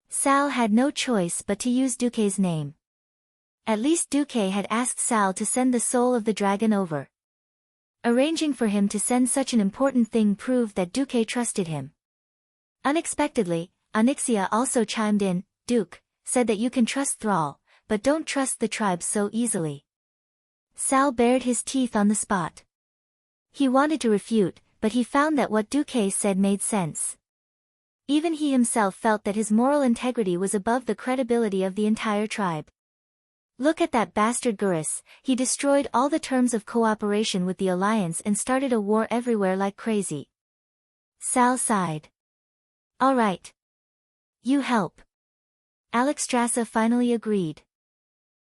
Sal had no choice but to use Duque's name. At least Duque had asked Sal to send the soul of the dragon over. Arranging for him to send such an important thing proved that Duque trusted him. Unexpectedly, Onyxia also chimed in. "Duke said that you can trust Thrall, but don't trust the tribe so easily." Sal bared his teeth on the spot. He wanted to refute, but he found that what Duque said made sense. Even he himself felt that his moral integrity was above the credibility of the entire tribe. Look at that bastard Gurus, he destroyed all the terms of cooperation with the Alliance and started a war everywhere like crazy. Sal sighed. "All right. You help." Alexstrasza finally agreed.